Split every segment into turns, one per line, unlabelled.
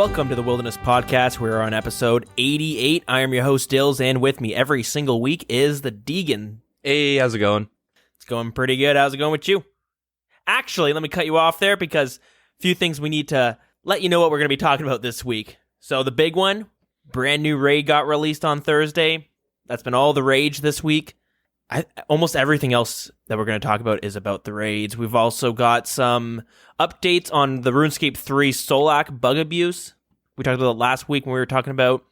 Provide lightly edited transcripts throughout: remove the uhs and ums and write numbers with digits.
Welcome to the Wilderness Podcast. We're on episode 88. I am your host, Dills, and with me every single week is the Deegan.
Hey, how's it going?
It's going pretty good. How's it going with you? Actually, let me cut you off there because a few things we need to let you know what we're going to be talking about this week. So the big one, brand new raid got released on Thursday. That's been all the rage this week. Almost everything else that we're going to talk about is about the raids. We've also got some updates on the Runescape 3 Solak bug abuse. We talked about it last week when we were talking about,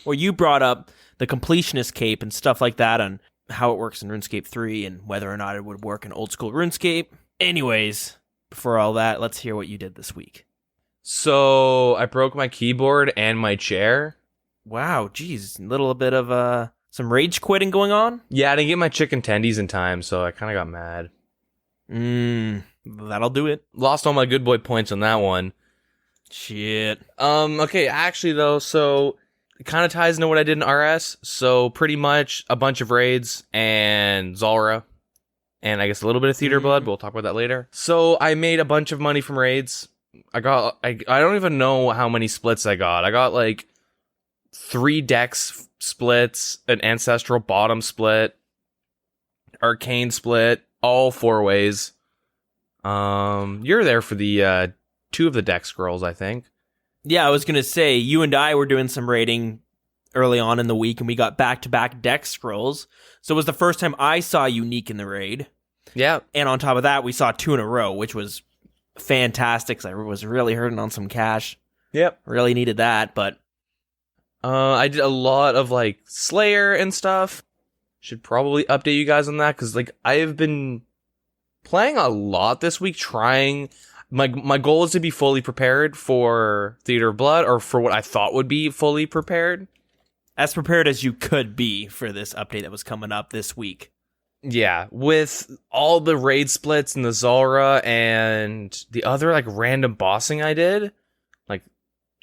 or you brought up the completionist cape and stuff like that on how it works in RuneScape 3 and whether or not it would work in old school RuneScape. Anyways, before all that, let's hear what you did this week.
So, I broke my keyboard and my chair.
Wow, geez, a little bit of some rage quitting going on?
Yeah, I didn't get my chicken tendies in time, so I kind of got mad.
That'll do it.
Lost all my good boy points on that one.
Shit.
Okay, actually though, so it kind of ties into what I did in RS. So pretty much a bunch of raids and Zulrah. And I guess a little bit of Theater Blood, but we'll talk about that later. So I made a bunch of money from raids. I don't even know how many splits I got. I got like 3 Dex splits, an Ancestral bottom split, Arcane split, all 4 ways. You're there for the 2 of the Dex scrolls, I think.
Yeah, I was gonna say, you and I were doing some raiding early on in the week, and we got back-to-back Dex scrolls. So it was the first time I saw Unique in the raid.
Yeah.
And on top of that, we saw 2 in a row, which was fantastic, because I was really hurting on some cash.
Yep.
Really needed that, but
I did a lot of like Slayer and stuff. Should probably update you guys on that because like I've been playing a lot this week. Trying my goal is to be fully prepared for Theater of Blood, or for what I thought would be fully prepared.
As prepared as you could be for this update that was coming up this week.
Yeah, with all the raid splits and the Zulrah and the other like random bossing I did, like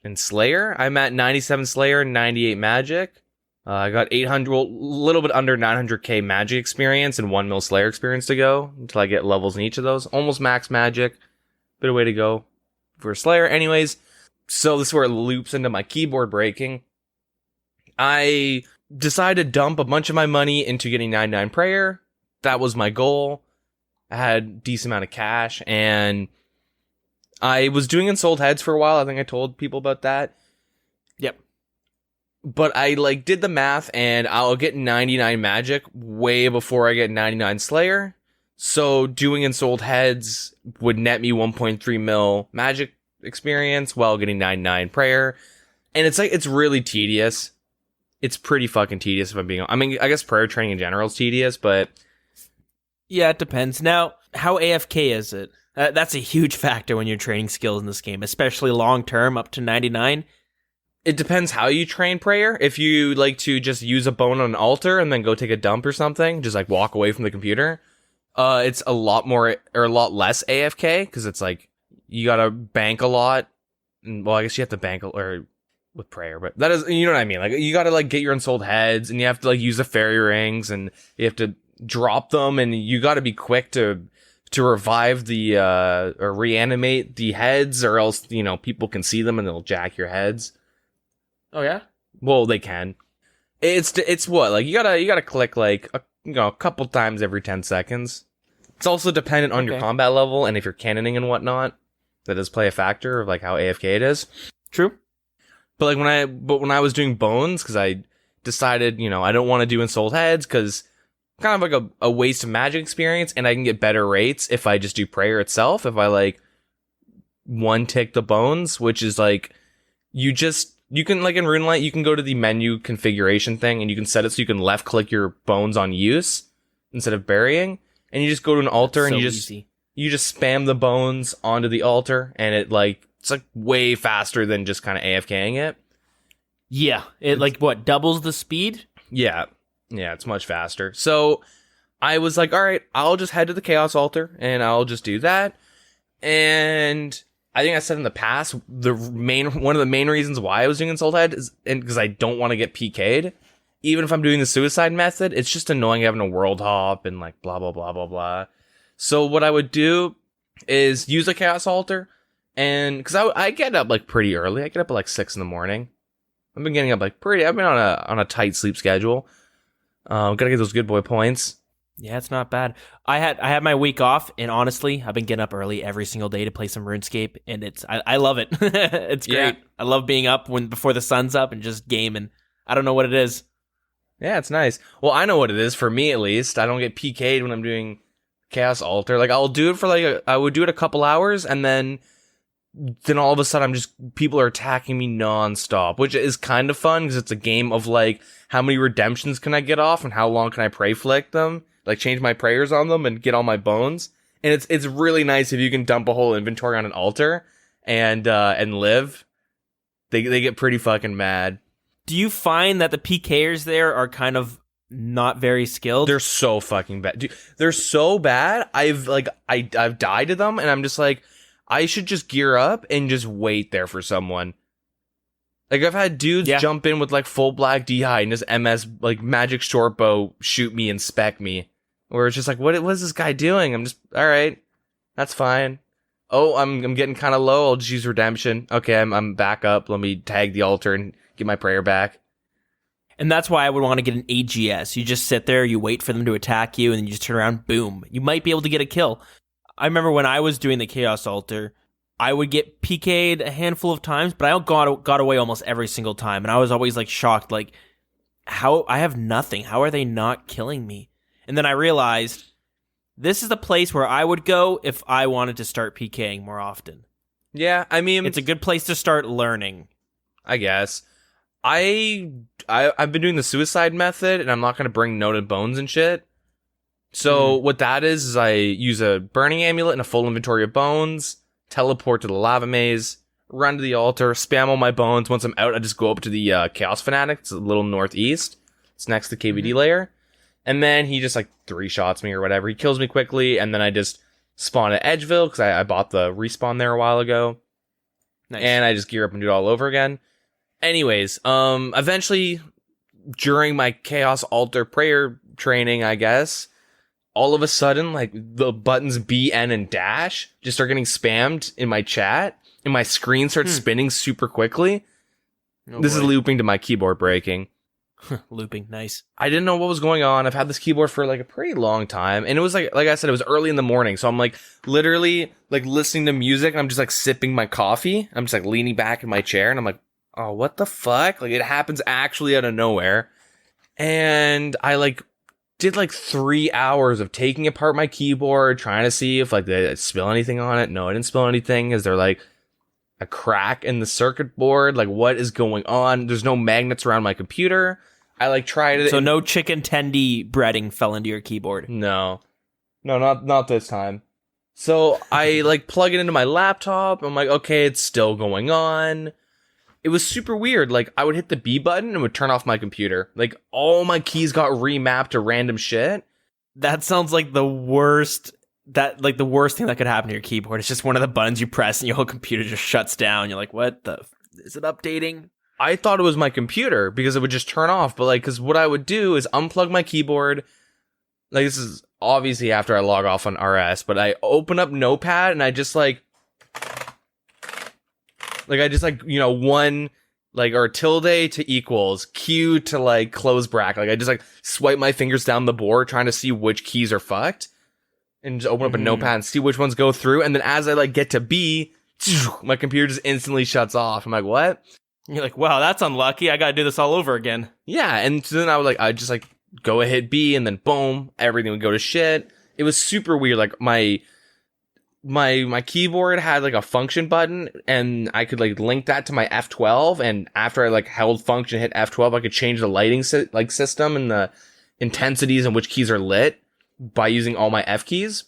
in Slayer, I'm at 97 Slayer and 98 Magic. I got 800, well, a little bit under 900k Magic experience and 1 mil Slayer experience to go until I get levels in each of those. Almost max Magic. Bit of way to go for Slayer. Anyways, so this is where it loops into my keyboard breaking. I decided to dump a bunch of my money into getting 99 Prayer. That was my goal. I had a decent amount of cash, and I was doing Ensouled Heads for a while. I think I told people about that.
Yep.
But I like did the math, and I'll get 99 Magic way before I get 99 Slayer. So doing Ensouled Heads would net me 1.3 mil Magic experience while getting 99 Prayer. And it's like, it's really tedious. It's pretty fucking tedious if I'm being... I mean, I guess prayer training in general is tedious, but...
Yeah, it depends. Now, how AFK is it? That's a huge factor when you're training skills in this game, especially long-term, up to 99.
It depends how you train prayer. If you like to just use a bone on an altar and then go take a dump or something, just like walk away from the computer, it's a lot more, or a lot less AFK, because it's like, you gotta bank a lot. Well, I guess you have to bank with prayer, but that is, you know what I mean? Like, you gotta like get your Ensouled Heads, and you have to like use the fairy rings, and you have to drop them, and you gotta be quick to revive the, or reanimate the heads, or else, you know, people can see them and they'll jack your heads.
Oh yeah?
Well, they can. It's what, like, you gotta click like a couple times every 10 seconds. It's also dependent on your combat level, and if you're cannoning and whatnot. That does play a factor of like how AFK it is.
True.
But like when I was doing bones, because I decided, you know, I don't want to do Ensouled Heads because kind of like a waste of Magic experience, and I can get better rates if I just do prayer itself. If I like one tick the bones, which is like you can like in RuneLight, you can go to the menu configuration thing, and you can set it so you can left click your bones on use instead of burying, and you just go to an altar. That's and you just spam the bones onto the altar, and it's like way faster than just kind of AFKing it.
Yeah, it like what, doubles the speed?
Yeah, it's much faster. So I was like, all right, I'll just head to the Chaos Altar, and I'll just do that. And I think I said in the past, one of the main reasons why I was doing Ensouled Head is because I don't want to get PK'd. Even if I'm doing the suicide method, it's just annoying having a world hop and like blah, blah, blah, blah, blah. So what I would do is use a Chaos Altar, And because I get up like pretty early. I get up at like 6 in the morning. I've been getting up like I've been on a tight sleep schedule. Gotta get those good boy points.
Yeah, it's not bad. I had my week off, and honestly, I've been getting up early every single day to play some RuneScape, and I love it. It's great.
Yeah.
I love being up before the sun's up and just gaming. I don't know what it is.
Yeah, it's nice. Well, I know what it is for me at least. I don't get PK'd when I'm doing Chaos Altar. Like I'll do it for I would do it a couple hours, and then all of a sudden people are attacking me nonstop, which is kind of fun because it's a game of like how many redemptions can I get off and how long can I pray flick them, like change my prayers on them and get all my bones. And it's really nice if you can dump a whole inventory on an altar and live. They get pretty fucking mad.
Do you find that the PKers there are kind of not very skilled?
They're so fucking bad. Dude, they're so bad. I've died to them and I'm just like, I should just gear up and just wait there for someone. Like I've had dudes jump in with like full black D-hide and just MS like magic short bow shoot me and spec me. Where it's just like, what is this guy doing? I'm just all right, that's fine. Oh, I'm getting kind of low. I'll just use redemption. Okay, I'm back up. Let me tag the altar and get my prayer back.
And that's why I would want to get an AGS. You just sit there, you wait for them to attack you, and then you just turn around, boom. You might be able to get a kill. I remember when I was doing the Chaos Altar, I would get PK'd a handful of times, but I got away almost every single time. And I was always like shocked, like, how I have nothing. How are they not killing me? And then I realized this is the place where I would go if I wanted to start PKing more often.
Yeah, I mean,
it's a good place to start learning,
I guess. I've been doing the suicide method, and I'm not going to bring noted bones and shit. So what that is I use a burning amulet and a full inventory of bones, teleport to the lava maze, run to the altar, spam all my bones. Once I'm out, I just go up to the Chaos Fanatic. It's a little northeast. It's next to KVD layer. And then he just like 3-shots me or whatever. He kills me quickly, and then I just spawn at Edgeville because I bought the respawn there a while ago.
Nice.
And I just gear up and do it all over again. Anyways, eventually, during my Chaos Altar prayer training, I guess, all of a sudden, like, the buttons B, N, and dash just start getting spammed in my chat, and my screen starts spinning super quickly. This is looping to my keyboard breaking.
Looping, nice.
I didn't know what was going on. I've had this keyboard for, like, a pretty long time, and it was, like I said, it was early in the morning, so I'm, like, literally, like, listening to music, and I'm just, like, sipping my coffee. I'm just, like, leaning back in my chair, and I'm like, oh, what the fuck? Like, it happens actually out of nowhere. And I, like, did like 3 hours of taking apart my keyboard, trying to see if like they spill anything on it. No, I didn't spill anything. Is there like a crack in the circuit board? Like, what is going on? There's no magnets around my computer. I like tried it.
So no chicken tendy breading fell into your keyboard.
No, not this time. So I like plug it into my laptop. I'm like, okay, it's still going on. It was super weird. Like, I would hit the B button and it would turn off my computer. Like, all my keys got remapped to random shit.
That sounds like the worst. The worst thing that could happen to your keyboard. It's just one of the buttons you press and your whole computer just shuts down. You're like, what the? Is it updating?
I thought it was my computer because it would just turn off. But like, because what I would do is unplug my keyboard. Like, this is obviously after I log off on RS, but I open up Notepad and I just like I just like, you know, one like or tilde to equals Q to like close bracket. Like I just like swipe my fingers down the board trying to see which keys are fucked and just open up a notepad and see which ones go through. And then as I like get to B, my computer just instantly shuts off. I'm like, what?
You're like, wow, that's unlucky. I got to do this all over again.
Yeah. And so then I just like go and hit B and then boom, everything would go to shit. It was super weird. Like my keyboard had like a function button and I could like link that to my F12, and after I like held function hit F12 I could change the lighting system and the intensities and which keys are lit by using all my F keys.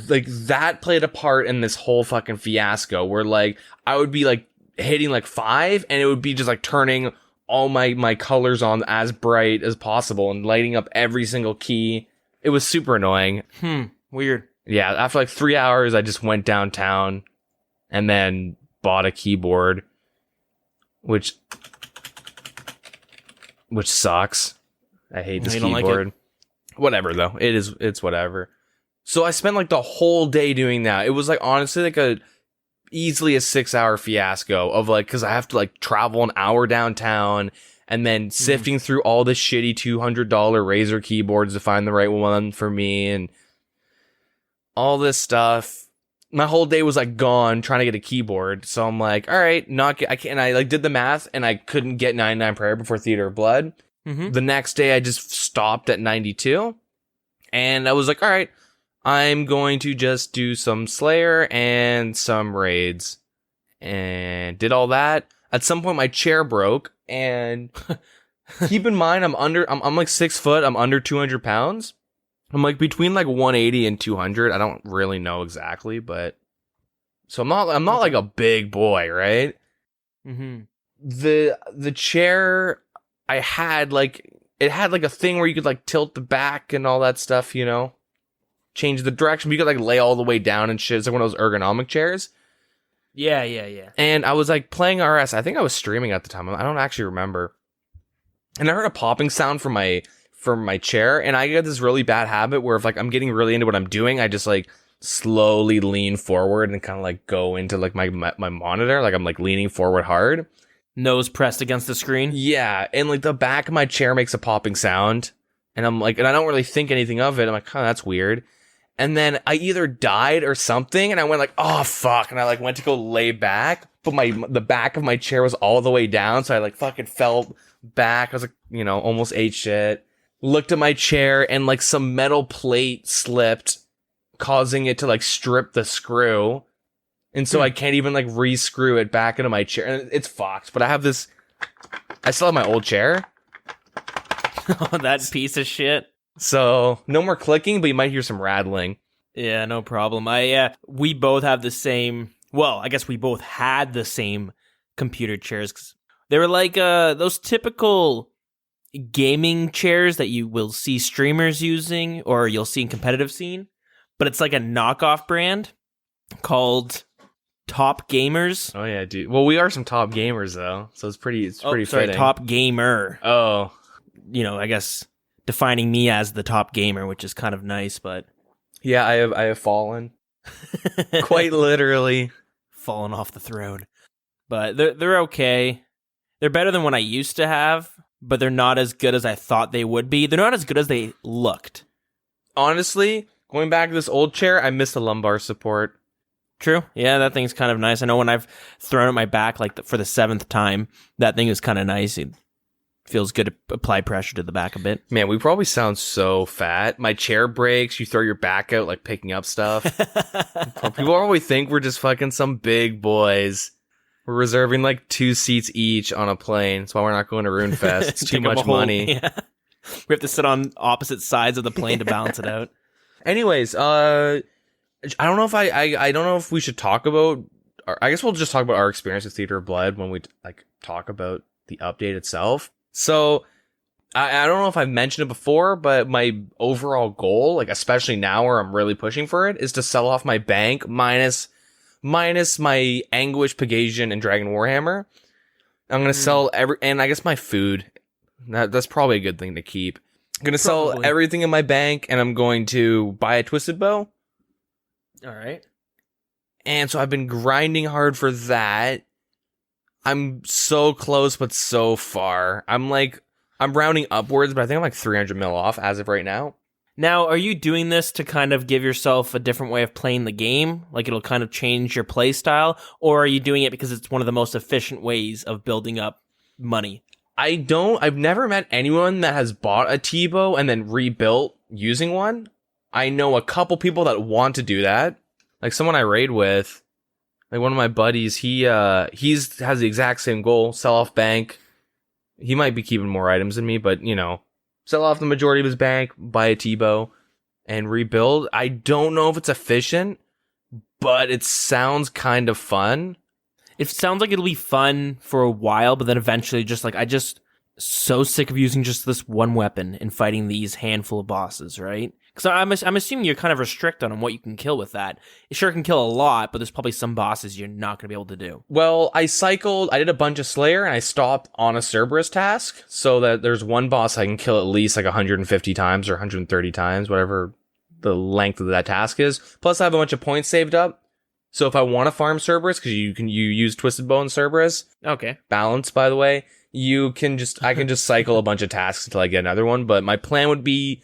Like that played a part in this whole fucking fiasco where like I would be like hitting like 5 and it would be just like turning all my colors on as bright as possible and lighting up every single key. It was super annoying.
Weird.
Yeah, after like 3 hours, I just went downtown and then bought a keyboard, which sucks. I hate this keyboard. Like whatever though, it's whatever. So I spent like the whole day doing that. It was like honestly like easily a 6-hour fiasco of like, because I have to like travel an hour downtown and then sifting through all the shitty $200 Razer keyboards to find the right one for me and all this stuff. My whole day was like gone trying to get a keyboard. So I'm like, all right, I can't. And I like did the math and I couldn't get 99 Prayer before Theater of Blood. The next day I just stopped at 92 and I was like, all right, I'm going to just do some Slayer and some raids, and did all that. At some point my chair broke, and keep in mind I'm like 6 foot, I'm under 200 pounds. I'm like between like 180 and 200. I don't really know exactly, but so I'm not like a big boy, right? The chair I had, like, it had like a thing where you could like tilt the back and all that stuff, you know, change the direction, but you could like lay all the way down and shit. It's like one of those ergonomic chairs.
Yeah.
And I was like playing RS. I think I was streaming at the time. I don't actually remember. And I heard a popping sound from my chair, and I get this really bad habit where if like I'm getting really into what I'm doing, I just like slowly lean forward and kind of like go into like my monitor, like I'm like leaning forward hard.
Nose pressed against the screen.
Yeah, and like the back of my chair makes a popping sound, and I'm like, and I don't really think anything of it. I'm like, that's weird. And then I either died or something, and I went like, oh fuck, and I like went to go lay back, but the back of my chair was all the way down, so I like fucking fell back. I was like, you know, almost ate shit. Looked at my chair, and like some metal plate slipped, causing it to like strip the screw. And so I can't even like re-screw it back into my chair. And it's fucked, but I still have my old chair.
Oh, that piece of shit.
So no more clicking, but you might hear some rattling.
Yeah, no problem. We both have the same, well, I guess we both had the same computer chairs. 'Cause they were like those typical gaming chairs that you will see streamers using or you'll see in competitive scene. But it's like a knockoff brand called Top Gamers.
Oh yeah, dude. Well, we are some top gamers though, so it's pretty fitting.
Top Gamer.
Oh,
you know, I guess defining me as the top gamer, which is kind of nice, but
yeah, I have fallen, quite literally
fallen off the throne. But they're okay. They're better than what I used to have, but they're not as good as I thought they would be. They're not as good as they looked.
Honestly, going back to this old chair, I miss the lumbar support.
True. Yeah, that thing's kind of nice. I know when I've thrown it my back like for the 7th time, that thing is kind of nice. It feels good to apply pressure to the back a bit.
Man, we probably sound so fat. My chair breaks. You throw your back out like picking up stuff. People probably think we're just fucking some big boys. We're reserving like 2 seats each on a plane. That's why we're not going to RuneFest. It's too much money.
Yeah. We have to sit on opposite sides of the plane to balance it out.
Anyways, I don't know if I don't know if we should talk about. I guess we'll just talk about our experience with Theater of Blood when we like talk about the update itself. So I don't know if I've mentioned it before, but my overall goal, like especially now where I'm really pushing for it, is to sell off my bank minus my Anguish, Pegasian, and Dragon Warhammer. I'm gonna sell and I guess my food. That's probably a good thing to keep. I'm gonna sell everything in my bank, and I'm going to buy a Twisted Bow.
All right.
And so I've been grinding hard for that. I'm so close, but so far. I'm rounding upwards, but I think I'm like 300 mil off as of right now.
Now, are you doing this to kind of give yourself a different way of playing the game? Like it'll kind of change your play style? Or are you doing it because it's one of the most efficient ways of building up money?
I've never met anyone that has bought a T-Bow and then rebuilt using one. I know a couple people that want to do that. Like someone I raid with, like one of my buddies, he has the exact same goal, sell off bank. He might be keeping more items than me, but you know, sell off the majority of his bank, buy a T-Bow, and rebuild. I don't know if it's efficient, but it sounds kind of fun.
It sounds like it'll be fun for a while, but then eventually just like, I just so sick of using just this one weapon and fighting these handful of bosses, right? Because I'm assuming you're kind of restricted on what you can kill with that. It sure can kill a lot, but there's probably some bosses you're not going to be able to do.
Well, I did a bunch of Slayer, and I stopped on a Cerberus task, so that there's one boss I can kill at least like 150 times or 130 times, whatever the length of that task is. Plus, I have a bunch of points saved up. So if I want to farm Cerberus, because you use Twisted Bow and Cerberus,
Okay.
balance by the way, I can just cycle a bunch of tasks until I get another one. But my plan would be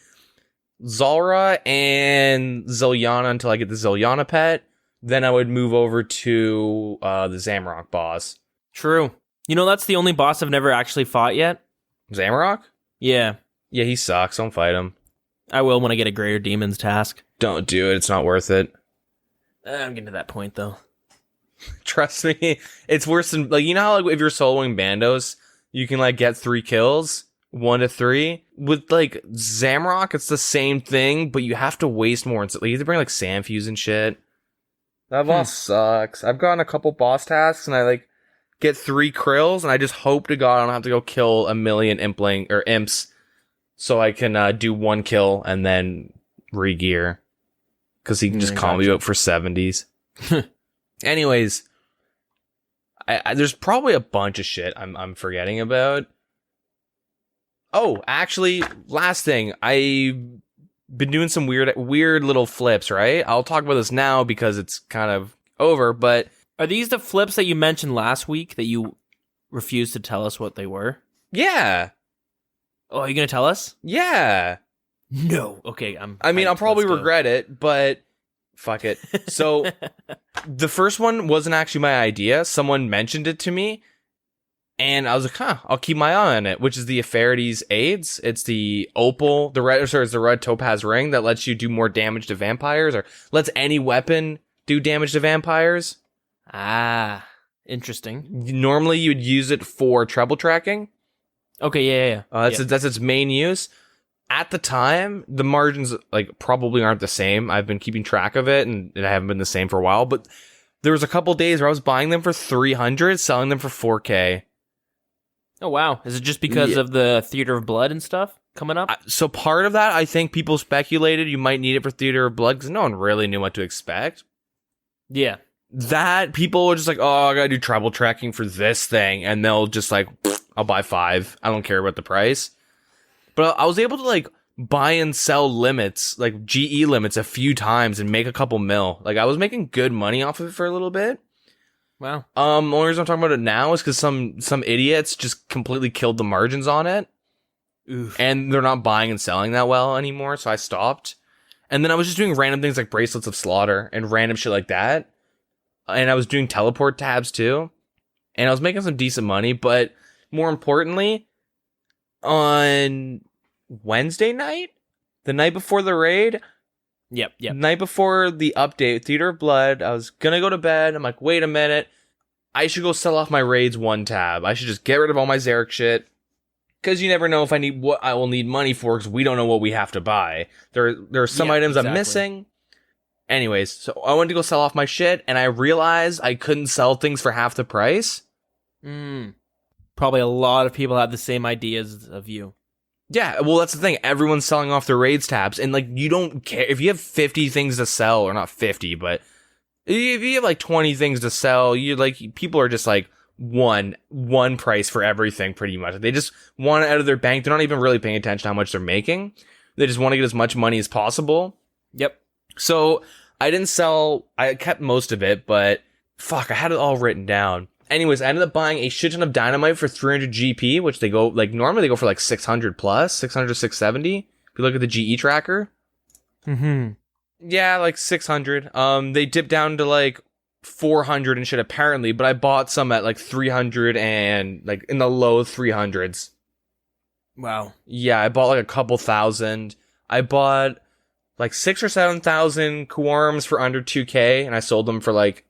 Zulrah and Zilyana until I get the Zilyana pet. Then I would move over to the Zamorak boss.
True. You know, that's the only boss I've never actually fought yet.
Zamorak?
Yeah.
Yeah, he sucks. Don't fight him.
I will when I get a Greater Demons task.
Don't do it. It's not worth it.
I'm getting to that point, though.
Trust me. It's worse than, like, you know how, like, if you're soloing Bandos, you can, like, get 3 kills? 1 to 3? With, like, Zamorak, it's the same thing, but you have to waste more. Like, you have to bring, like, Sandfuse and shit. That boss sucks. I've gotten a couple boss tasks, and I, like, get 3 krills, and I just hope to God I don't have to go kill a million imps, so I can do 1 kill and then re-gear. Because he can just combo you out for 70s. Anyways, there's probably a bunch of shit I'm forgetting about. Oh, actually, last thing. I've been doing some weird little flips, right? I'll talk about this now because it's kind of over, but...
Are these the flips that you mentioned last week that you refused to tell us what they were?
Yeah.
Oh, are you going to tell us?
Yeah.
No. Okay,
I'll probably regret it, but fuck it. So, the first one wasn't actually my idea. Someone mentioned it to me, and I was like, I'll keep my eye on it, which is the Apharides Aids. It's the opal, it's the red topaz ring that lets you do more damage to vampires, or lets any weapon do damage to vampires.
Ah, interesting.
Normally, you'd use it for treble tracking.
Okay, yeah.
That's its main use. At the time, the margins like probably aren't the same. I've been keeping track of it, and it haven't been the same for a while. But there was a couple days where I was buying them for 300, selling them for 4K.
Oh wow! Is it just because of the Theater of Blood and stuff coming up?
So part of that, I think people speculated you might need it for Theater of Blood because no one really knew what to expect.
Yeah.
That people were just like, oh, I gotta do treble tracking for this thing, and they'll just like, I'll buy 5. I don't care about the price. But I was able to like buy and sell limits, like GE limits, a few times and make a couple mil. Like I was making good money off of it for a little bit.
Wow.
Only reason I'm talking about it now is because some idiots just completely killed the margins on it.
Oof.
And they're not buying and selling that well anymore, so I stopped. And then I was just doing random things like Bracelets of Slaughter and random shit like that. And I was doing teleport tabs too. And I was making some decent money, but more importantly, on Wednesday night, the night before the raid,
Yep.
night before the update, Theater of Blood, I was gonna go to bed. I'm like, wait a minute, I should go sell off my raids 1 tab. I should just get rid of all my Zarek shit, because you never know if I need what I will need money for, because we don't know what we have to buy. There are some items I'm missing. Anyways, so I went to go sell off my shit, and I realized I couldn't sell things for half the price.
Probably a lot of people have the same ideas of you.
Yeah, well, that's the thing. Everyone's selling off their raids tabs, and like you don't care if you have 50 things to sell, or not 50, but if you have like 20 things to sell, you like people are just like one price for everything, pretty much. They just want it out of their bank. They're not even really paying attention to how much they're making. They just want to get as much money as possible.
Yep.
So I didn't sell. I kept most of it, but fuck, I had it all written down. Anyways, I ended up buying a shit ton of dynamite for 300 GP, which they go, like, normally they go for like 600 plus, 600, 670. If you look at the GE tracker. Yeah, like 600. They dipped down to like 400 and shit apparently, but I bought some at like 300 and like in the low 300s.
Wow.
Yeah, I bought like a couple thousand. I bought like 6,000 or 7,000 Quorums for under 2K, and I sold them for like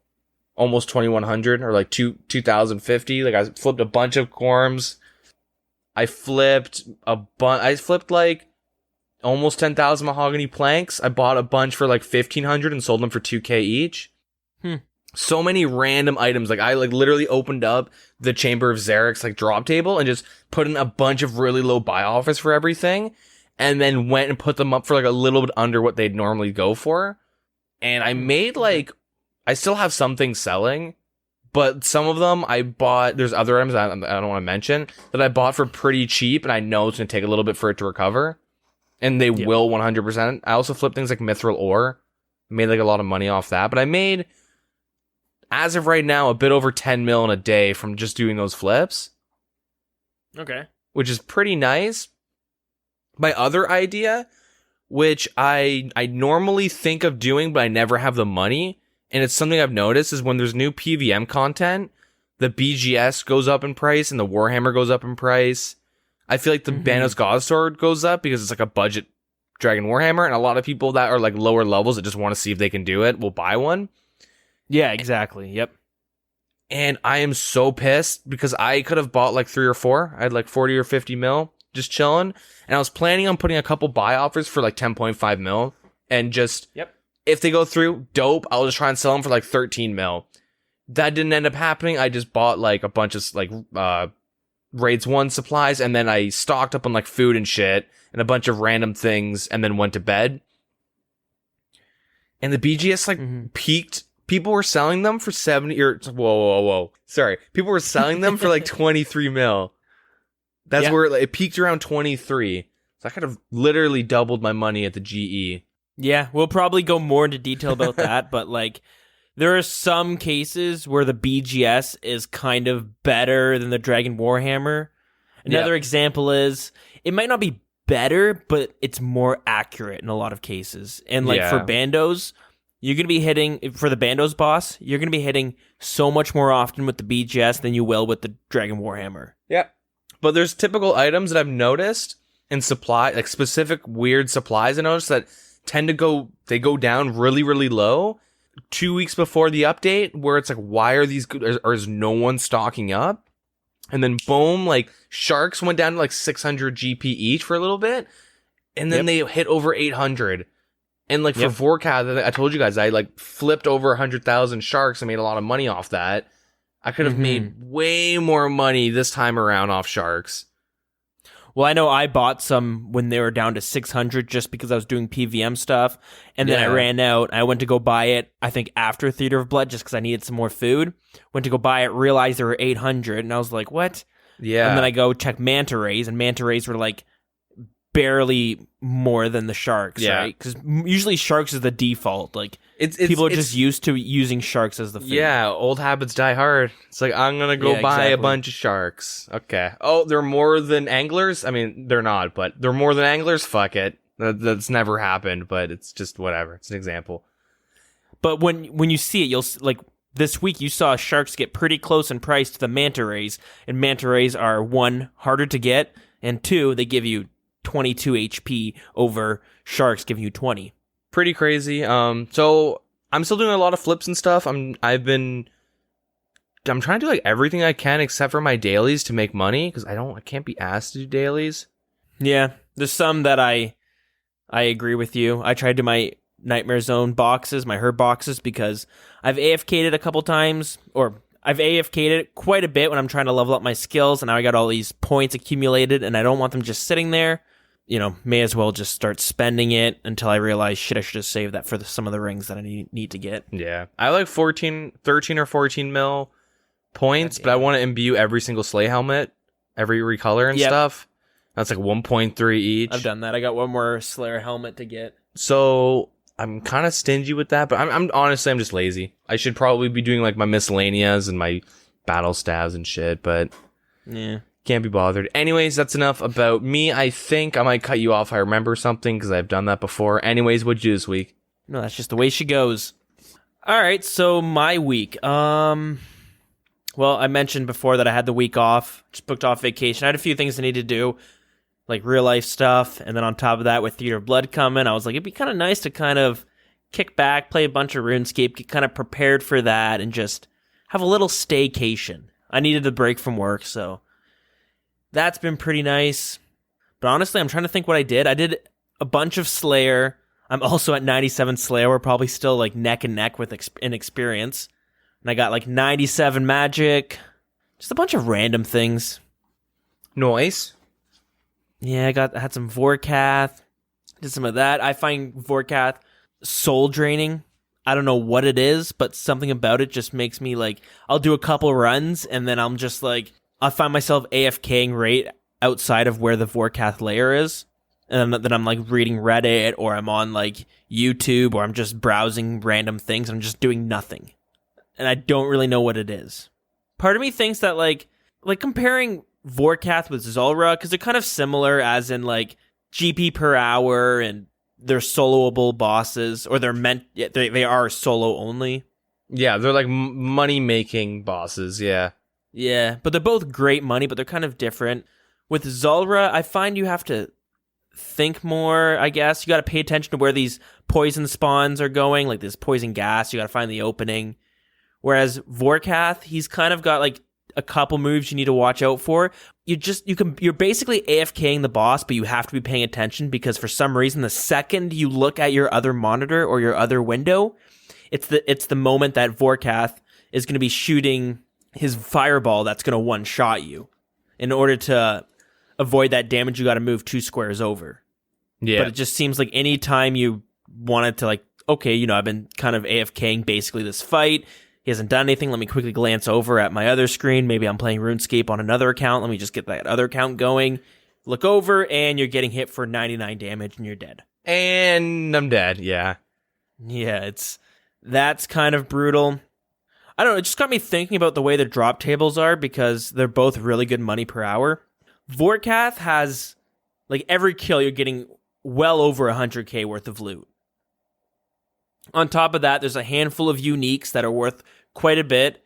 almost 2,100 or like 2,050. Like I flipped a bunch of Quorums. I flipped like almost 10,000 mahogany planks. I bought a bunch for like 1,500 and sold them for 2K each. So many random items. Like I like literally opened up the Chamber of Zarek's like drop table and just put in a bunch of really low buy offers for everything, and then went and put them up for like a little bit under what they'd normally go for. And I made like, I still have some things selling, but some of them I bought, there's other items I don't want to mention that I bought for pretty cheap, and I know it's going to take a little bit for it to recover. And they will 100%. I also flipped things like Mithril Ore. Made like a lot of money off that, but I made as of right now, a bit over 10 mil in a day from just doing those flips.
Okay.
Which is pretty nice. My other idea, which I normally think of doing, but I never have the money, and it's something I've noticed, is when there's new PVM content, the BGS goes up in price and the Warhammer goes up in price. I feel like the Bandos Godsword goes up because it's like a budget Dragon Warhammer, and a lot of people that are like lower levels that just want to see if they can do it will buy one.
Yeah, exactly. Yep.
And I am so pissed because I could have bought like 3 or 4. I had like 40 or 50 mil just chilling. And I was planning on putting a couple buy offers for like 10.5 mil. And just, if they go through, dope. I'll just try and sell them for like 13 mil. That didn't end up happening. I just bought like a bunch of like Raids 1 supplies. And then I stocked up on like food and shit and a bunch of random things. And then went to bed. And the BGS like peaked. People were selling them for 70 or whoa. Sorry. People were selling them for like 23 mil. That's where it peaked around 23. So I could have literally doubled my money at the GE.
Yeah, we'll probably go more into detail about that, but like there are some cases where the BGS is kind of better than the Dragon Warhammer. Another example is it might not be better, but it's more accurate in a lot of cases. And like for Bandos, you're going to be hitting, for the Bandos boss, you're going to be hitting so much more often with the BGS than you will with the Dragon Warhammer.
Yeah. But there's typical items that I've noticed in supply, like specific weird supplies I noticed that tend to go down really, really low 2 weeks before the update, where it's like, why are these good, or is no one stocking up? And then boom, like sharks went down to like 600 GP each for a little bit, and then they hit over 800. And like for Vorkath, I told you guys, I like flipped over 100,000 sharks and made a lot of money off that. I could have made way more money this time around off sharks.
Well, I know I bought some when they were down to 600 just because I was doing PVM stuff. And then I ran out. I went to go buy it, I think, after Theater of Blood just because I needed some more food. Went to go buy it, realized there were 800. And I was like, what?
Yeah.
And then I go check manta rays, and manta rays were like barely more than the sharks, right? Because usually sharks is the default. Like people are just used to using sharks as the food.
Yeah, old habits die hard. It's like, I'm gonna go buy a bunch of sharks. Okay. Oh, they're more than anglers? I mean, they're not, but they're more than anglers? Fuck it. That's never happened, but it's just whatever. It's an example.
But when you see it, you'll like this week you saw sharks get pretty close in price to the manta rays, and manta rays are 1, harder to get, and 2, they give you 22 HP over sharks giving you 20.
Pretty crazy. So I'm still doing a lot of flips and stuff. I'm trying to do like everything I can except for my dailies to make money because I can't be asked to do dailies. Yeah,
there's some that I agree with you. I tried to do my Nightmare Zone boxes, my herb boxes, because I've AFK'd it a couple times, or I've AFK'd it quite a bit when I'm trying to level up my skills, and now I got all these points accumulated, and I don't want them just sitting there. You know, may as well just start spending it until I realize, shit, I should have saved that for some of the rings that I need to get.
Yeah. I like 13 or 14 mil points, but I want to imbue every single Slay helmet, every recolor and stuff. That's like 1.3 each.
I've done that. I got one more Slayer helmet to get.
So I'm kind of stingy with that, but I'm honestly, I'm just lazy. I should probably be doing like my miscellaneous and my battle staves and shit, but can't be bothered. Anyways, that's enough about me. I think I might cut you off if I remember something because I've done that before. Anyways, what'd you do this week?
No, that's just the way she goes. All right, so my week. Well, I mentioned before that I had the week off, just booked off vacation. I had a few things I needed to do, like real life stuff, and then on top of that, with Theater of Blood coming, I was like, it'd be kind of nice to kind of kick back, play a bunch of RuneScape, get kind of prepared for that, and just have a little staycation. I needed a break from work, so that's been pretty nice. But honestly, I'm trying to think what I did. I did a bunch of Slayer. I'm also at 97 Slayer. We're probably still like neck and neck with experience. And I got like 97 magic. Just a bunch of random things.
Noise.
Yeah, I had some Vorkath. Did some of that. I find Vorkath soul draining. I don't know what it is, but something about it just makes me like, I'll do a couple runs and then I'm just like, I find myself AFKing right outside of where the Vorkath layer is. And then I'm like reading Reddit, or I'm on like YouTube, or I'm just browsing random things. I'm just doing nothing. and I don't really know what it is. Part of me thinks that like comparing Vorkath with Zulrah, because they're kind of similar as in like GP per hour, and they're soloable bosses, or they are solo only.
Yeah, they're like money-making bosses, yeah.
Yeah, but they're both great money, but they're kind of different. With Zulrah, I find you have to think more, I guess. You got to pay attention to where these poison spawns are going, like this poison gas. You got to find the opening. Whereas Vorkath, he's kind of got like a couple moves you need to watch out for. You're basically AFKing the boss, but you have to be paying attention because for some reason, the second you look at your other monitor or your other window, it's the moment that Vorkath is going to be shooting his fireball that's going to one-shot you. In order to avoid that damage, you got to move 2 squares over.
Yeah.
But it just seems like any time you wanted to like, okay, I've been kind of AFKing basically this fight. He hasn't done anything. Let me quickly glance over at my other screen. Maybe I'm playing RuneScape on another account. Let me just get that other account going. Look over, and you're getting hit for 99 damage, and you're dead.
And I'm dead, yeah.
Yeah, that's kind of brutal. I don't know, it just got me thinking about the way the drop tables are, because they're both really good money per hour. Vorkath has, like, every kill you're getting well over 100k worth of loot. On top of that, there's a handful of uniques that are worth quite a bit.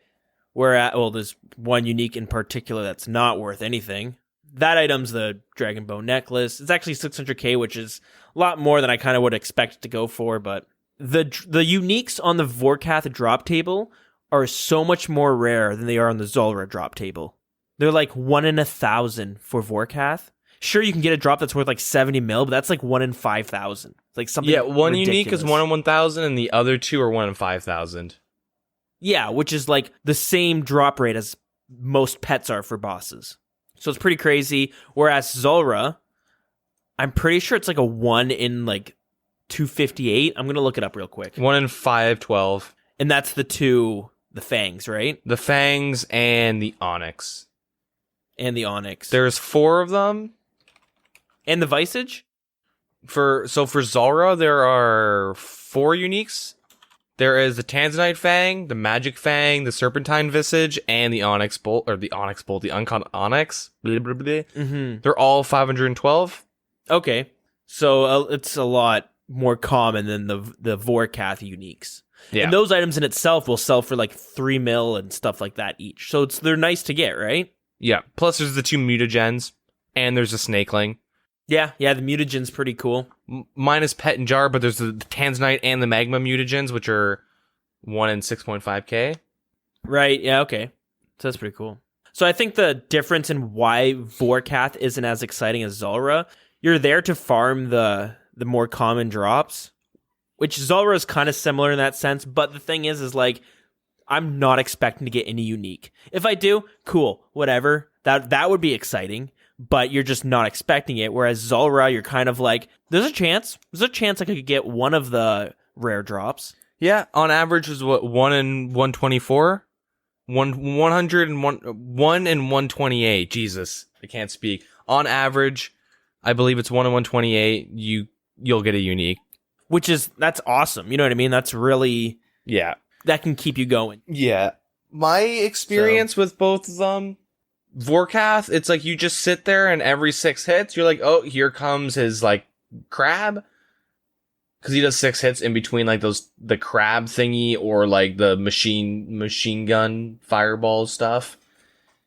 There's one unique in particular that's not worth anything. That item's the Dragon Bow necklace. It's actually 600k, which is a lot more than I kind of would expect it to go for, but the uniques on the Vorkath drop table are so much more rare than they are on the Zulrah drop table. They're like 1 in 1,000 for Vorkath. Sure, you can get a drop that's worth like 70 mil, but that's like 1 in 5,000. Like something.
Yeah, one
ridiculous.
unique is 1 in 1,000, and the other 2 are 1 in 5,000.
Yeah, which is like the same drop rate as most pets are for bosses. So it's pretty crazy. Whereas Zulrah, I'm pretty sure it's like a 1 in like 258. I'm gonna look it up real quick.
1 in 512.
And that's the fangs, right?
The fangs and the onyx.
And the onyx.
There's 4 of them.
And the visage?
For Zulrah, there are 4 uniques. There is the Tanzanite Fang, the Magic Fang, the Serpentine Visage, and the Onyx Bolt, the Uncon Onyx. Blah, blah, blah.
Mm-hmm.
They're all 512.
Okay. So it's a lot more common than the Vorkath uniques.
Yeah.
And those items in itself will sell for like 3 mil and stuff like that each. So they're nice to get, right?
Yeah. Plus there's the 2 mutagens, and there's a Snakeling.
Yeah, the mutagen's pretty cool.
Minus Pet and Jar, but there's the Tanzanite and the Magma mutagens, which are 1 in 6.5k.
Right, yeah, okay. So that's pretty cool. So I think the difference in why Vorkath isn't as exciting as Zulrah, you're there to farm the more common drops, which Zulrah is kind of similar in that sense, but the thing is like, I'm not expecting to get any unique. If I do, cool, whatever. That would be exciting. But you're just not expecting it. Whereas Zulrah, you're kind of like, there's a chance I could get one of the rare drops.
Yeah, on average is what, 1 in 124? 1 in 128. Jesus, I can't speak. On average, I believe it's 1 in 128. You'll get a unique.
That's awesome. You know what I mean? That's really,
yeah,
that can keep you going.
Yeah. My experience with both of them, Vorkath, it's like you just sit there and every 6 hits, you're like, oh, here comes his, like, crab. Because he does 6 hits in between, like, the crab thingy or, like, the machine gun fireball stuff.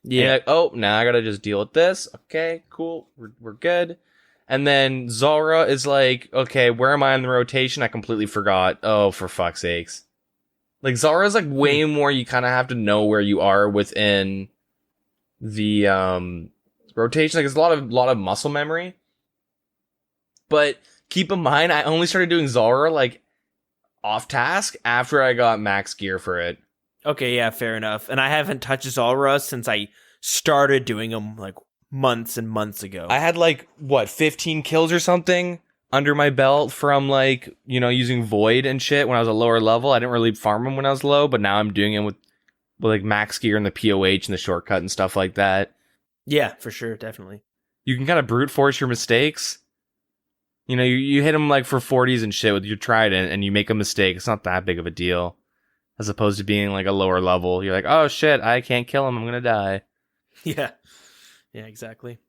Yeah. And you're like, oh, now I gotta just deal with this. Okay, cool. We're good. And then Zulrah is like, okay, where am I in the rotation? I completely forgot. Oh, for fuck's sakes. Like, Zulrah's, like, way more, you kind of have to know where you are within the rotation. Like, it's a lot of muscle memory, but keep in mind I only started doing Zulrah like off task after I got max gear for it.
Okay, yeah, fair enough. And I haven't touched Zulrah since I started doing them like months and months ago.
I had like 15 kills or something under my belt from like, using Void and shit when I was a lower level. I didn't really farm them when I was low, but now I'm doing it with like max gear and the POH and the shortcut and stuff like that.
Yeah, for sure, definitely.
You can kind of brute force your mistakes. You hit them like for 40s and shit with your trident and you make a mistake. It's not that big of a deal. as opposed to being like a lower level. You're like, oh shit, I can't kill him. I'm gonna die.
Yeah. Yeah, exactly.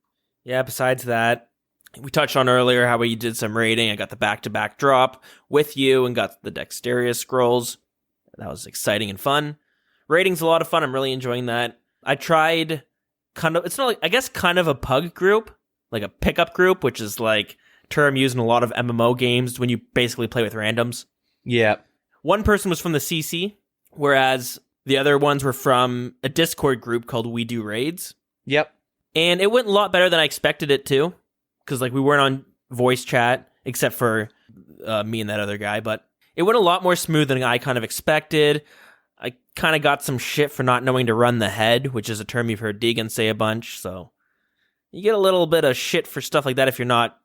Yeah, besides that, we touched on earlier how we did some raiding. I got the back-to-back drop with you and got the Dexterous scrolls. That was exciting and fun. Raiding's a lot of fun. I'm really enjoying that. I tried it's not like, I guess kind of a pug group, like a pickup group, which is like term used in a lot of MMO games when you basically play with randoms.
Yeah.
One person was from the CC, whereas the other ones were from a Discord group called We Do Raids.
Yep.
And it went a lot better than I expected it to, because like we weren't on voice chat, except for me and that other guy, but it went a lot more smooth than I kind of expected. I kind of got some shit for not knowing to run the head, which is a term you've heard Deegan say a bunch, so you get a little bit of shit for stuff like that if you're not,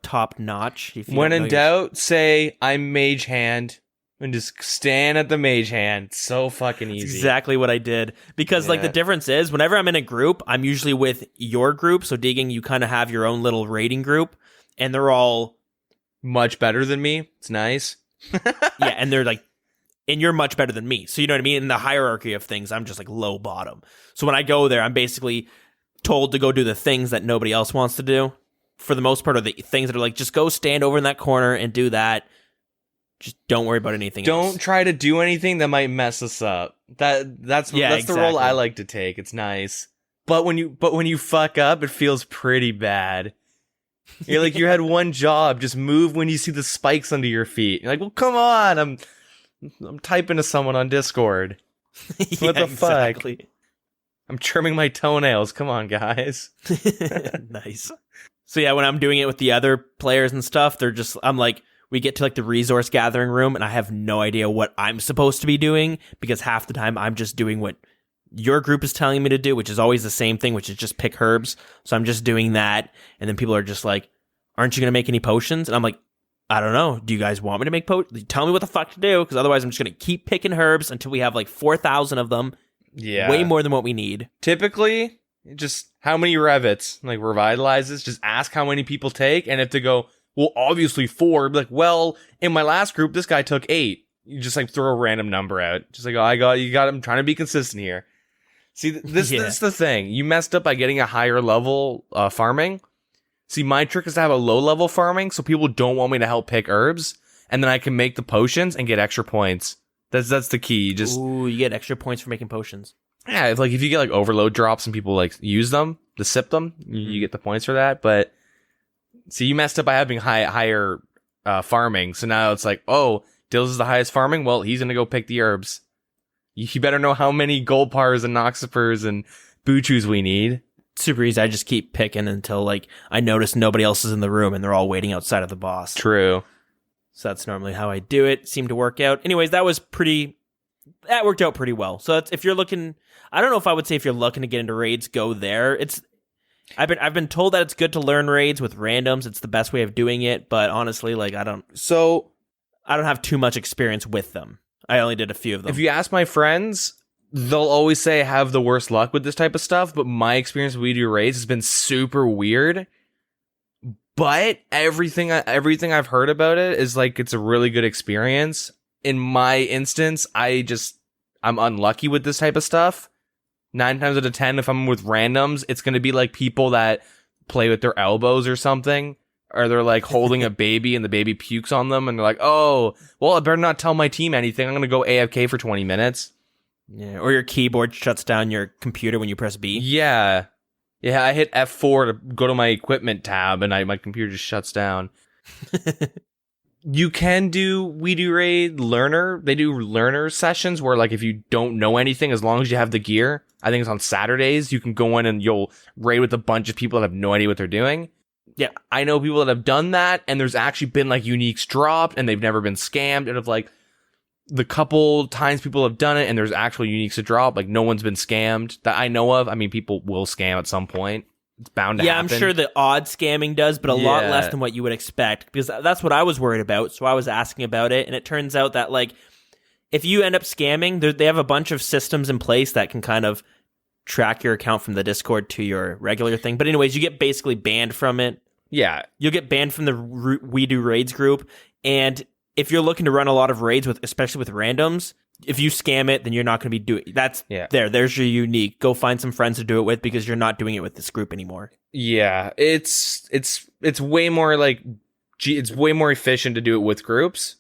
top notch.
When in doubt, say, I'm mage hand, and just stand at the mage hand. It's so fucking easy.
That's exactly what I did. Because, the difference is, whenever I'm in a group, I'm usually with your group, so Deegan, you kind of have your own little raiding group, and they're all
much better than me. It's nice.
Yeah, and they're like, and you're much better than me. So you know what I mean? In the hierarchy of things, I'm just like low bottom. So when I go there, I'm basically told to go do the things that nobody else wants to do. For the most part, are the things that are like, just go stand over in that corner and do that. Just don't worry about anything else.
Don't try to do anything that might mess us up. That's
exactly
the role I like to take. It's nice. But when you fuck up, it feels pretty bad. You're like, you had one job, just move when you see the spikes under your feet. You're like, well, come on, I'm typing to someone on Discord. What the fuck?
Exactly.
I'm trimming my toenails. Come on, guys.
Nice. So yeah, when I'm doing it with the other players and stuff, I'm like, we get to like the resource gathering room and I have no idea what I'm supposed to be doing because half the time I'm just doing what your group is telling me to do, which is always the same thing, which is just pick herbs. So I'm just doing that. And then people are just like, aren't you going to make any potions? And I'm like, I don't know. Do you guys want me to make potions? Tell me what the fuck to do, because otherwise I'm just going to keep picking herbs until we have like 4,000 of them.
Yeah.
Way more than what we need.
Typically, just how many revits, like revitalizes, just ask how many people take, and if they go, well, obviously 4, be like, well, in my last group, this guy took 8. You just like throw a random number out. Just like, oh, you got, I'm trying to be consistent here. See, this is the thing. You messed up by getting a higher level farming. See, my trick is to have a low level farming, so people don't want me to help pick herbs, and then I can make the potions and get extra points. That's the key.
You get extra points for making potions.
Yeah, if you get like overload drops and people like use them to sip them, you get the points for that. But see, you messed up by having higher farming, so now it's like, oh, Dills is the highest farming. Well, he's gonna go pick the herbs. You better know how many gold pars and noxipers and buchus we need.
Super easy. I just keep picking until like I notice nobody else is in the room and they're all waiting outside of the boss.
True.
So that's normally how I do it. Seemed to work out. Anyways, that worked out pretty well. So that's, if you're looking, I don't know if I would say if you're looking to get into raids, go there. I've been told that it's good to learn raids with randoms. It's the best way of doing it. But honestly, like I don't have too much experience with them. I only did a few of them.
If you ask my friends, they'll always say I have the worst luck with this type of stuff, but my experience with We Do Raids has been super weird. But everything I've heard about it is like it's a really good experience. In my instance, I'm unlucky with this type of stuff. 9 times out of 10, if I'm with randoms, it's going to be like people that play with their elbows or something. Or they're like holding a baby and the baby pukes on them and they're like, oh, well, I better not tell my team anything. I'm going to go AFK for 20 minutes.
Yeah, or your keyboard shuts down your computer when you press B.
Yeah. Yeah, I hit F4 to go to my equipment tab and my computer just shuts down. You can do We Do Raid learner. They do learner sessions where like if you don't know anything, as long as you have the gear, I think it's on Saturdays, you can go in and you'll raid with a bunch of people that have no idea what they're doing. Yeah, I know people that have done that, and there's actually been like uniques dropped, and they've never been scammed. And of like the couple times people have done it, and there's actual uniques to drop, like no one's been scammed that I know of. I mean, people will scam at some point. It's bound to happen.
Yeah, I'm sure the odd scamming does, but a lot less than what you would expect, because that's what I was worried about. So I was asking about it, and it turns out that like if you end up scamming, they have a bunch of systems in place that can kind of track your account from the Discord to your regular thing. But anyways, you get basically banned from it.
Yeah.
You'll get banned from the We Do Raids group. And if you're looking to run a lot of raids, especially with randoms, if you scam it, then you're not going to be doing that's
Yeah.
there's your unique. Go find some friends to do it with because you're not doing it with this group anymore.
Yeah, it's way more like it's way more efficient to do it with groups.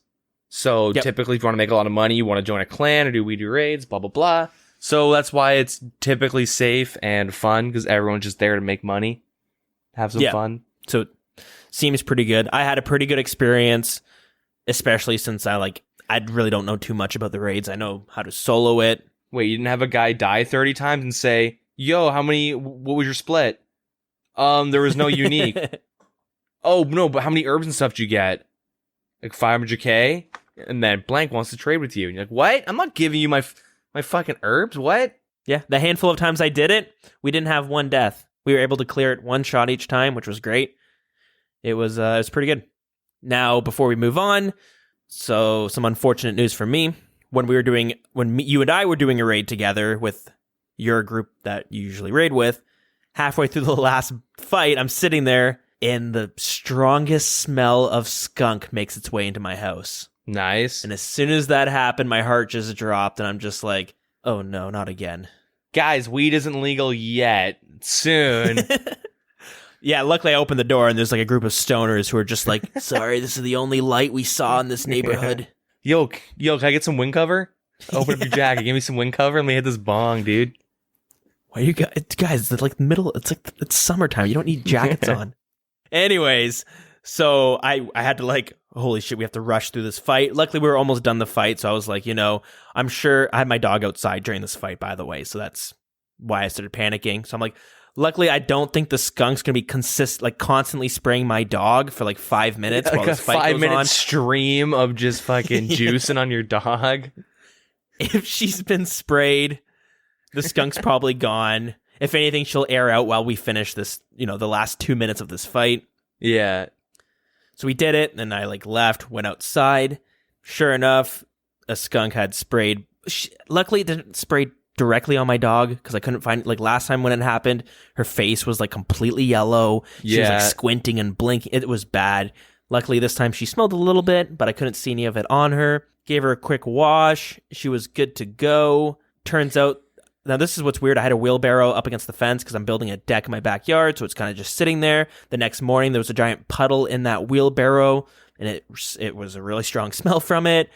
So typically, if you want to make a lot of money, you want to join a clan or we do raids, blah blah blah. So that's why it's typically safe and fun because everyone's just there to make money, have some fun.
So it seems pretty good. I had a pretty good experience, especially since I really don't know too much about the raids. I know how to solo it.
Wait, you didn't have a guy die 30 times and say, "Yo, what was your split?" There was no unique. Oh no, but how many herbs and stuff did you get? Like 500k, and then blank wants to trade with you. And you're like, what? I'm not giving you my fucking herbs. What?
Yeah, the handful of times I did it, we didn't have one death. We were able to clear it one shot each time, which was great. It was pretty good. Now, before we move on, so some unfortunate news for me. When you and I were doing a raid together with your group that you usually raid with, halfway through the last fight, I'm sitting there, and the strongest smell of skunk makes its way into my house.
Nice.
And as soon as that happened, my heart just dropped, and I'm just like, oh no, not again.
Guys, weed isn't legal yet. Soon.
Yeah, luckily I opened the door, and there's like a group of stoners who are just like, sorry, this is the only light we saw in this neighborhood.
Yo, can I get some wind cover? Open up your jacket, give me some wind cover, let me hit this bong, dude.
Why you guys, it's like it's summertime, you don't need jackets on. Anyways, so I had to holy shit, we have to rush through this fight. Luckily, we were almost done the fight, so I was like, I'm sure I had my dog outside during this fight, by the way, so that's why I started panicking. So I'm like, luckily, I don't think the skunk's gonna be constantly spraying my dog for 5 minutes while this fight goes on.
5-minute stream of just fucking juicing on your dog.
If she's been sprayed, the skunk's probably gone. If anything, she'll air out while we finish this, the last 2 minutes of this fight.
Yeah.
So we did it, and I left, went outside. Sure enough, a skunk had sprayed. Luckily, it didn't spray directly on my dog because I couldn't find last time when it happened, her face was completely yellow. She was squinting and blinking. It was bad. Luckily, this time she smelled a little bit, but I couldn't see any of it on her. Gave her a quick wash. She was good to go. Turns out, now this is what's weird. I had a wheelbarrow up against the fence because I'm building a deck in my backyard, so it's kind of just sitting there. The next morning, there was a giant puddle in that wheelbarrow, and it was a really strong smell from it.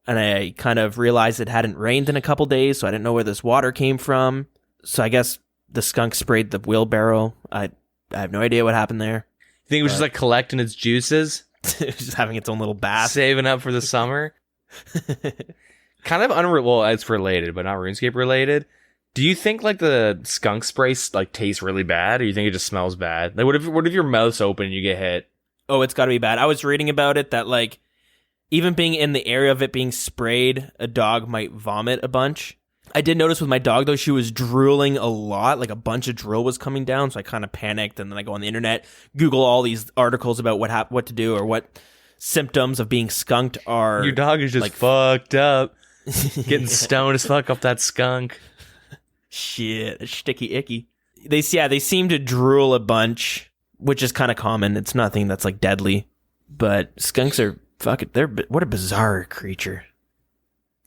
And I kind of realized it hadn't rained in a couple days, so I didn't know where this water came from. So I guess the skunk sprayed the wheelbarrow. I have no idea what happened there.
You think it was just collecting its juices?
It was just having its own little bath.
Saving up for the summer? Kind of well, it's related, but not RuneScape related. Do you think the skunk spray tastes really bad, or you think it just smells bad? What if your mouth's open and you get hit?
Oh, it's got to be bad. I was reading about it that even being in the area of it being sprayed, a dog might vomit a bunch. I did notice with my dog though, she was drooling a lot, a bunch of drool was coming down, so I kind of panicked, and then I go on the internet, Google all these articles about what to do or what symptoms of being skunked are.
Your dog is just fucked up, getting stoned as fuck off that skunk.
Shit, sticky icky. They seem to drool a bunch, which is kind of common. It's nothing that's deadly, but skunks are what a bizarre creature.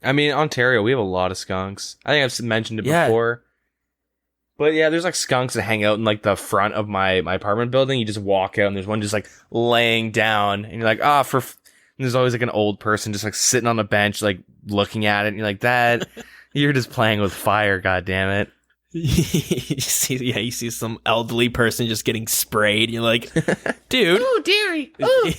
I mean, Ontario, we have a lot of skunks. I think I've mentioned it before. But yeah, there's skunks that hang out in the front of my apartment building. You just walk out and there's one just laying down, and you're like, and there's always an old person just sitting on a bench looking at it, and you're like, that you're just playing with fire, god damn it.
you see some elderly person just getting sprayed. You're like, dude.
Oh, dearie. Oh,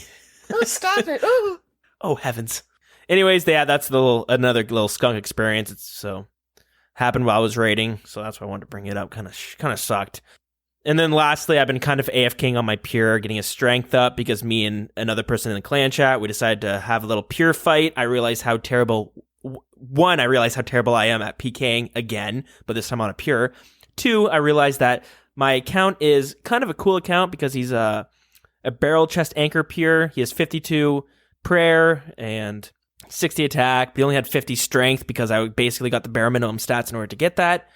stop it. Oh.
Oh, heavens. Anyways, that's another little skunk experience. It's happened while I was raiding, so that's why I wanted to bring it up. Kind of sucked. And then lastly, I've been kind of AFKing on my pure, getting his strength up because me and another person in the clan chat, we decided to have a little pure fight. I realized how terrible I am at PKing again, but this time on a pure. 2, I realized that my account is kind of a cool account because he's a barrel chest anchor pure. He has 52 prayer and 60 attack, but he only had 50 strength because I basically got the bare minimum stats in order to get that,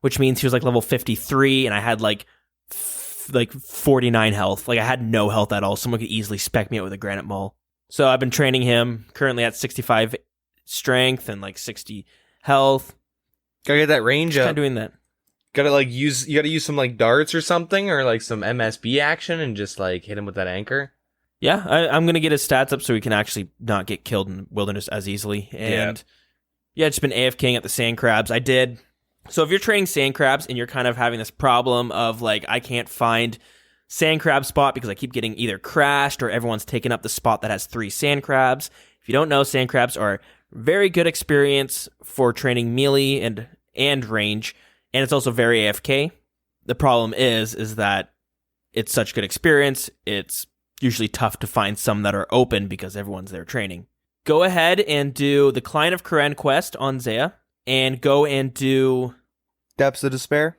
which means he was level 53 and I had 49 health. I had no health at all. Someone could easily spec me out with a granite maul. So I've been training him, currently at 65 strength and like 60 health.
Gotta get that range
Just
up.
kind of doing that.
You gotta use some like darts or something, or like some MSB action and just like hit him with that anchor.
Yeah, I'm going to get his stats up so he can actually not get killed in wilderness as easily. And yeah, just been AFKing at the sand crabs. I did. So if you're training sand crabs and you're kind of having this problem of like, I can't find sand crab spot because I keep getting either crashed or everyone's taken up the spot that has 3 sand crabs. If you don't know, sand crabs are very good experience for training melee and range, and it's also very AFK. The problem is that it's such good experience. It's usually tough to find some that are open because everyone's there training. Go ahead and do the Client of Karen quest on Zaya, and go and do
Depths of Despair.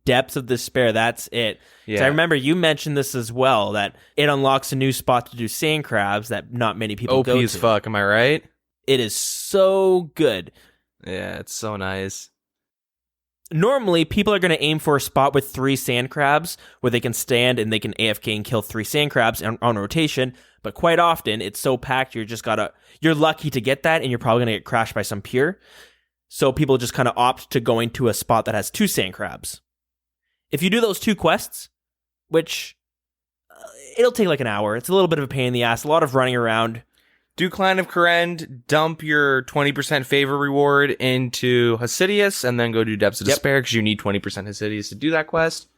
Depths of Despair. That's it.
Yeah.
So I remember you mentioned this as well, that it unlocks a new spot to do sand crabs that not many people
OP
go
as
to.
fuck, am I right?
It is so good.
Yeah, it's so nice.
Normally, people are going to aim for a spot with 3 sand crabs where they can stand and they can AFK and kill 3 sand crabs on rotation. But quite often, it's so packed, you're lucky to get that, and you're probably going to get crashed by some pure. So people just kind of opt to going to a spot that has 2 sand crabs. If you do those 2 quests, which it'll take like an hour, it's a little bit of a pain in the ass, a lot of running around.
Do Client of Karen, dump your 20% favor reward into Hasidius, and then go do Depths of Despair, because you need 20% Hasidius to do that quest.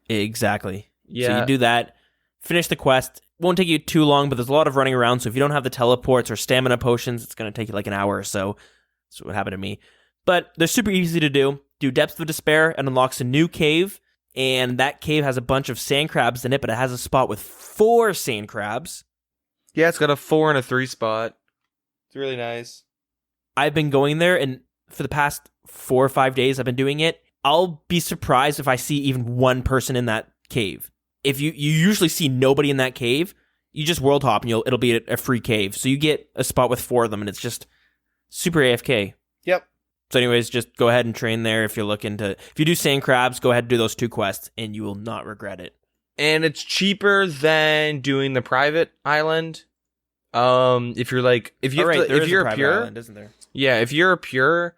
Exactly.
Yeah.
So you do that, finish the quest. Won't take you too long, but there's a lot of running around, so if you don't have the teleports or stamina potions, it's going to take you like an hour or so. That's what happened to me. But they're super easy to do. Do Depths of Despair, and unlocks a new cave, and that cave has a bunch of sand crabs in it, but it has a spot with 4 sand crabs.
Yeah, it's got a 4 and a 3 spot. It's really nice.
I've been going there, and for the past 4 or 5 days I've been doing it. I'll be surprised if I see even one person in that cave. If you usually see nobody in that cave, you just world hop and it'll be a free cave. So you get a spot with 4 of them, and it's just super AFK.
Yep.
So anyways, just go ahead and train there if you're looking to... If you do sand crabs, go ahead and do those 2 quests, and you will not regret it.
And it's cheaper than doing the private island. If you're like... If you're a pure...
Island, isn't there?
Yeah, if you're a pure,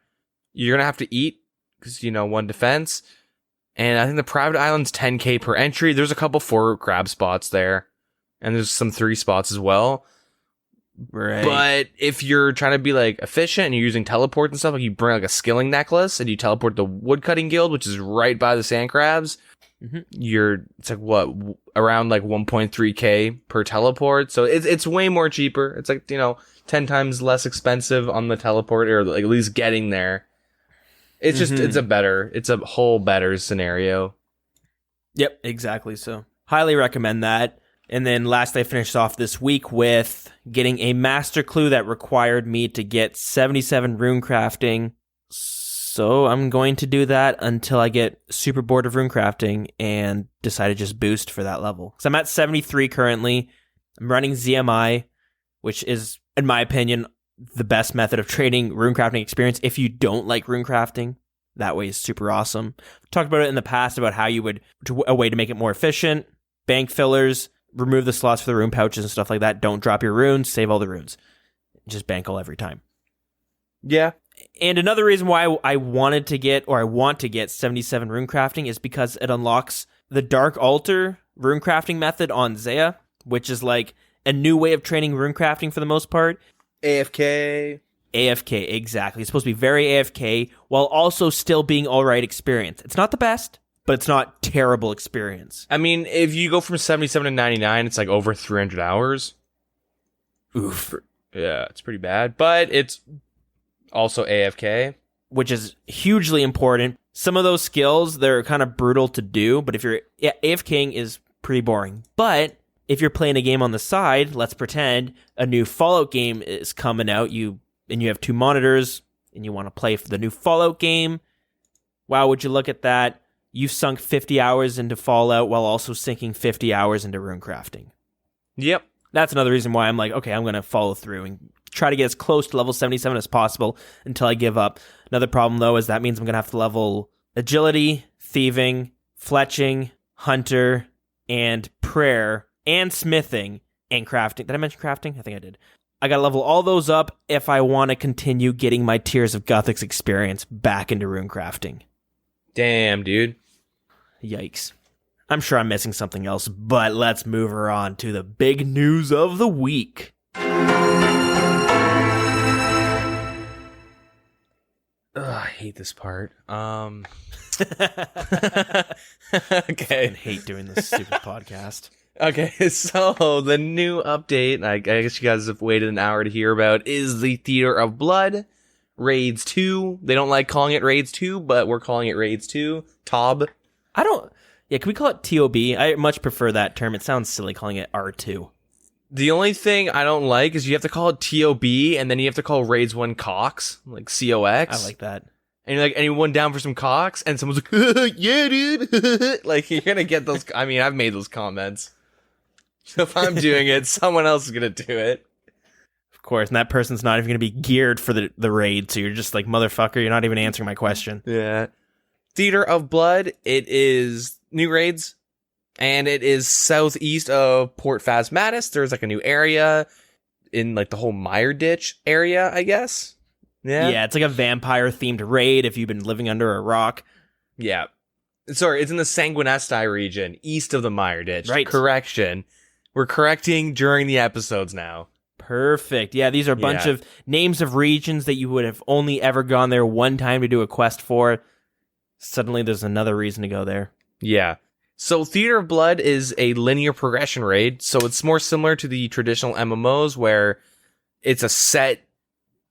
you're going to have to eat, because, 1 defense. And I think the private island's 10k per entry. There's a couple 4 crab spots there. And there's some 3 spots as well.
Right.
But if you're trying to be like efficient and you're using teleport and stuff, like you bring like a skilling necklace and you teleport to the woodcutting guild, which is right by the sand crabs, it's like around like 1.3k per teleport. So it's way more cheaper. It's like 10 times less expensive on the teleport, or like at least getting there. It's just it's a whole better scenario.
Yep, exactly. So highly recommend that. And then lastly, I finished off this week with getting a master clue that required me to get 77 rune crafting. So I'm going to do that until I get super bored of rune crafting and decide to just boost for that level. So I'm at 73 currently. I'm running ZMI, which is, in my opinion, the best method of trading rune crafting experience if you don't like rune crafting. That way is super awesome. I've talked about it in the past about how you would, a way to make it more efficient, bank fillers, remove the slots for the rune pouches and stuff like that. Don't drop your runes, save all the runes. Just bank all every time.
Yeah.
And another reason why I want to get 77 rune crafting is because it unlocks the Dark Altar rune crafting method on Zaya, which is like a new way of training rune crafting for the most part.
AFK,
exactly. It's supposed to be very AFK while also still being alright experience. It's not the best, but it's not terrible experience.
I mean, if you go from 77 to 99, it's like over 300 hours.
Oof.
Yeah, it's pretty bad. But it's also AFK.
Which is hugely important. Some of those skills, they're kind of brutal to do, but if you're... Yeah, AFKing is pretty boring. But if you're playing a game on the side, let's pretend a new Fallout game is coming out, and you have 2 monitors, and you want to play for the new Fallout game. Wow, would you look at that? You've sunk 50 hours into Fallout while also sinking 50 hours into rune crafting.
Yep.
That's another reason why I'm like, okay, I'm going to follow through and try to get as close to level 77 as possible until I give up. Another problem, though, is that means I'm going to have to level agility, thieving, fletching, hunter, and prayer, and smithing, and crafting. Did I mention crafting? I think I did. I gotta level all those up if I want to continue getting my Tears of Guthix experience back into runecrafting.
Damn, dude.
Yikes. I'm sure I'm missing something else, but let's move her on to the big news of the week.
I hate this part. Okay.
I hate doing this stupid podcast.
Okay, so the new update, I guess you guys have waited an hour to hear about, is the Theater of Blood, Raids 2. They don't like calling it Raids 2, but we're calling it Raids 2. TOB.
Yeah, can we call it TOB? I much prefer that term. It sounds silly calling it R2.
The only thing I don't like is you have to call it TOB, and then you have to call Raids 1 COX, like COX.
I like that.
And you're like, anyone down for some COX? And someone's like, yeah, dude. Like, you're gonna get those. I mean, I've made those comments. So if I'm doing it, someone else is gonna do it.
Of course, and that person's not even gonna be geared for the raid, so you're just like, motherfucker, you're not even answering my question.
Yeah. Theater of Blood, it is new raids, and it is southeast of Port Phasmatis. There's like a new area in like the whole Mire Ditch area, I guess.
Yeah, it's like a vampire-themed raid if you've been living under a rock.
Yeah. Sorry, it's in the Sanguinesti region, east of the Mire Ditch.
Right.
Correction. We're correcting during the episodes now.
Perfect. Yeah, these are a bunch of names of regions that you would have only ever gone there one time to do a quest for. Suddenly there's another reason to go there.
Yeah. So Theater of Blood is a linear progression raid, so it's more similar to the traditional MMOs where it's a set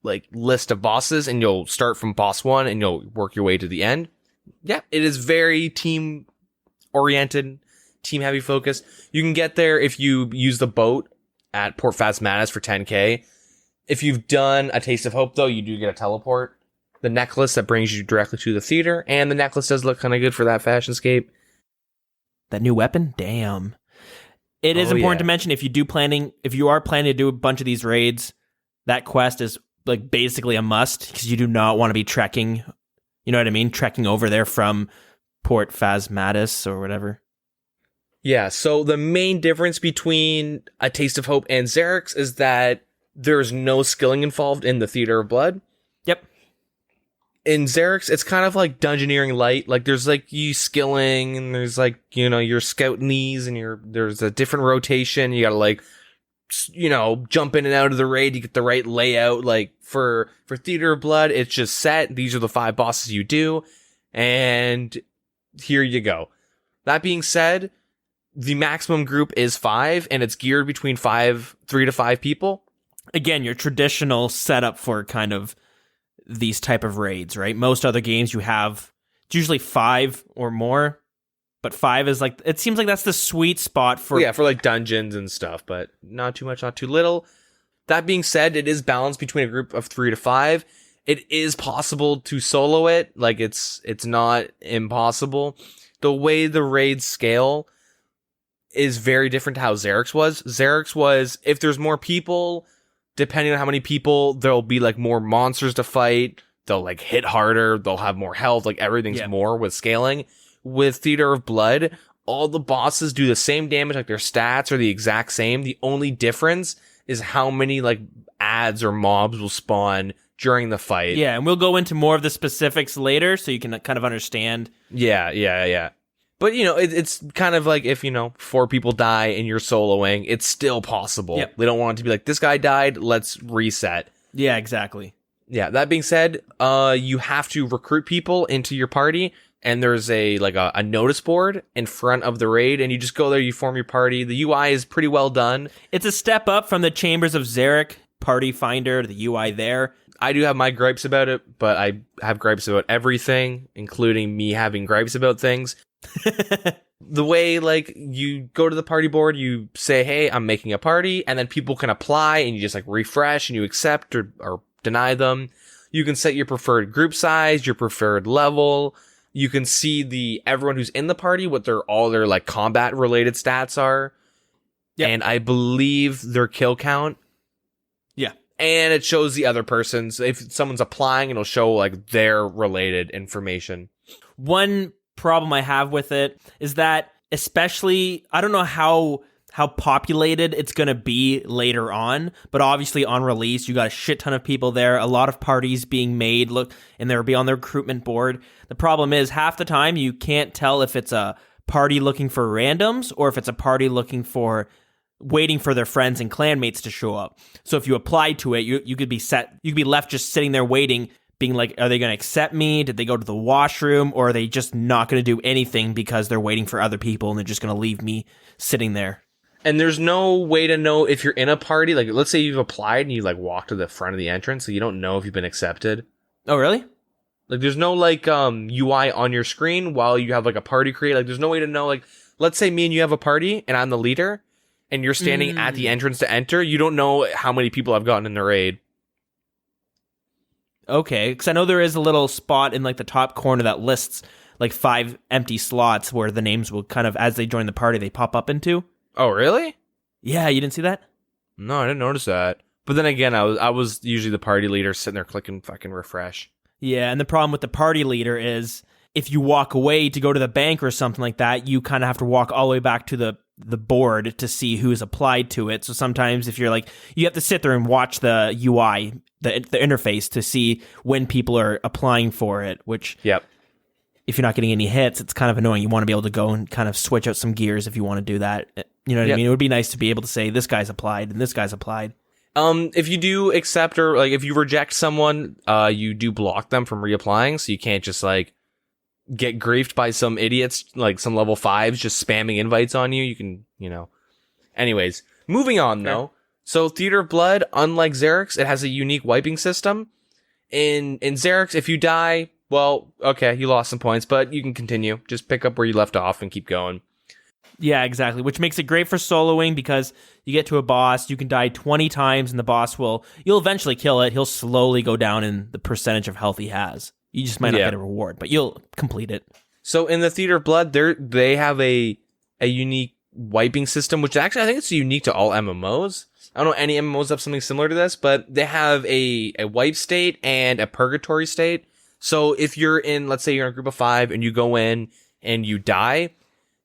like list of bosses and you'll start from boss 1 and you'll work your way to the end. Yeah, it is very team oriented, team heavy focused. You can get there if you use the boat at Port Phasmatis for 10k. If you've done a Taste of Hope though, you do get a teleport. The necklace that brings you directly to the theater, and the necklace does look kind of good for that fashionscape.
That new weapon? Damn. It is important to mention if you are planning to do a bunch of these raids, that quest is like basically a must because you do not want to be trekking, you know what I mean? Trekking over there from Port Phasmatis or whatever.
Yeah, so the main difference between A Taste of Hope and Xerix is that there's no skilling involved in the Theater of Blood.
Yep.
In Xerix, it's kind of like Dungeoneering Light. Like, there's like you skilling, and there's like, you know, you're scouting these, and there's a different rotation. You gotta like, you know, jump in and out of the raid. You get the right layout. Like, for Theater of Blood, it's just set. These are the 5 bosses you do, and here you go. That being said, the maximum group is 5, and it's geared between 3 to 5 people.
Again, your traditional setup for kind of these type of raids, right? Most other games you have, it's usually 5 or more, but 5 is like, it seems like that's the sweet spot for...
Yeah, for like dungeons and stuff, but not too much, not too little. That being said, it is balanced between a group of 3 to 5. It is possible to solo it, like it's not impossible. The way the raids scale is very different to how Xerix was. Xerix was, if there's more people, depending on how many people, there'll be like more monsters to fight. They'll like hit harder. They'll have more health. Like everything's more with scaling. With Theater of Blood, all the bosses do the same damage. Like their stats are the exact same. The only difference is how many like adds or mobs will spawn during the fight.
Yeah, and we'll go into more of the specifics later so you can kind of understand.
Yeah. But, you know, it's kind of like if, you know, 4 people die and you're soloing, it's still possible.
Yep.
They don't want it to be like, this guy died, let's reset.
Yeah, exactly.
Yeah, that being said, you have to recruit people into your party, and there's a notice board in front of the raid, and you just go there, you form your party. The UI is pretty well done.
It's a step up from the Chambers of Xeric party finder, the UI there.
I do have my gripes about it, but I have gripes about everything, including me having gripes about things. The way, like, you go to the party board, you say, hey, I'm making a party, and then people can apply, and you just, like, refresh, and you accept or deny them. You can set your preferred group size, your preferred level. You can see everyone who's in the party, what all their, like, combat-related stats are. Yep. And I believe their kill count.
Yeah.
And it shows the other person's. If someone's applying, it'll show, like, their related information.
One problem I have with it is that, especially, I don't know how how populated it's going to be later on. But obviously on release, you got a shit ton of people there, a lot of parties being made, and they'll be on the recruitment board. The problem is half the time you can't tell if it's a party looking for randoms or if it's a party waiting for their friends and clanmates to show up. So if you apply to it, you could be left just sitting there waiting, being like, are they going to accept me? Did they go to the washroom? Or are they just not going to do anything because they're waiting for other people and they're just going to leave me sitting there?
And there's no way to know if you're in a party. Like, let's say you've applied and you like walk to the front of the entrance, so you don't know if you've been accepted.
Oh, really?
Like, there's no like UI on your screen while you have like a party create. Like, there's no way to know. Like, let's say me and you have a party and I'm the leader, and you're standing at the entrance to enter. You don't know how many people have gotten in the raid.
Okay, because I know there is a little spot in like the top corner that lists like 5 empty slots where the names will kind of, as they join the party, they pop up into.
Oh, really?
Yeah, you didn't see that?
No, I didn't notice that. But then again, I was usually the party leader sitting there clicking fucking refresh.
Yeah, and the problem with the party leader is if you walk away to go to the bank or something like that, you kind of have to walk all the way back to the board to see who's applied to it. So sometimes if you're like, you have to sit there and watch the UI, the interface to see when people are applying for it, which if you're not getting any hits, it's kind of annoying. You want to be able to go and kind of switch out some gears if you want to do that. You know what I mean? It would be nice to be able to say this guy's applied and this guy's applied.
If you do accept or like if you reject someone, you do block them from reapplying, so you can't just like get griefed by some idiots, like some level 5s just spamming invites on you. You can, Anyways, moving on though. So Theater of Blood, unlike Xerix, it has a unique wiping system. In Xerix, if you die, well, okay, you lost some points, but you can continue. Just pick up where you left off and keep going.
Yeah, exactly. Which makes it great for soloing because you get to a boss, you can die 20 times and the boss you'll eventually kill it. He'll slowly go down in the percentage of health he has. You just might not get a reward, but you'll complete it.
So in the Theater of Blood, they have a unique wiping system, which actually I think it's unique to all MMOs. I don't know any MMOs have something similar to this, but they have a wipe state and a purgatory state. So if you're in, let's say you're in a group of 5 and you go in and you die,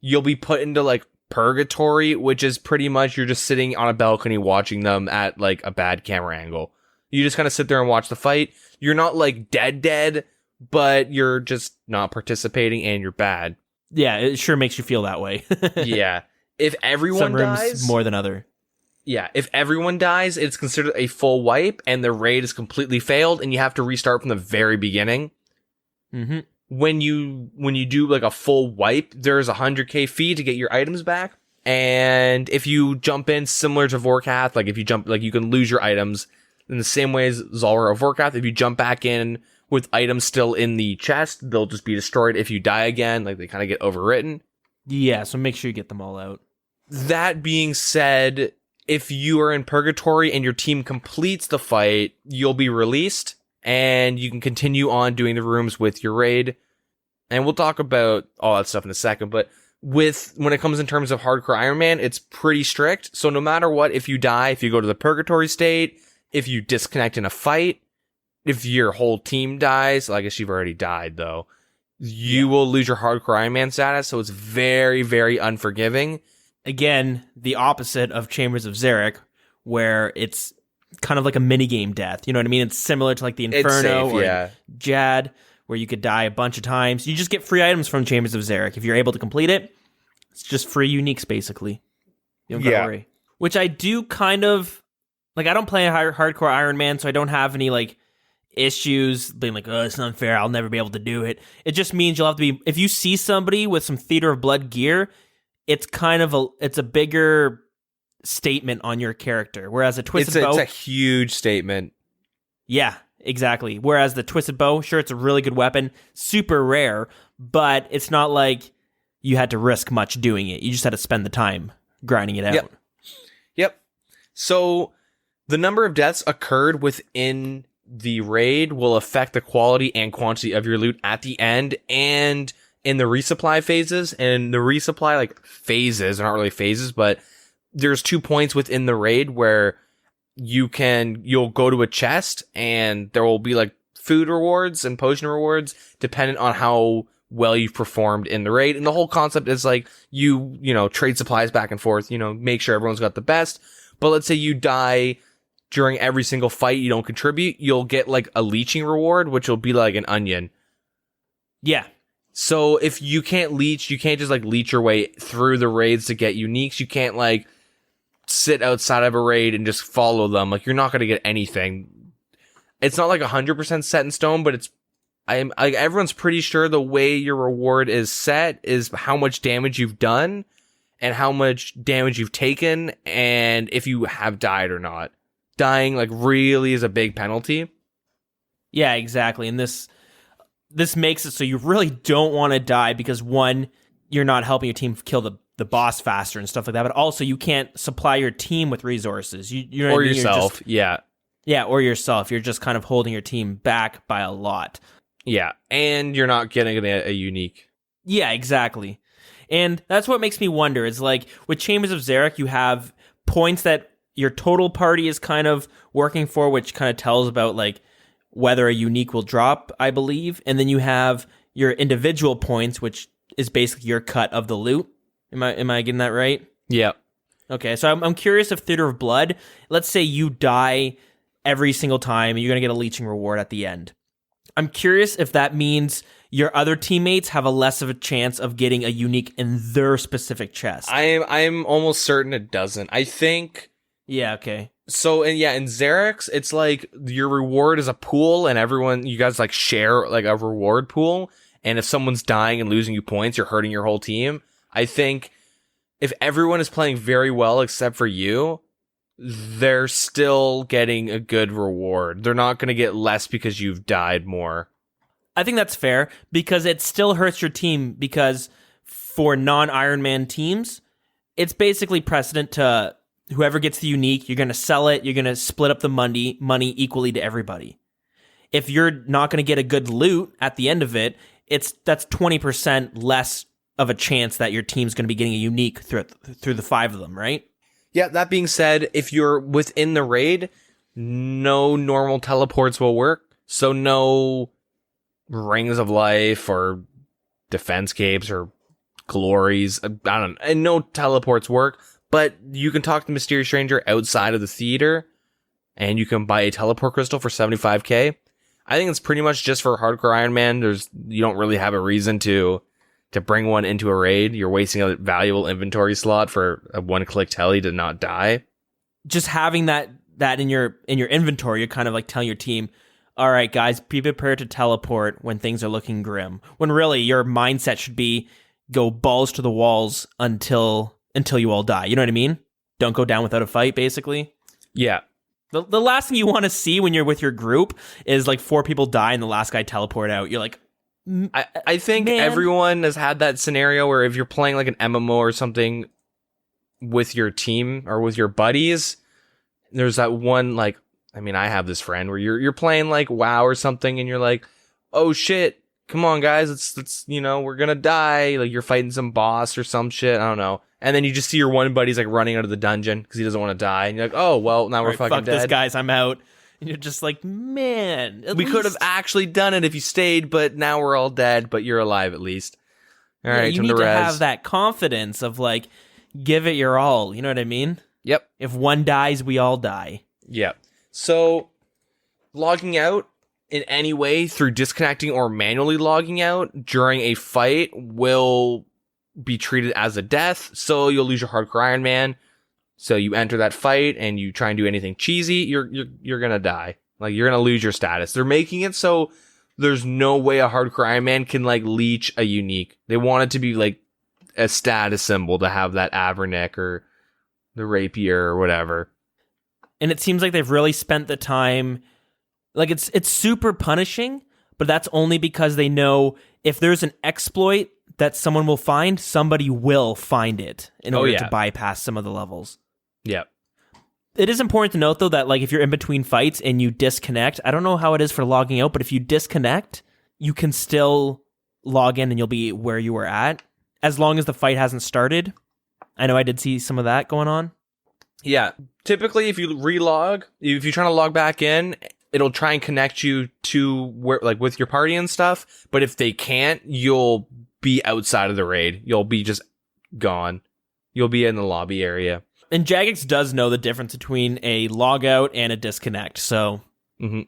you'll be put into like purgatory, which is pretty much you're just sitting on a balcony watching them at like a bad camera angle. You just kind of sit there and watch the fight. You're not like dead, but you're just not participating and you're bad.
Yeah, it sure makes you feel that way.
Yeah. If everyone
Some rooms
dies
more than other.
Yeah, if everyone dies, it's considered a full wipe and the raid is completely failed and you have to restart from the very beginning.
Mm-hmm.
When you do like a full wipe, there's a 100k fee to get your items back. And if you jump in similar to Vorkath, like if you jump, like you can lose your items in the same way as Zulrah or Vorkath. If you jump back in with items still in the chest, they'll just be destroyed if you die again. Like they kind of get overwritten.
Yeah, so make sure you get them all out.
That being said, if you are in purgatory and your team completes the fight, you'll be released and you can continue on doing the rooms with your raid. And we'll talk about all that stuff in a second, but when it comes in terms of hardcore Iron Man, it's pretty strict. So no matter what, if you die, if you go to the purgatory state, if you disconnect in a fight, if your whole team dies, well, I guess you've already died though, you will lose your hardcore Iron Man status. So it's very, very unforgiving.
Again, the opposite of Chambers of Xeric, where it's kind of like a minigame death. You know what I mean? It's similar to like the Inferno or Jad, where you could die a bunch of times. You just get free items from Chambers of Xeric. If you're able to complete it, it's just free uniques, basically. You don't gotta worry. Which I do kind of... Like, I don't play a hardcore Iron Man, so I don't have any, like, issues being like, oh, it's unfair, I'll never be able to do it. It just means you'll have to be... If you see somebody with some Theater of Blood gear, it's kind of it's a bigger statement on your character. Whereas a Twisted Bow...
It's a huge statement.
Yeah, exactly. Whereas the Twisted Bow, sure, it's a really good weapon, super rare, but it's not like you had to risk much doing it. You just had to spend the time grinding it out.
Yep. So... The number of deaths occurred within the raid will affect the quality and quantity of your loot at the end and in the resupply phases. And the resupply, like, phases, are not really phases, but there's 2 points within the raid where you'll go to a chest and there will be, like, food rewards and potion rewards dependent on how well you've performed in the raid. And the whole concept is like you trade supplies back and forth, make sure everyone's got the best. But let's say you die during every single fight, you don't contribute, you'll get like a leeching reward, which will be like an onion.
Yeah.
So if you can't leech, you can't just like leech your way through the raids to get uniques. You can't like sit outside of a raid and just follow them. Like, you're not going to get anything. It's not like 100% set in stone, but everyone's pretty sure the way your reward is set is how much damage you've done and how much damage you've taken, and if you have died or not. Dying like really is a big penalty.
Yeah, exactly. And this makes it so you really don't want to die because, one, you're not helping your team kill the boss faster and stuff like that, but also you can't supply your team with resources. You know
or
what I mean?
yourself, yeah,
or yourself. You're just kind of holding your team back by a lot.
Yeah, and you're not getting a unique.
Yeah, exactly. And that's what makes me wonder is like with Chambers of Xeric, you have points that your total party is kind of working for, which kind of tells about like whether a unique will drop, I believe. And then you have your individual points, which is basically your cut of the loot. Am I getting that right?
Yeah.
Okay, so I'm curious if Theater of Blood, let's say you die every single time and you're going to get a leeching reward at the end. I'm curious if that means your other teammates have a less of a chance of getting a unique in their specific chest.
I'm almost certain it doesn't. I think...
Yeah, okay.
So, in Xerix, it's like your reward is a pool and you guys like share like a reward pool. And if someone's dying and losing you points, you're hurting your whole team. I think if everyone is playing very well except for you, they're still getting a good reward. They're not going to get less because you've died more.
I think that's fair because it still hurts your team because for non-Iron Man teams, it's basically precedent to whoever gets the unique, you're going to sell it, you're going to split up the money equally to everybody. If you're not going to get a good loot at the end of it, that's 20% less of a chance that your team's going to be getting a unique through the 5 of them, right?
Yeah, that being said, if you're within the raid, no normal teleports will work. So no Rings of Life or Defense Capes or Glories, I don't know, and no teleports work. But you can talk to Mysterious Stranger outside of the theater, and you can buy a teleport crystal for 75k. I think it's pretty much just for Hardcore Iron Man. You don't really have a reason to bring one into a raid. You're wasting a valuable inventory slot for a one-click tele to not die.
Just having that in your inventory, you're kind of like telling your team, all right, guys, be prepared to teleport when things are looking grim. When really your mindset should be go balls to the walls until you all die. You know what I mean? Don't go down without a fight, basically.
Yeah.
The last thing you want to see when you're with your group is like 4 people die and the last guy teleport out. You're like,
I think everyone has had that scenario where if you're playing like an MMO or something with your team or with your buddies, there's that one like, I mean, I have this friend where you're playing like WoW or something and you're like, oh shit, come on guys, it's we're gonna die. Like you're fighting some boss or some shit, I don't know. And then you just see your one buddy's like running out of the dungeon because he doesn't want to die. And you're like, oh, well, now we're fucking
fuck
dead.
This guys, I'm out. And you're just like, man.
We could have actually done it if you stayed, but now we're all dead, but you're alive at least. All right,
you need to have that confidence of like, give it your all. You know what I mean?
Yep.
If one dies, we all die.
Yep. So, logging out in any way through disconnecting or manually logging out during a fight will be treated as a death, so you'll lose your Hardcore Iron Man. So you enter that fight and you try and do anything cheesy, you're gonna die. Like you're gonna lose your status. They're making it so there's no way a Hardcore Iron Man can like leech a unique. They want it to be like a status symbol to have that Avernick or the rapier or whatever.
And it seems like they've really spent the time, like it's super punishing, but that's only because they know if there's an exploit that someone will find, somebody will find it in order to bypass some of the levels.
Yeah.
It is important to note, though, that like if you're in between fights and you disconnect, I don't know how it is for logging out, but if you disconnect, you can still log in and you'll be where you were at, as long as the fight hasn't started. I know I did see some of that going on.
Yeah. Typically, if you relog, if you're trying to log back in it'll try and connect you to where, like, with your party and stuff. But if they can't, you'll be outside of the raid. You'll be just gone. You'll be in the lobby area.
And Jagex does know the difference between a logout and a disconnect, so at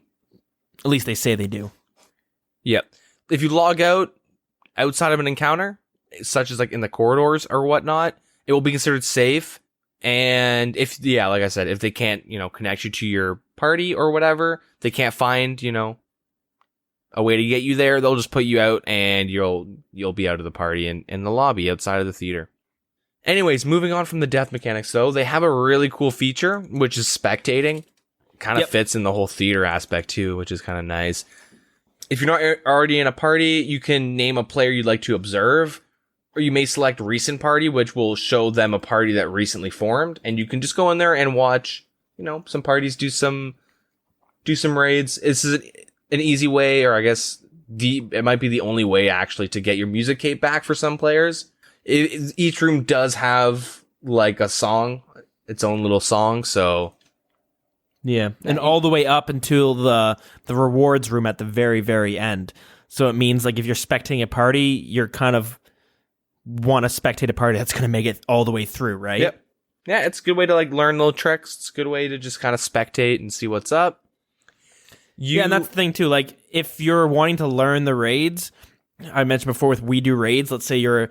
least they say they do.
Yep. If you log out outside of an encounter, such as like in the corridors or whatnot, it will be considered safe. And like I said, if they can't, connect you to your party or whatever, they can't find, a way to get you there, they'll just put you out and you'll be out of the party in the lobby outside of the theater. Anyways, moving on from the death mechanics though, they have a really cool feature, which is spectating. Kind of fits in the whole theater aspect too, which is kind of nice. If you're not already in a party, you can name a player you'd like to observe, or you may select recent party, which will show them a party that recently formed, and you can just go in there and watch, some parties do some raids. This is an easy way, or I guess it might be the only way actually to get your music cape back for some players. Each room does have like a song, its own little song, so
yeah, and all the way up until the rewards room at the very, very end. So it means like if you're spectating a party, you're kind of want to spectate a party that's going to make it all the way through, right?
Yep. Yeah, it's a good way to like learn little tricks. It's a good way to just kind of spectate and see what's up.
Yeah, and that's the thing too. Like if you're wanting to learn the raids, I mentioned before with We Do Raids, let's say you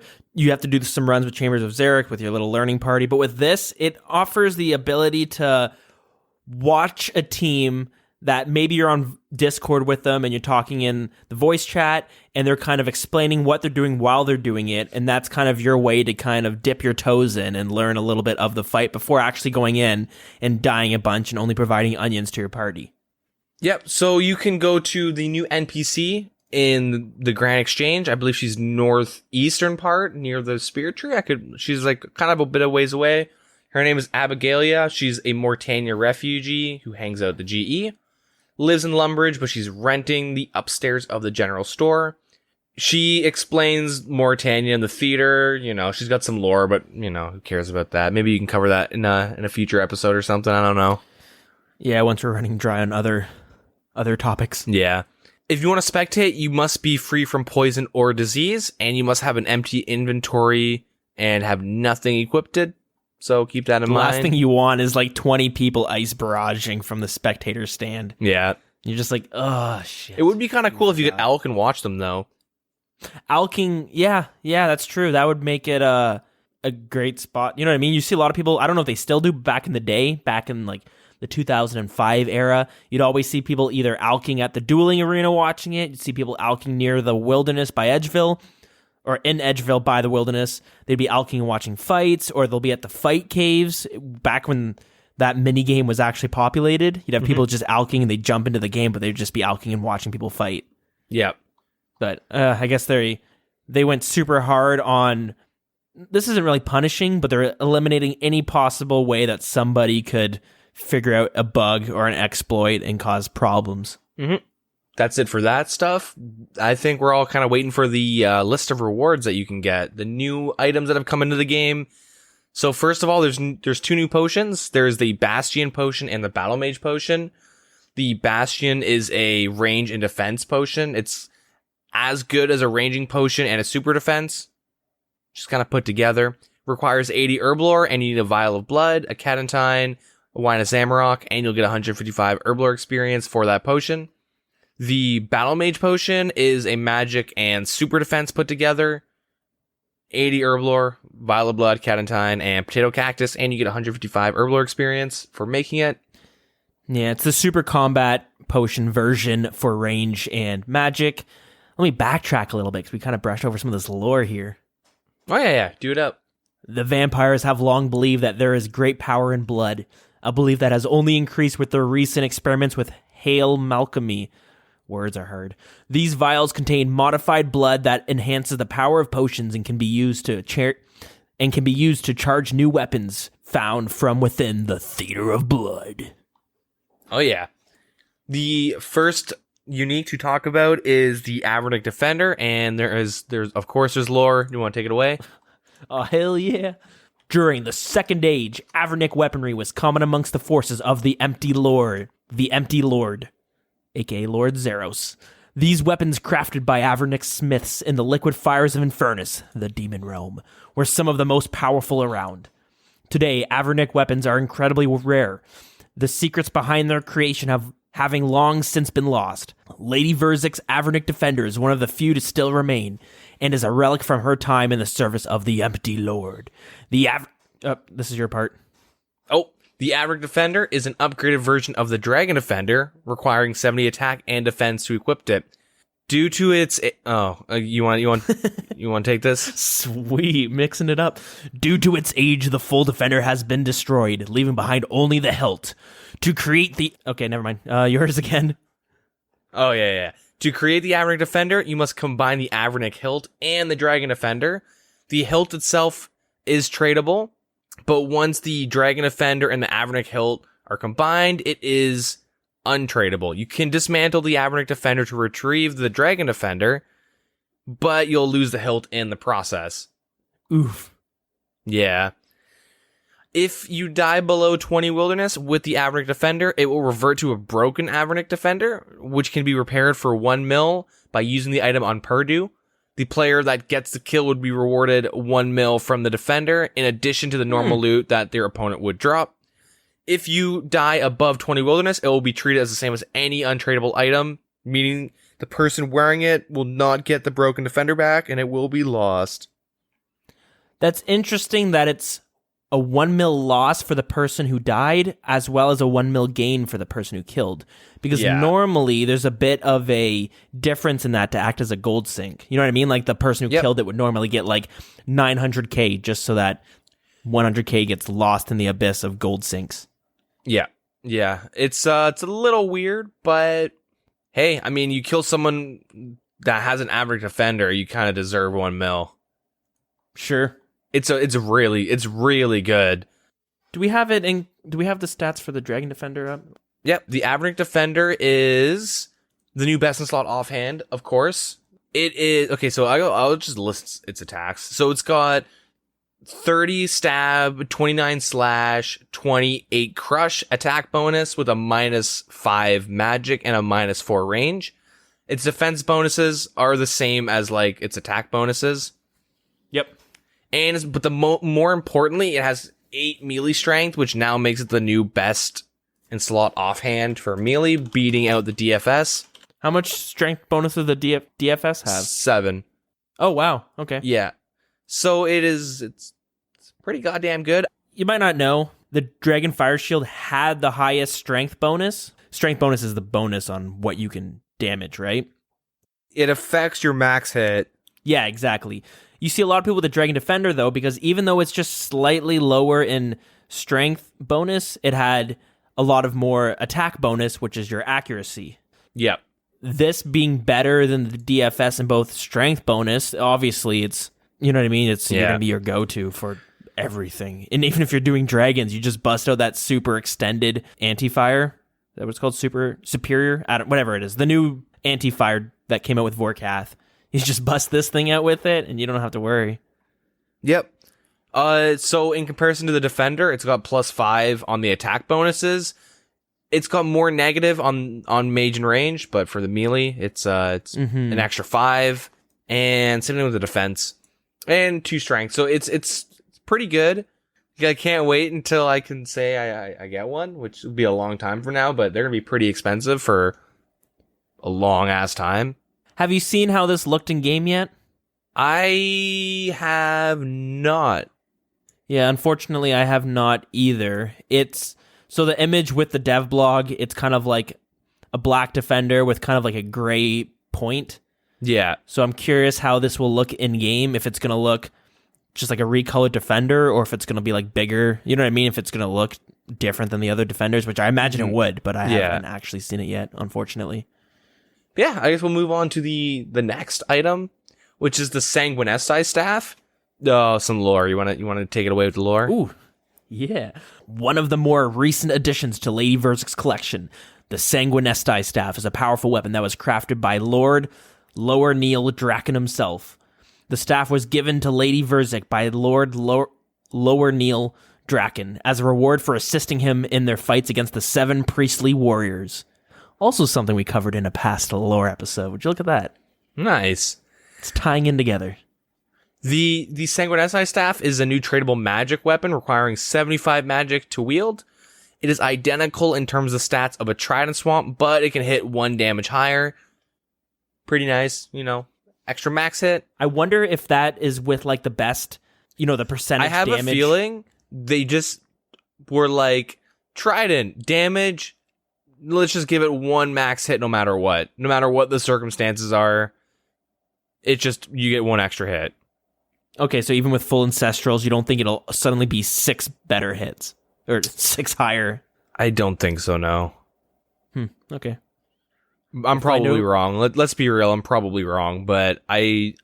have to do some runs with Chambers of Xeric with your little learning party, but with this, it offers the ability to watch a team that maybe you're on Discord with them and you're talking in the voice chat and they're kind of explaining what they're doing while they're doing it, and that's kind of your way to kind of dip your toes in and learn a little bit of the fight before actually going in and dying a bunch and only providing onions to your party.
Yep, so you can go to the new NPC in the Grand Exchange. I believe she's northeastern part near the Spirit Tree. She's like kind of a bit of ways away. Her name is Abigalia. She's a Mortania refugee who hangs out at the GE. Lives in Lumbridge, but she's renting the upstairs of the general store. She explains Mortania in the theater. She's got some lore, but, who cares about that? Maybe you can cover that in a future episode or something. I don't know.
Yeah, once we're running dry on other topics.
Yeah. If you want to spectate, you must be free from poison or disease, and you must have an empty inventory and have nothing equipped. So keep that in mind. The
last thing you want is like 20 people ice barraging from the spectator stand.
Yeah.
You're just like, oh, shit.
It would be kind of cool if you could alk and watch them, though.
Alking, yeah, that's true. That would make it a great spot. You know what I mean? You see a lot of people, I don't know if they still do back in the day, back in like the 2005 era, you'd always see people either alking at the dueling arena watching it. You'd see people alking near the wilderness by Edgeville, or in Edgeville by the wilderness. They'd be alking and watching fights, or they'll be at the fight caves. Back when that mini game was actually populated, you'd have people just alking and they'd jump into the game, but they'd just be alking and watching people fight.
Yeah.
But I guess they went super hard on, this isn't really punishing, but they're eliminating any possible way that somebody could figure out a bug or an exploit and cause problems.
That's it for that stuff. I think we're all kind of waiting for the list of rewards that you can get, the new items that have come into the game. So first of all, there's two new potions. There's the Bastion potion and the Battle Mage potion. The Bastion is a range and defense potion. It's as good as a ranging potion and a super defense, just kind of put together. Requires 80 Herblore, and you need a Vial of Blood, a Catentine, a Wine of Zamorak, and you'll get 155 Herblore experience for that potion. The Battle Mage potion is a magic and super defense put together. 80 Herblore, Vial of Blood, Catentine, and Potato Cactus, and you get 155 Herblore experience for making it.
Yeah, it's the super combat potion version for range and magic. Let me backtrack a little bit because we kind of brushed over some of this lore here.
Oh, yeah. Do it up.
The vampires have long believed that there is great power in blood, a belief that has only increased with their recent experiments with Hail Malchemy. Words are hard. These vials contain modified blood that enhances the power of potions and can be used to charge new weapons found from within the Theater of Blood.
Oh yeah. The first unique to talk about is the Avernic Defender, and there's of course there's lore. You want to take it away?
Oh hell yeah. During the Second Age, Avernic weaponry was common amongst the forces of the Empty Lord. aka Lord Zeros. These weapons crafted by Avernix smiths in the liquid fires of Infernus, the demon realm, were some of the most powerful around. Today, Avernic weapons are incredibly rare. The secrets behind their creation having long since been lost. Lady Verzic's Avernic Defender is one of the few to still remain, and is a relic from her time in the service of the Empty Lord. This is your part.
Oh, the Avernic Defender is an upgraded version of the Dragon Defender, requiring 70 attack and defense to equip it. Due to its you want to take this?
Sweet, mixing it up. Due to its age, the full defender has been destroyed, leaving behind only the hilt. To create the never mind. Yours again.
Oh yeah. To create the Avernic Defender, you must combine the Avernic hilt and the Dragon Defender. The hilt itself is tradable, but once the Dragon Defender and the Avernic hilt are combined, it is untradeable. You can dismantle the Avernic Defender to retrieve the Dragon Defender, but you'll lose the hilt in the process.
Oof.
Yeah. If you die below 20 wilderness with the Avernic Defender, it will revert to a broken Avernic Defender, which can be repaired for 1 mil by using the item on Purdue. The player that gets the kill would be rewarded 1 mil from the Defender, in addition to the normal loot that their opponent would drop. If you die above 20 wilderness, it will be treated as the same as any untradeable item, meaning the person wearing it will not get the broken Defender back, and it will be lost.
That's interesting that it's a 1 mil loss for the person who died, as well as a 1 mil gain for the person who killed. Because normally there's a bit of a difference in that to act as a gold sink. You know what I mean? Like the person who killed it would normally get like 900k just so that 100k gets lost in the abyss of gold sinks.
Yeah. It's a little weird, but hey, I mean, you kill someone that has an average defender, you kind of deserve 1 mil.
Sure.
It's really good.
Do we have the stats for the Dragon Defender up?
Yep, the Avernic Defender is the new best in slot offhand, of course. It is okay, so I'll just list its attacks. So it's got 30 stab, 29 slash, 28 crush attack bonus with a -5 magic and a -4 range. Its defense bonuses are the same as like its attack bonuses.
Yep.
But more importantly, it has 8 melee strength, which now makes it the new best in slot offhand for melee, beating out the DFS.
How much strength bonus does the DFS have?
7.
Oh, wow. Okay.
Yeah. So it's pretty goddamn good.
You might not know, the Dragon Fire Shield had the highest strength bonus. Strength bonus is the bonus on what you can damage, right?
It affects your max hit.
Yeah, exactly. You see a lot of people with the Dragon Defender, though, because even though it's just slightly lower in strength bonus, it had a lot of more attack bonus, which is your accuracy.
Yep.
This being better than the DFS in both strength bonus, obviously it's, you know what I mean? You're going to be your go-to for everything. And even if you're doing dragons, you just bust out that super extended anti-fire. Is that what it's called? Superior? Whatever it is. The new anti-fire that came out with Vorkath. You just bust this thing out with it, and you don't have to worry.
Yep. So in comparison to the Defender, it's got +5 on the attack bonuses. It's got more negative on mage and range, but for the melee, it's an extra 5, and same thing with the defense, and 2 strength. So it's pretty good. I can't wait until I can say I get one, which will be a long time from now, but they're gonna be pretty expensive for a long ass time.
Have you seen how this looked in game yet?
I have not.
Yeah, unfortunately, I have not either. So the image with the dev blog, it's kind of like a black defender with kind of like a gray point.
Yeah.
So I'm curious how this will look in game, if it's going to look just like a recolored defender, or if it's going to be like bigger. You know what I mean? If it's going to look different than the other defenders, which I imagine it would, but I haven't actually seen it yet, unfortunately.
Yeah, I guess we'll move on to the next item, which is the Sanguinesti staff. Oh, some lore. You want to take it away with the lore?
Ooh, yeah. One of the more recent additions to Lady Verzic's collection, the Sanguinesti staff is a powerful weapon that was crafted by Lord Lower Neil Draken himself. The staff was given to Lady Verzic by Lord Lower Neil Draken as a reward for assisting him in their fights against the 7 priestly warriors. Also something we covered in a past lore episode. Would you look at that?
Nice.
It's tying in together.
The Sanguinesi staff is a new tradable magic weapon requiring 75 magic to wield. It is identical in terms of stats of a Trident Swamp, but it can hit 1 damage higher. Pretty nice, extra max hit.
I wonder if that is with like the best, the percentage
I have
damage.
a feeling they just were like, Trident, damage, let's just give it 1 max hit no matter what. No matter what the circumstances are, it's just, you get 1 extra hit.
Okay, so even with full Ancestrals, you don't think it'll suddenly be 6 better hits? Or 6 higher?
I don't think so, no.
Okay.
I'm probably wrong. Let's be real, I'm probably wrong, but I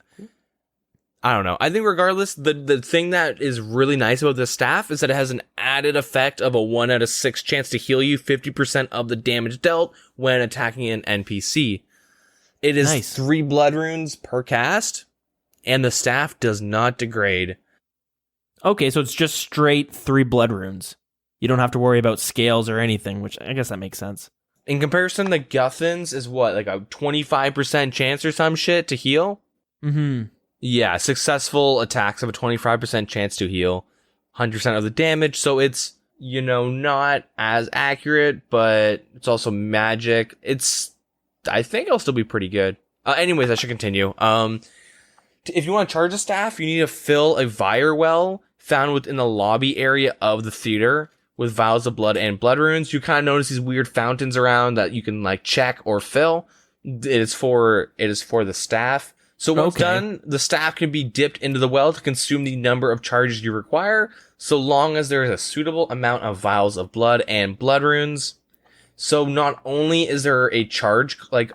don't know. I think regardless, the thing that is really nice about this staff is that it has an added effect of a 1 out of 6 chance to heal you 50% of the damage dealt when attacking an NPC. It is
nice.
3 blood runes per cast, and the staff does not degrade.
Okay, so it's just straight 3 blood runes. You don't have to worry about scales or anything, which I guess that makes sense.
In comparison, the Guthans is what, like a 25% chance or some shit to heal?
Mm-hmm.
Yeah, successful attacks have a 25% chance to heal 100% of the damage, so it's, not as accurate, but it's also magic. I think it'll still be pretty good. Anyways, I should continue. If you want to charge a staff, you need to fill a Vire well found within the lobby area of the theater with vials of blood and blood runes. You kind of notice these weird fountains around that you can like check or fill. It is for the staff. So once done, the staff can be dipped into the well to consume the number of charges you require, so long as there is a suitable amount of vials of blood and blood runes. So not only is there a charge, like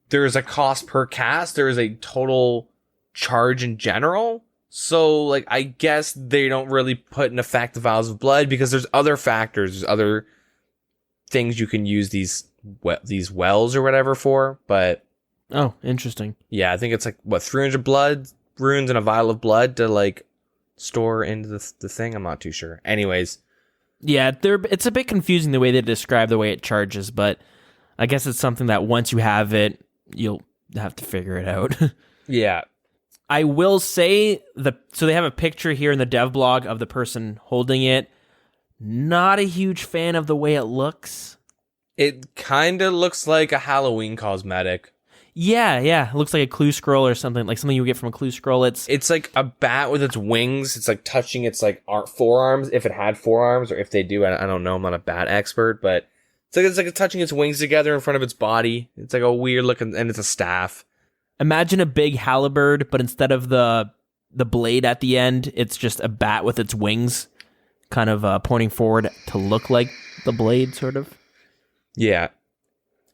there is a cost per cast, there is a total charge in general. So like I guess they don't really put in effect the vials of blood because there's other factors, there's other things you can use these wells or whatever for, but
oh, interesting.
Yeah, I think it's like 300 blood runes and a vial of blood to like store into the thing. I'm not too sure. Anyways,
yeah, it's a bit confusing the way they describe the way it charges, but I guess it's something that once you have it, you'll have to figure it out.
Yeah.
I will say so they have a picture here in the dev blog of the person holding it. Not a huge fan of the way it looks.
It kind of looks like a Halloween cosmetic.
Yeah. It looks like a clue scroll or something, like something you get from a clue scroll. It's
like a bat with its wings. It's like touching its like forearms, if it had forearms, or if they do. I don't know. I'm not a bat expert, but it's like touching its wings together in front of its body. It's like a weird looking, and it's a staff.
Imagine a big halberd, but instead of the blade at the end, it's just a bat with its wings kind of pointing forward to look like the blade, sort of.
Yeah.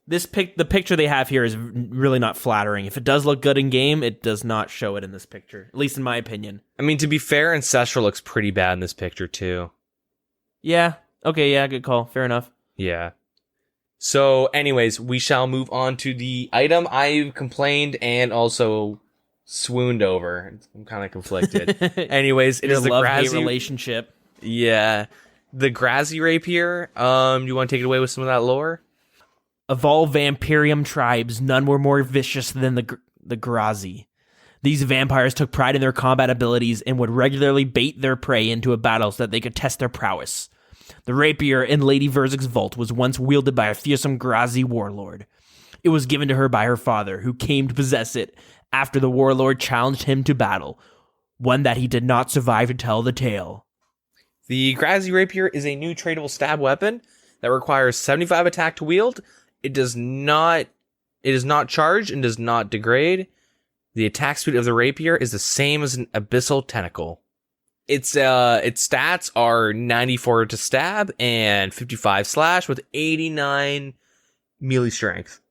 The picture they have here is really not flattering. If it does look good in game, it does not show it in this picture, at least in my opinion.
I mean, to be fair, Ancestral looks pretty bad in this picture, too.
Yeah. Okay, yeah, good call. Fair enough.
Yeah. So, anyways, we shall move on to the item I've complained and also swooned over. I'm kind of conflicted. Anyways, it is the
love-hate relationship.
Yeah. The Grazi Rapier. You want to take it away with some of that lore?
Of all Vampirium tribes, none were more vicious than the Grazi. These vampires took pride in their combat abilities and would regularly bait their prey into a battle so that they could test their prowess. The rapier in Lady Verzig's vault was once wielded by a fearsome Grazi warlord. It was given to her by her father, who came to possess it after the warlord challenged him to battle, one that he did not survive to tell the tale.
The Grazi Rapier is a new tradable stab weapon that requires 75 attack to wield. It is not charged and does not degrade. The attack speed of the rapier is the same as an abyssal tentacle. Its stats are 94 to stab and 55 slash with 89 melee strength.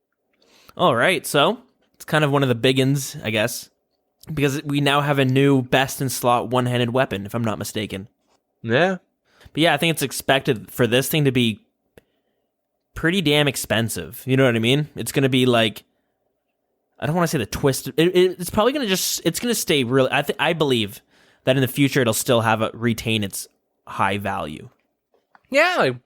All right, so it's kind of one of the bigguns, I guess, because we now have a new best in slot one-handed weapon, if I'm not mistaken.
Yeah.
But yeah, I think it's expected for this thing to be pretty damn expensive. You know what I mean? It's going to be like, I don't want to say the twist. It's probably going to it's going to stay really, I believe that in the future it'll still retain its high value.
Yeah, like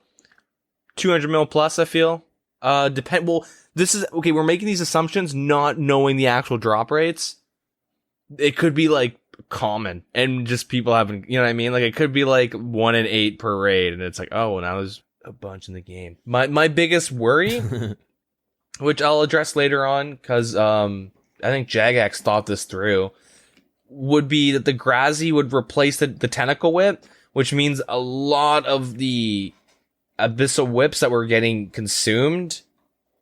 200 mil plus, I feel. Well, this is okay. We're making these assumptions, not knowing the actual drop rates. It could be like common and just people having, you know what I mean? Like it could be like 1 in 8 per raid, and it's like, oh, well, now there's a bunch in the game. My biggest worry, which I'll address later on, because I think Jagex thought this through, would be that the Grazi would replace the tentacle whip, which means a lot of the abyssal whips that were getting consumed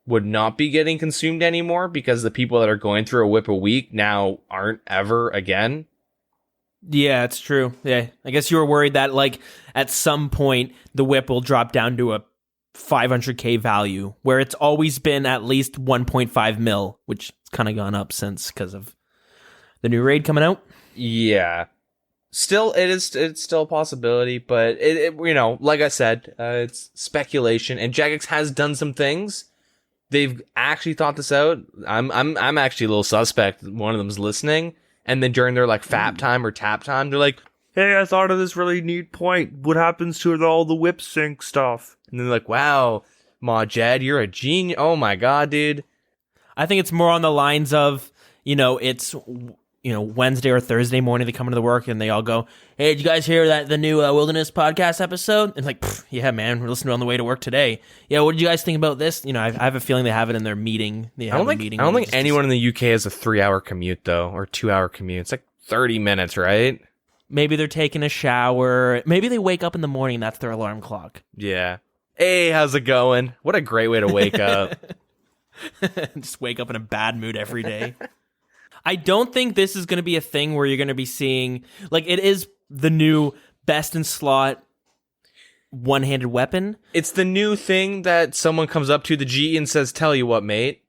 would not be getting consumed anymore, because the people that are going through a whip a week now aren't ever again.
Yeah, it's true. Yeah, I guess you were worried that like at some point the whip will drop down to a 500k value, where it's always been at least 1.5 mil, which has kind of gone up since because of the new raid coming out.
Yeah. Still, it's still a possibility, but it you know, like I said, it's speculation, and Jagex has done some things. They've actually thought this out. I'm actually a little suspect that one of them's listening, and then during their like FAP time or tap time, they're like, "Hey, I thought of this really neat point. What happens to all the whip sync stuff?" And they're like, "Wow, Ma Jed, you're a genius. Oh my god, dude."
I think it's more on the lines of, it's Wednesday or Thursday morning, they come into the work and they all go, "Hey, did you guys hear the new Wilderness podcast episode?" And like, yeah, man, we're listening on the way to work today. Yeah, what did you guys think about this? I have a feeling they have it in their meeting. I don't
think anyone in the UK has a 3-hour commute though, or 2-hour commute. It's like 30 minutes, right?
Maybe they're taking a shower. Maybe they wake up in the morning. That's their alarm clock.
Yeah. Hey, how's it going? What a great way to wake up.
Just wake up in a bad mood every day. I don't think this is going to be a thing where you're going to be seeing, like, it is the new best in slot one-handed weapon.
It's the new thing that someone comes up to the G and says, "Tell you what, mate,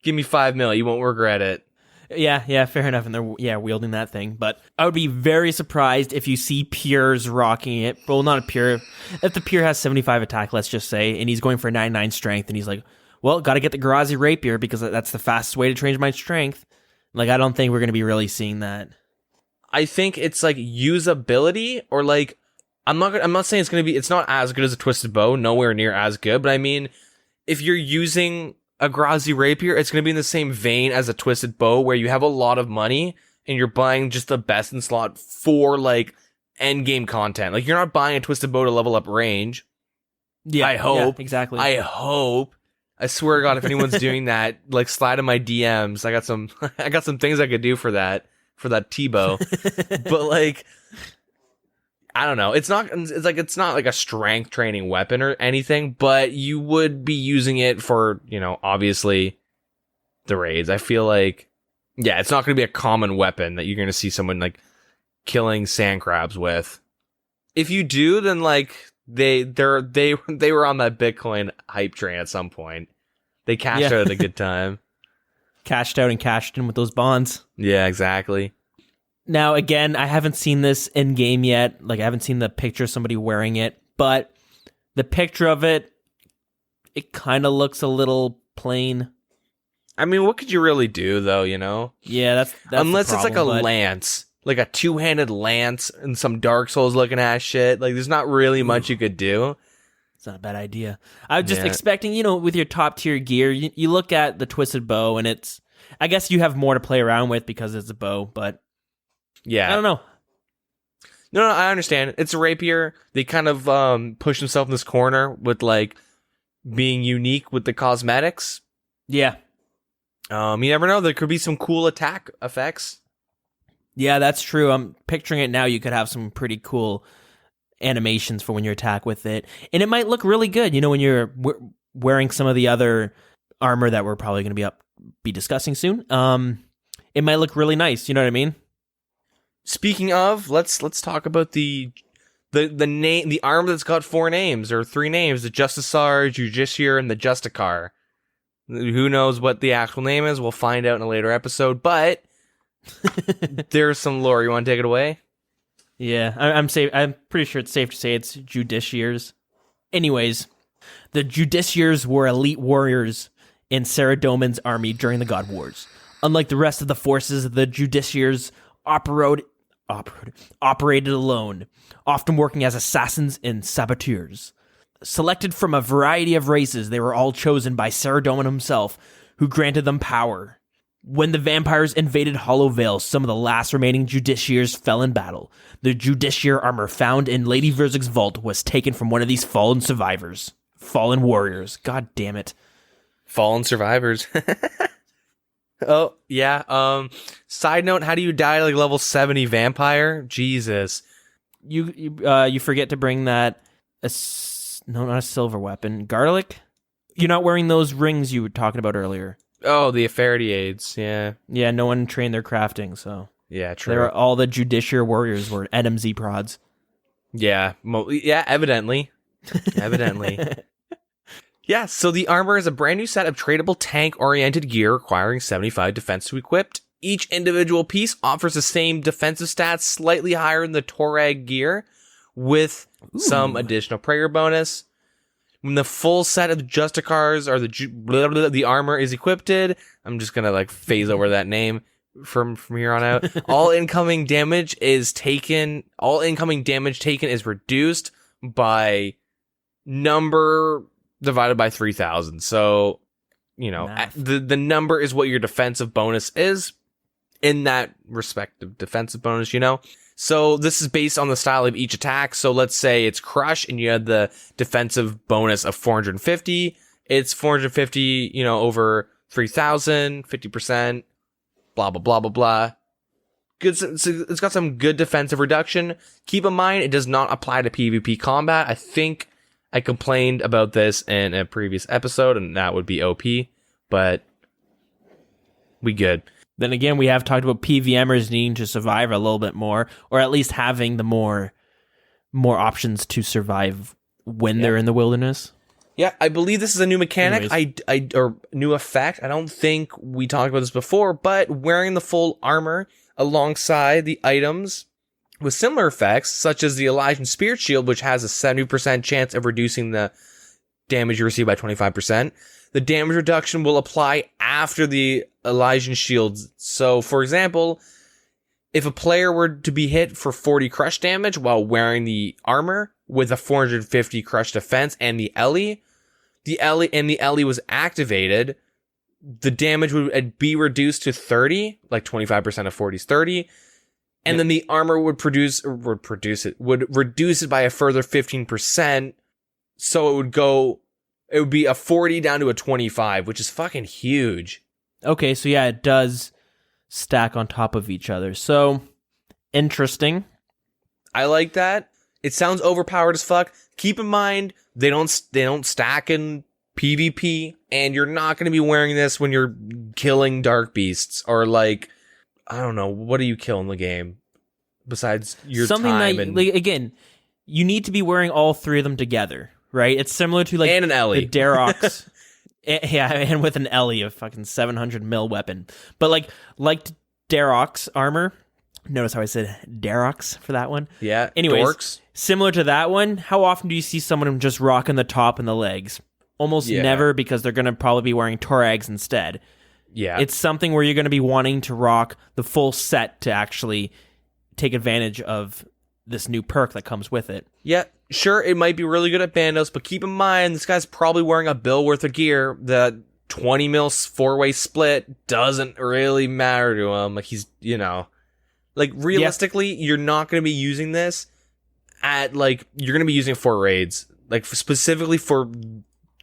give me 5 mil. You won't regret it."
Yeah, fair enough. And they're wielding that thing. But I would be very surprised if you see Pures rocking it. Well, not a Pure. If the Pure has 75 attack, let's just say, and he's going for 99 strength, and he's like, well, got to get the Grazi Rapier because that's the fastest way to change my strength. Like, I don't think we're going to be really seeing that.
I think it's like usability, or like, I'm not saying it's not as good as a Twisted Bow, nowhere near as good, but I mean, if you're using a Grazi Rapier, it's going to be in the same vein as a Twisted Bow, where you have a lot of money and you're buying just the best in slot for like end game content. Like, you're not buying a Twisted Bow to level up range.
Yeah,
I hope.
Yeah, exactly.
I hope. I swear to God, if anyone's doing that, like, slide in my DMs. I got some things I could do for that T-bow. But like, I don't know. It's not like a strength training weapon or anything, but you would be using it for, obviously the raids. I feel like, yeah, it's not going to be a common weapon that you're going to see someone like killing sand crabs with. If you do, then like, they were on that Bitcoin hype train at some point. They cashed out at a good time.
Cashed out and cashed in with those bonds.
Yeah, exactly.
Now, again, I haven't seen this in game yet. Like, I haven't seen the picture of somebody wearing it, but the picture of it kind of looks a little plain.
I mean, what could you really do, though?
Yeah, that's
unless
the problem,
it's like a lance. Like a two-handed lance and some Dark Souls looking ass shit. Like, there's not really much you could do.
It's not a bad idea. I was just expecting, with your top tier gear, you look at the Twisted Bow, and I guess you have more to play around with because it's a bow, but
yeah,
I don't know.
No, I understand. It's a rapier. They kind of push themselves in this corner with like being unique with the cosmetics.
Yeah.
You never know. There could be some cool attack effects.
Yeah, that's true. I'm picturing it now. You could have some pretty cool animations for when you attack with it. And it might look really good, when you're wearing some of the other armor that we're probably going to be discussing soon. It might look really nice. You know what I mean?
Speaking of, let's talk about the name, the armor that's got 4 names or 3 names: the Justisar, Justiciar, and the Justicar. Who knows what the actual name is? We'll find out in a later episode, but there's some lore. You want to take it away?
Yeah, I'm safe. I'm pretty sure it's safe to say it's Justiciars. Anyways, the Justiciars were elite warriors in Saradomin's army during the God Wars. Unlike the rest of the forces, the Justiciars operated alone, often working as assassins and saboteurs. Selected from a variety of races, they were all chosen by Saradomin himself, who granted them power. When the vampires invaded Hollow Vale, some of the last remaining Justiciars fell in battle. The Justiciar armor found in Lady Verzig's vault was taken from one of these fallen survivors. Fallen warriors. God damn it.
Fallen survivors. Oh, yeah. Side note, how do you die like level 70 vampire? Jesus.
You forget to bring that... No, not a silver weapon. Garlic? You're not wearing those rings you were talking about earlier.
Oh, the Affinity aids, yeah.
Yeah, no one trained their crafting, so...
Yeah, true.
All the Justiciar warriors were NMZ prods.
Yeah, evidently. Evidently. Yeah, so the armor is a brand new set of tradable tank-oriented gear requiring 75 defense to equip. Each individual piece offers the same defensive stats, slightly higher than the Torag gear, with some additional prayer bonus. When the full set of Justicars or the armor is equipped, I'm just gonna phase over that name from here on out. All incoming damage taken is reduced by number divided by 3,000. So, the number is what your defensive bonus is in that respective defensive bonus, So this is based on the style of each attack. So let's say it's Crush and you had the defensive bonus of 450. It's 450, over 3,000, 50%, blah, blah, blah, blah, blah. Good. So it's got some good defensive reduction. Keep in mind, it does not apply to PvP combat. I think I complained about this in a previous episode, and that would be OP, but we good.
Then again, we have talked about PVMers needing to survive a little bit more, or at least having the more options to survive when they're in the wilderness.
Yeah, I believe this is a new mechanic, or new effect. I don't think we talked about this before, but wearing the full armor alongside the items with similar effects, such as the Elysian Spirit Shield, which has a 70% chance of reducing the damage you receive by 25%. The damage reduction will apply after the Elysian Shields. So, for example, if a player were to be hit for 40 crush damage while wearing the armor with a 450 crush defense and the Ellie was activated, the damage would be reduced to 30, like 25% of 40 is 30, and then the armor would reduce it by a further 15%, so it would be a 40 down to a 25, which is fucking huge.
Okay, so yeah, it does stack on top of each other. So, interesting.
I like that. It sounds overpowered as fuck. Keep in mind, they don't stack in PvP, and you're not going to be wearing this when you're killing dark beasts, or I don't know, what do you kill in the game? Besides your
something
time
that,
and...
again, you need to be wearing all three of them together. Right, it's similar to
and an Ellie.
The Darox, and with an Ellie, a fucking 700 mil weapon. But like Darox armor. Notice how I said Darox for that one.
Yeah.
Anyways,
dorks.
Similar to that one. How often do you see someone just rocking the top and the legs? Almost never, because they're gonna probably be wearing Torags instead.
Yeah,
it's something where you're gonna be wanting to rock the full set to actually take advantage of this new perk that comes with it.
Yeah. Sure, it might be really good at Bandos, but keep in mind, this guy's probably wearing a bill worth of gear. The 20 mil 4-way split doesn't really matter to him. He's, realistically, you're not going to be using this you're going to be using it for raids. Specifically for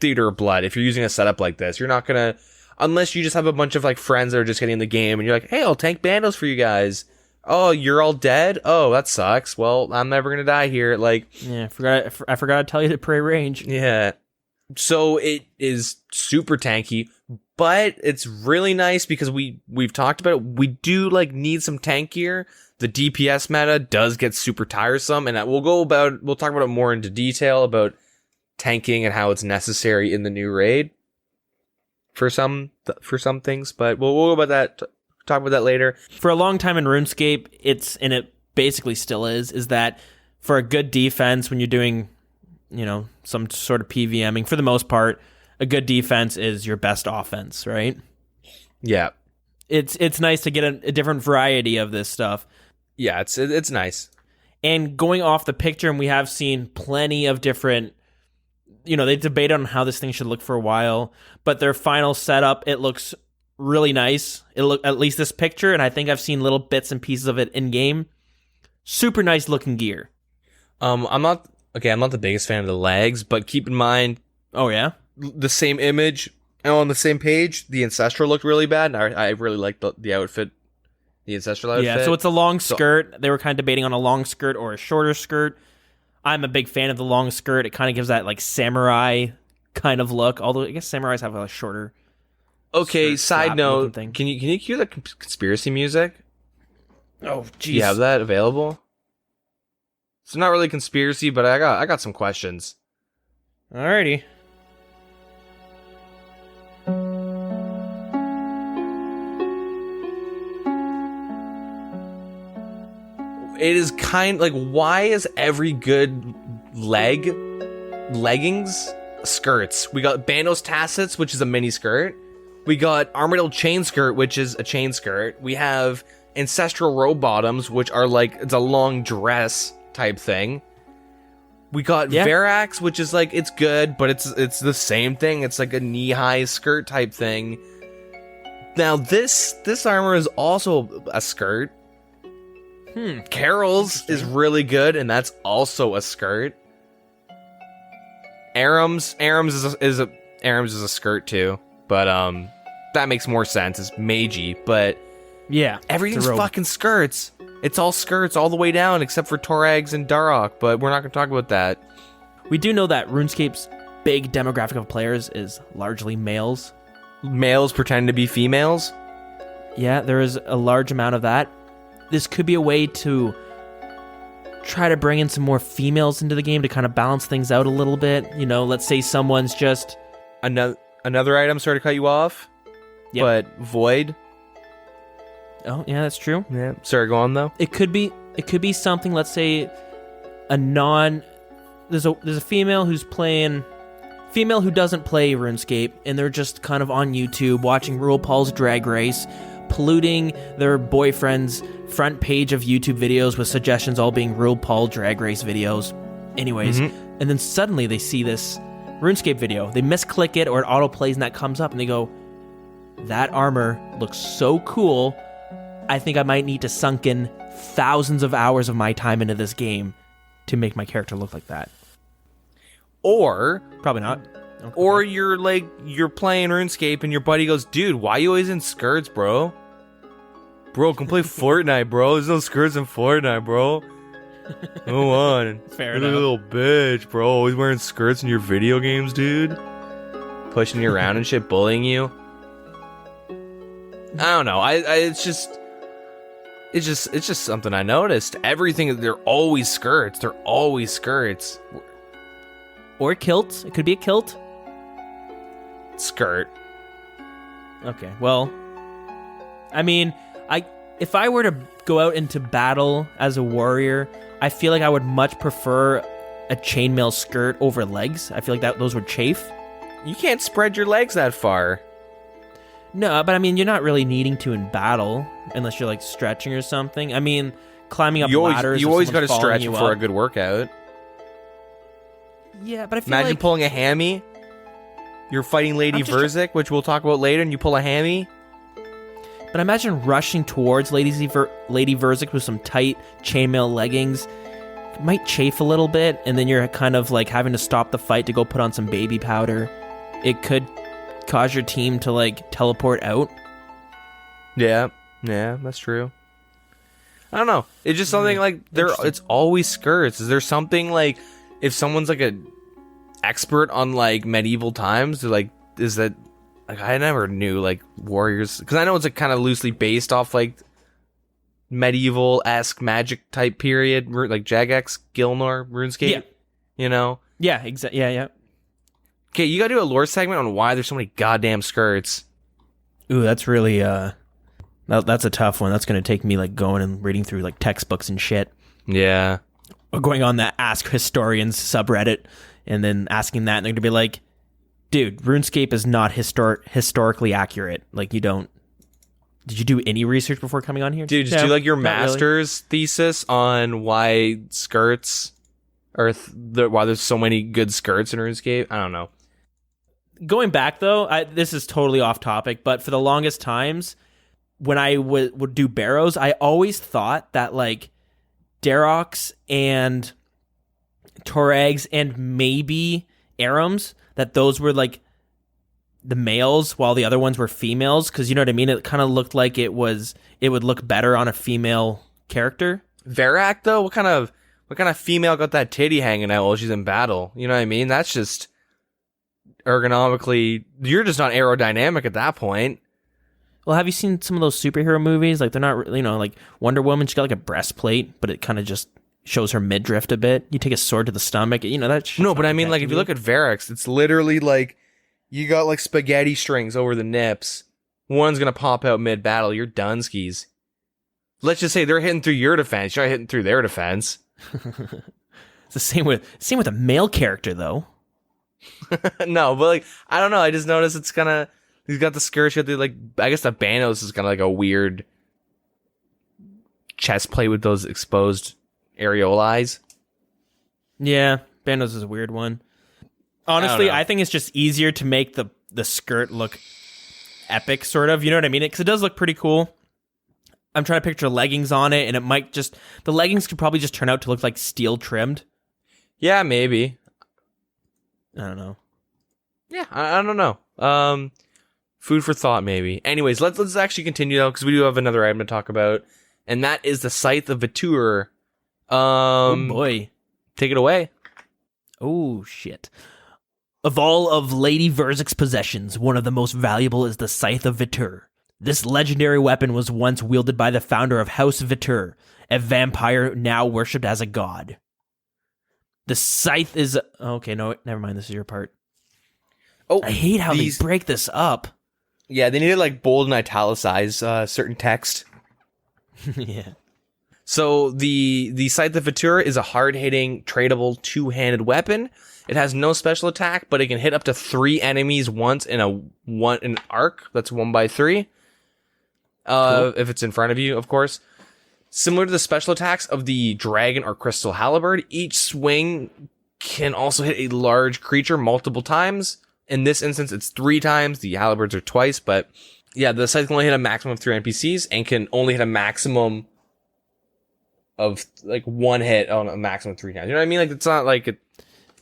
Theater of Blood. If you're using a setup like this, you're not going to, unless you just have a bunch of, friends that are just getting in the game, and you're like, hey, I'll tank Bandos for you guys. Oh, you're all dead? Oh, that sucks. Well, I'm never going to die here.
Yeah, I forgot to tell you to pray range.
Yeah. So it is super tanky, but it's really nice because we've talked about it. We do need some tank gear. The DPS meta does get super tiresome, and we'll talk about it more into detail about tanking and how it's necessary in the new raid for some things, but we'll go about that. Talk about that later.
For a long time in RuneScape, it basically still is that for a good defense, when you're doing, some sort of PVMing, for the most part, a good defense is your best offense, right?
Yeah.
It's nice to get a different variety of this stuff.
Yeah, it's nice.
And going off the picture, and we have seen plenty of different they debated on how this thing should look for a while, but their final setup, it looks really nice. At least this picture, and I think I've seen little bits and pieces of it in game. Super nice looking gear.
I'm not the biggest fan of the legs, but keep in mind,
oh yeah,
the same image and on the same page, the ancestral looked really bad. And I really liked the outfit, the ancestral outfit.
Yeah, so it's a long skirt. They were kind of debating on a long skirt or a shorter skirt. I'm a big fan of the long skirt. It kind of gives that like samurai kind of look. Although I guess samurais have a shorter.
Okay. Side note:
thing.
can you cue the conspiracy music?
Oh, jeez.
Do you have that available? It's not really conspiracy, but I got some questions.
Alrighty.
It is kind like, why is every good leggings skirts? We got Bandos Tassets, which is a mini skirt. We got Armadillo Chain Skirt, which is a chain skirt. We have Ancestral Robe Bottoms, which are like, it's a long dress type thing. We got Verax, which is like, it's good, but it's the same thing. It's like a knee-high skirt type thing. Now this armor is also a skirt. Carol's is really good, and that's also a skirt. Aram's is a skirt too, but that makes more sense. It's magey, but
yeah,
everything's fucking skirts. It's all skirts all the way down, except for Torags and Darok, but we're not going to talk about that.
We do know that RuneScape's big demographic of players is largely males.
Males pretend to be females?
Yeah, there is a large amount of that. This could be a way to try to bring in some more females into the game to kind of balance things out a little bit. Let's say someone's just...
Another item, sorry to cut you off, but Void.
Oh, yeah, that's true.
Yeah, sorry, go on though.
It could be something, let's say, there's a female who doesn't play RuneScape, and they're just kind of on YouTube watching RuPaul's Drag Race, polluting their boyfriend's front page of YouTube videos with suggestions all being RuPaul Drag Race videos. Anyways, and then suddenly they see this RuneScape video. They misclick it or it autoplays and that comes up and they go, that armor looks so cool. I think I might need to sunk in thousands of hours of my time into this game to make my character look like that.
Or
probably not.
Okay. Or you're playing RuneScape and your buddy goes, dude, why you always in skirts, bro? Bro, come play Fortnite, bro. There's no skirts in Fortnite, bro. Go on.
Fair
You're
enough.
a little bitch, bro. Always wearing skirts in your video games, dude. Pushing you around and shit, bullying you. I don't know. It's just something I noticed. Everything, they're always skirts. They're always skirts.
Or kilts. It could be a kilt.
Skirt.
Okay, well, I mean, if I were to go out into battle as a warrior, I feel like I would much prefer a chainmail skirt over legs. I feel like those would chafe.
You can't spread your legs that far.
No, but I mean, you're not really needing to in battle unless you're like stretching or something. I mean, climbing up ladders.
You always got to stretch before a good workout.
Yeah, but I feel
Imagine pulling a hammy. You're fighting Lady Verzik, which we'll talk about later, and you pull a hammy.
But imagine rushing towards Lady Verzik with some tight chainmail leggings. It might chafe a little bit, and then you're kind of like having to stop the fight to go put on some baby powder. It could cause your team to like teleport out.
Yeah, that's true. I don't know. It's just something like it's always skirts. Is there something like if someone's like a expert on like medieval times, they're like, is that like I never knew like warriors, because I know it's like kind of loosely based off like medieval-esque magic type period, like Jagex, Gilnor, RuneScape. Yeah. You know?
Yeah, exactly. Yeah.
Okay, you gotta do a lore segment on why there's so many goddamn skirts.
Ooh, that's really that's a tough one. That's gonna take me like going and reading through like textbooks and shit.
Yeah.
Or going on the Ask Historians subreddit and then asking that, and they're gonna be like, dude, RuneScape is not historically accurate. Like, did you do any research before coming on here?
Dude, just do like your master's thesis on why skirts or why there's so many good skirts in RuneScape. I don't know.
Going back though, this is totally off topic, but for the longest times when I would do barrows, I always thought that like Daroks and Torags and maybe Arams, that those were like the males while the other ones were females, because you know what I mean? It kind of looked like it would look better on a female character.
Varrock though, what kind of female got that titty hanging out while she's in battle? You know what I mean? That's just ergonomically, you're just not aerodynamic at that point.
Well, have you seen some of those superhero movies? Like they're not, like Wonder Woman, she got like a breastplate, but it kind of just shows her midriff a bit. You take a sword to the stomach, that's
no, but I mean, like if you look at Varrox, it's literally like you got like spaghetti strings over the nips. One's gonna pop out mid battle. You're done skis. Let's just say they're hitting through your defense. You're not hitting through their defense.
It's the same with a male character though.
No, but like I don't know. I just noticed it's kind of, he's got the skirt. Like I guess the Banos is kind of like a weird chest plate with those exposed areolas.
Yeah, Banos is a weird one. Honestly, I think it's just easier to make the skirt look epic, sort of. You know what I mean? Because it does look pretty cool. I'm trying to picture leggings on it, and it might just... The leggings could probably just turn out to look like steel trimmed.
Yeah, maybe.
I don't know.
Yeah, I don't know. Food for thought, maybe. Anyways, let's actually continue, though, because we do have another item to talk about, and that is the Scythe of Vitur.
Oh, boy.
Take it away.
Oh, shit. Of all of Lady Verzic's possessions, one of the most valuable is the Scythe of Vitur. This legendary weapon was once wielded by the founder of House Vitur, a vampire now worshipped as a god. The scythe is... Okay, no, never mind, this is your part. Oh, I hate how they break this up.
Yeah, they need to like bold and italicize certain text.
Yeah.
So the Scythe of Vitur is a hard-hitting, tradable, two-handed weapon. It has no special attack, but it can hit up to 3 enemies once in an arc. That's 1x3. Cool. If it's in front of you, of course. Similar to the special attacks of the Dragon or Crystal Halberd, each swing can also hit a large creature multiple times. In this instance, it's 3 times. The Halberds are twice, but yeah, the Scythe can only hit a maximum of 3 NPCs and can only hit a maximum of like 1 hit on a maximum of 3 times. You know what I mean? Like it's not like it.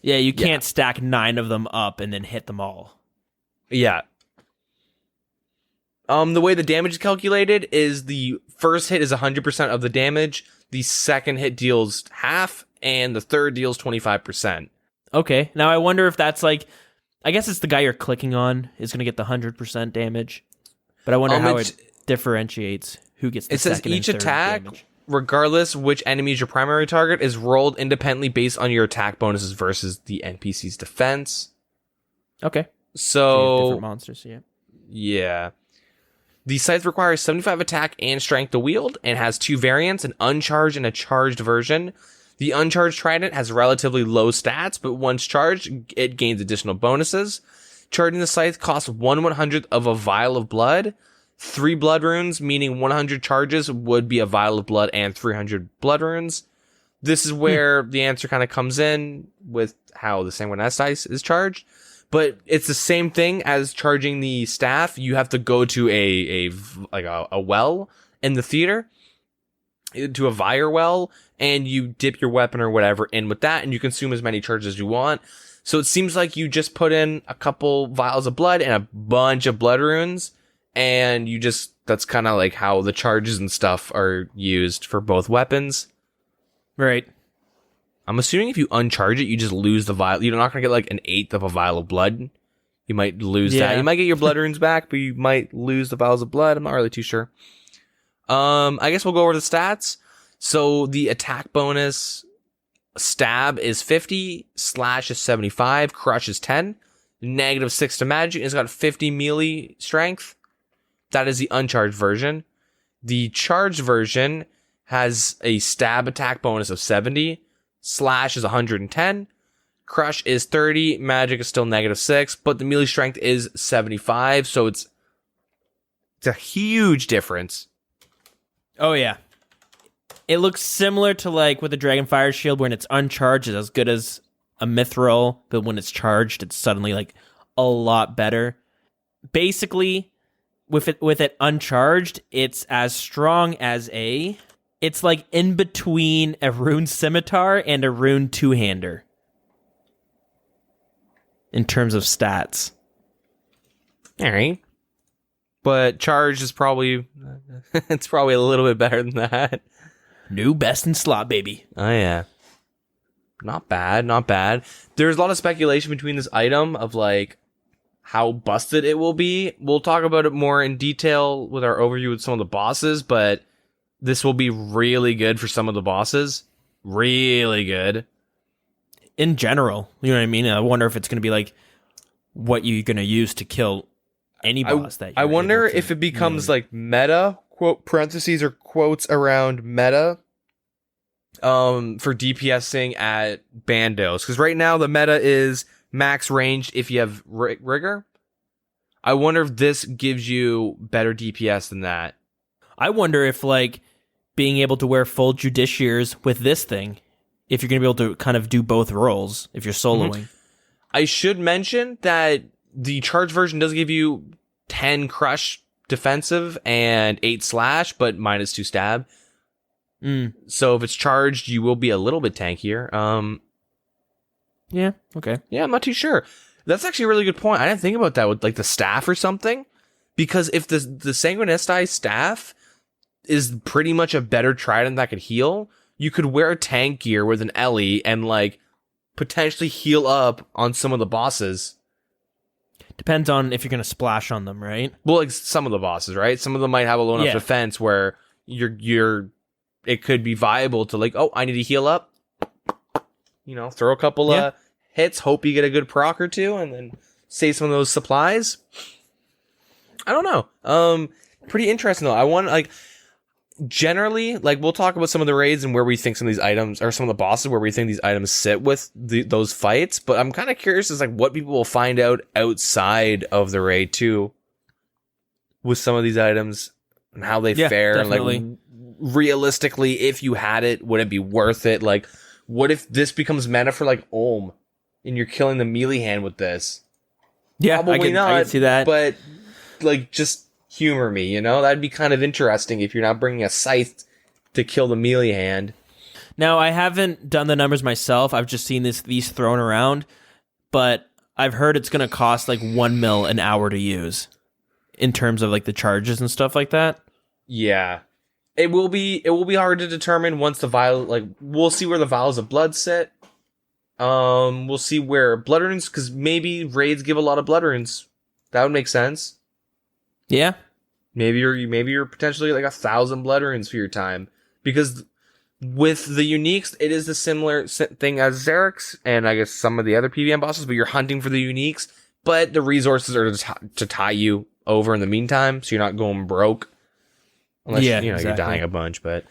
Yeah, you can't stack 9 of them up and then hit them all.
Yeah. The way the damage is calculated is the first hit is 100% of the damage, the second hit deals half, and the third deals 25%.
Okay, now I wonder if that's like, I guess it's the guy you're clicking on is going to get the 100% damage, but I wonder how it differentiates who gets the second and third damage. It says each attack,
regardless which enemy is your primary target, is rolled independently based on your attack bonuses versus the NPC's defense.
Okay.
So
different monsters, yeah.
Yeah. The Scythe requires 75 attack and strength to wield, and has 2 variants, an uncharged and a charged version. The uncharged trident has relatively low stats, but once charged, it gains additional bonuses. Charging the Scythe costs 1/100th of a vial of blood, 3 blood runes, meaning 100 charges would be a vial of blood and 300 blood runes. This is where the answer kind of comes in with how the Sanguinis dice is charged. But it's the same thing as charging the staff. You have to go to a well in the theater, to a Vire well, and you dip your weapon or whatever in with that, and you consume as many charges as you want. So it seems like you just put in a couple vials of blood and a bunch of blood runes, and that's kind of like how the charges and stuff are used for both weapons.
Right.
I'm assuming if you uncharge it, you just lose the vial. You're not going to get like an 1/8 of a vial of blood. You might lose that. You might get your blood runes back, but you might lose the vials of blood. I'm not really too sure. I guess we'll go over the stats. So the attack bonus, stab is 50, slash is 75, crush is 10, -6 to magic. It's got 50 melee strength. That is the uncharged version. The charged version has a stab attack bonus of 70. Slash is 110. Crush is 30. Magic is still -6, but the melee strength is 75, so it's a huge difference.
Oh, yeah. It looks similar to like with the Dragonfire Shield when it's uncharged, it's as good as a Mithril, but when it's charged, it's suddenly like a lot better. Basically, with it uncharged, it's as strong as it's like in between a Rune Scimitar and a Rune Two-Hander in terms of stats.
All right. But charged is probably it's probably a little bit better than that.
New best in slot, baby.
Oh, yeah. Not bad, not bad. There's a lot of speculation between this item of, like, how busted it will be. We'll talk about it more in detail with our overview with some of the bosses, but this will be really good for some of the bosses. Really good.
In general, you know what I mean? I wonder if it's going to be, like, what you're going to use to kill any boss that
I wonder if it becomes, like, meta, quote, parentheses or quotes around meta, for DPSing at bandos. Because right now the meta is max range if you have rigor. I wonder if this gives you better DPS than that.
I wonder if, like, being able to wear full Judiciaries with this thing, if you're going to be able to kind of do both roles if you're soloing. Mm-hmm.
I should mention that the charge version does give you 10 crush defensive and 8 slash, but minus 2 stab. So if it's charged, you will be a little bit tankier.
Yeah, okay.
Yeah, I'm not too sure. That's actually a really good point. I didn't think about that with like the staff or something. Because if the Sanguinesti staff is pretty much a better trident that could heal, you could wear tank gear with an Ellie and like potentially heal up on some of the bosses.
Depends on if you're going to splash on them, right?
Well, like some of the bosses, right? Some of them might have a low enough defense where it could be viable to like, oh, I need to heal up. You know, throw a couple of hits, hope you get a good proc or two, and then save some of those supplies. I don't know. Pretty interesting though. I want like generally, like we'll talk about some of the raids and where we think some of these items or some of the bosses where we think these items sit with those fights. But I'm kind of curious as like what people will find out outside of the raid too, with some of these items and how they fare.
Definitely.
And like realistically, if you had it, would it be worth it? Like, what if this becomes meta for like Olm and you're killing the melee hand with this?
Yeah,
probably not.
I can see that.
But like, just humor me, you know? That'd be kind of interesting if you're not bringing a scythe to kill the melee hand.
Now, I haven't done the numbers myself. I've just seen these thrown around, but I've heard it's going to cost like 1 mil an hour to use in terms of like the charges and stuff like that.
Yeah. It will be hard to determine once the vial, like, we'll see where the vials of blood sit. We'll see where blood runes, because maybe raids give a lot of blood runes. That would make sense.
Yeah.
Maybe you're potentially like 1,000 blood runes for your time. Because with the uniques, it is the similar thing as Xerix and I guess some of the other PvM bosses, but you're hunting for the uniques, but the resources are to tie you over in the meantime, so you're not going broke. Unless exactly. You're dying a bunch, but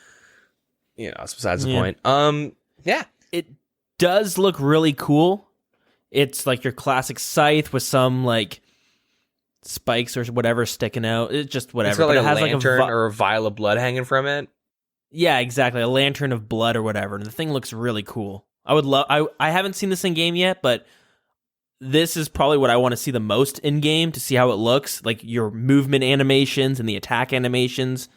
that's besides the point.
It does look really cool. It's like your classic scythe with some like spikes or whatever sticking out. It's just whatever.
It's got like
it has
a lantern or a vial of blood hanging from it.
Yeah, exactly. A lantern of blood or whatever. And the thing looks really cool. I would love. I haven't seen this in game yet, but this is probably what I want to see the most in game to see how it looks. Like your movement animations and the attack animations.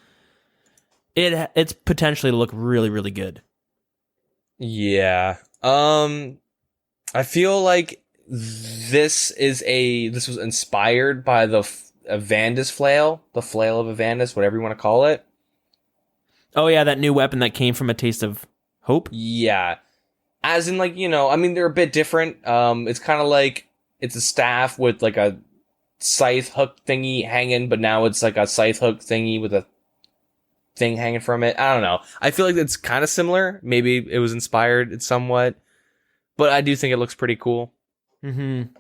It's potentially to look really, really good.
Yeah. I feel like this was inspired by the Avandis flail, the flail of Avandis, whatever you want to call it.
Oh yeah, that new weapon that came from A Taste of Hope?
Yeah. As in like, they're a bit different. It's kind of like it's a staff with like a scythe hook thingy hanging, but now it's like a scythe hook thingy with a thing hanging from it. I don't know. I feel like it's kind of similar. Maybe it was inspired somewhat, but I do think it looks pretty cool.
Mm-hmm.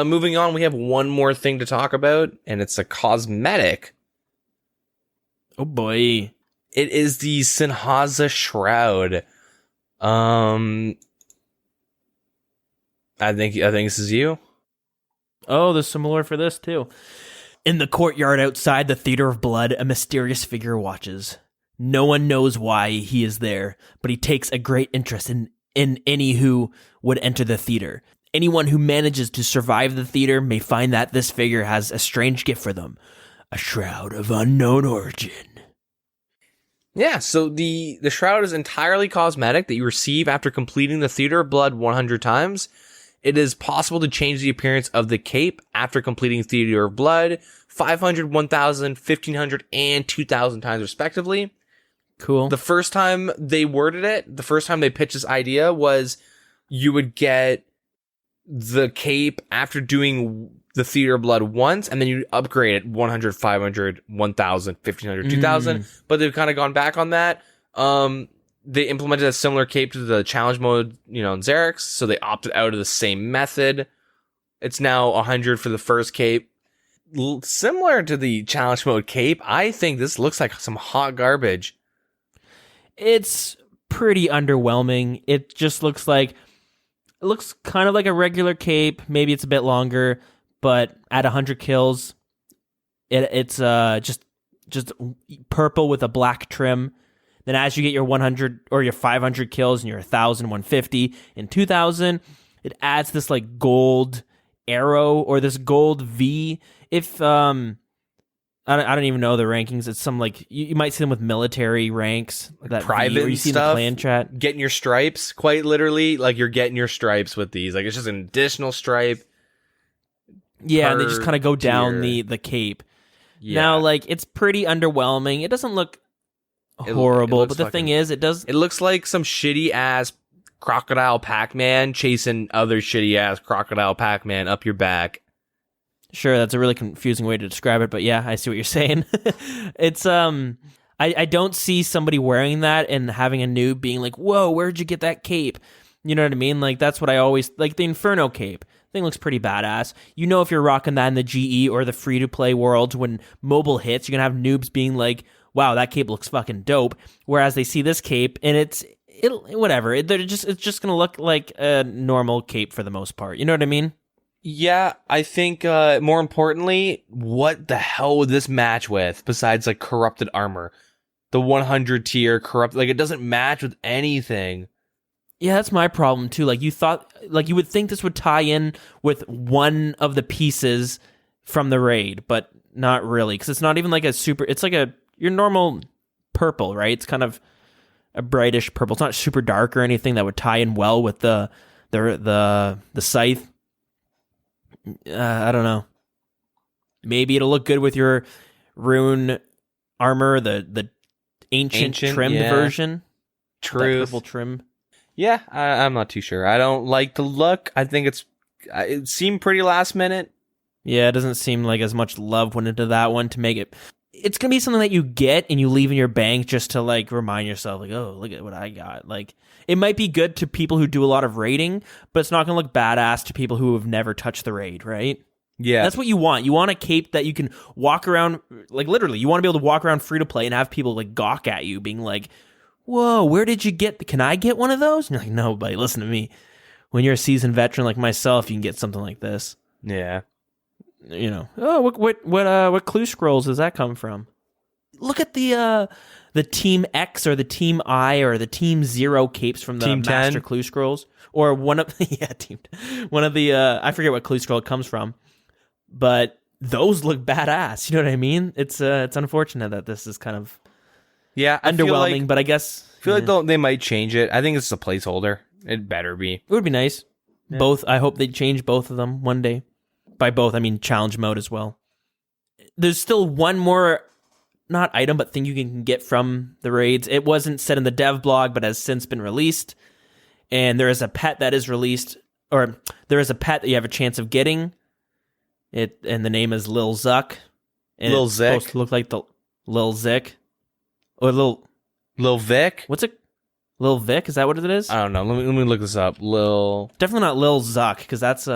Moving on, we have one more thing to talk about, and it's a cosmetic.
Oh boy.
It is the Sinhaza Shroud. I think this is you.
Oh, there's some more for this too. In the courtyard outside the Theater of Blood, a mysterious figure watches. No one knows why he is there, but he takes a great interest in any who would enter the theater. Anyone who manages to survive the theater may find that this figure has a strange gift for them, a shroud of unknown origin.
Yeah, so the shroud is entirely cosmetic that you receive after completing the Theater of Blood 100 times. It is possible to change the appearance of the cape after completing Theater of Blood 500, 1,000, 1,500, and 2,000 times respectively.
Cool.
The first time they worded it, the first time they pitched this idea was you would get the cape after doing the Theater of Blood once, and then you upgrade it 100, 500, 1,000, 1,500, 2,000. But they've kind of gone back on that. They implemented a similar cape to the challenge mode, in Xerix, so they opted out of the same method. It's now 100 for the first cape. Similar to the challenge mode cape, I think this looks like some hot garbage.
It's pretty underwhelming. It just looks kind of like a regular cape. Maybe it's a bit longer, but at 100 kills, it's just purple with a black trim. Then as you get your 100 or your 500 kills and your 1,000, 150, and 2,000, it adds this like gold arrow or this gold V. If I don't even know the rankings. It's some like you might see them with military ranks, like that
private
or you see
stuff,
in the clan chat.
Getting your stripes, quite literally, like you're getting your stripes with these. Like it's just an additional stripe.
Yeah, and they just kind of go down
tier.
the cape.
Yeah.
Now, like it's pretty underwhelming. It doesn't look horrible,
looks
but the thing is, it does.
It looks like some shitty ass Crocodile Pac-Man chasing other shitty ass Crocodile Pac-Man up your back.
Sure, that's a really confusing way to describe it, but yeah, I see what you're saying. It's I don't see somebody wearing that and having a noob being like, "Whoa, where'd you get that cape?" You know what I mean? Like that's what I always like. The Inferno cape thing looks pretty badass. If you're rocking that in the GE or the free to play world, when mobile hits, you're gonna have noobs being like, "Wow, that cape looks fucking dope." Whereas they see this cape and it's just gonna look like a normal cape for the most part. You know what I mean?
Yeah, I think more importantly, what the hell would this match with besides like corrupted armor? The 100 tier corrupt, like it doesn't match with anything.
Yeah, that's my problem too. Like you would think this would tie in with one of the pieces from the raid, but not really, because it's not even like it's like your normal purple, right? It's kind of a brightish purple. It's not super dark or anything that would tie in well with the scythe. I don't know. Maybe it'll look good with your rune armor, the ancient trimmed version.
True.
Purple trim.
Yeah, I'm not too sure. I don't like the look. I think it seemed pretty last minute.
Yeah, it doesn't seem like as much love went into that one to make it. It's going to be something that you get and you leave in your bank just to like remind yourself like, oh, look at what I got. Like it might be good to people who do a lot of raiding, but it's not going to look badass to people who have never touched the raid, right?
Yeah.
That's what you want. You want a cape that you can walk around, like literally, you want to be able to walk around free to play and have people like gawk at you being like, whoa, where did you can I get one of those? And you're like, no, buddy, listen to me. When you're a seasoned veteran like myself, you can get something like this.
Yeah.
What clue scrolls does that come from? Look at the Team X or the Team I or the Team 0 capes from the
Team
Master
10?
Clue Scrolls, or one of one of the I forget what clue scroll it comes from, but those look badass. You know what I mean? It's unfortunate that this is kind of underwhelming, but I guess
I feel like they might change it. I think it's a placeholder. It better be.
It would be nice. Yeah. Both. I hope they change both of them one day. By both, I mean challenge mode as well. There's still one more, not item, but thing you can get from the raids. It wasn't said in the dev blog, but has since been released. And there is a pet that is released, or there is a pet that you have a chance of getting. It and the name is Lil Zuck. And
Lil
it's
Zick.
supposed to look like the Lil Zick. Or
Lil Vic?
What's it? Lil Vic? Is that what it is?
I don't know. Let me look this up.
Definitely not Lil Zuck, because that's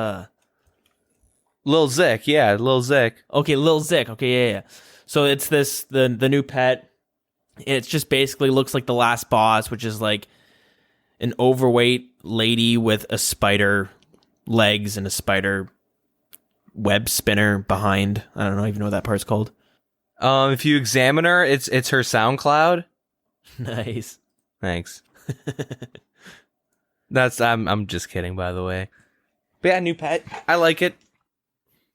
Lil Zick, yeah, Lil Zick.
Okay, Lil Zick. Okay, yeah. So it's the new pet. It just basically looks like the last boss, which is like an overweight lady with a spider legs and a spider web spinner behind. I don't know even know what that part's called.
If you examine her, it's her SoundCloud.
Nice.
Thanks. I'm just kidding, by the way. But yeah, new pet. I like it.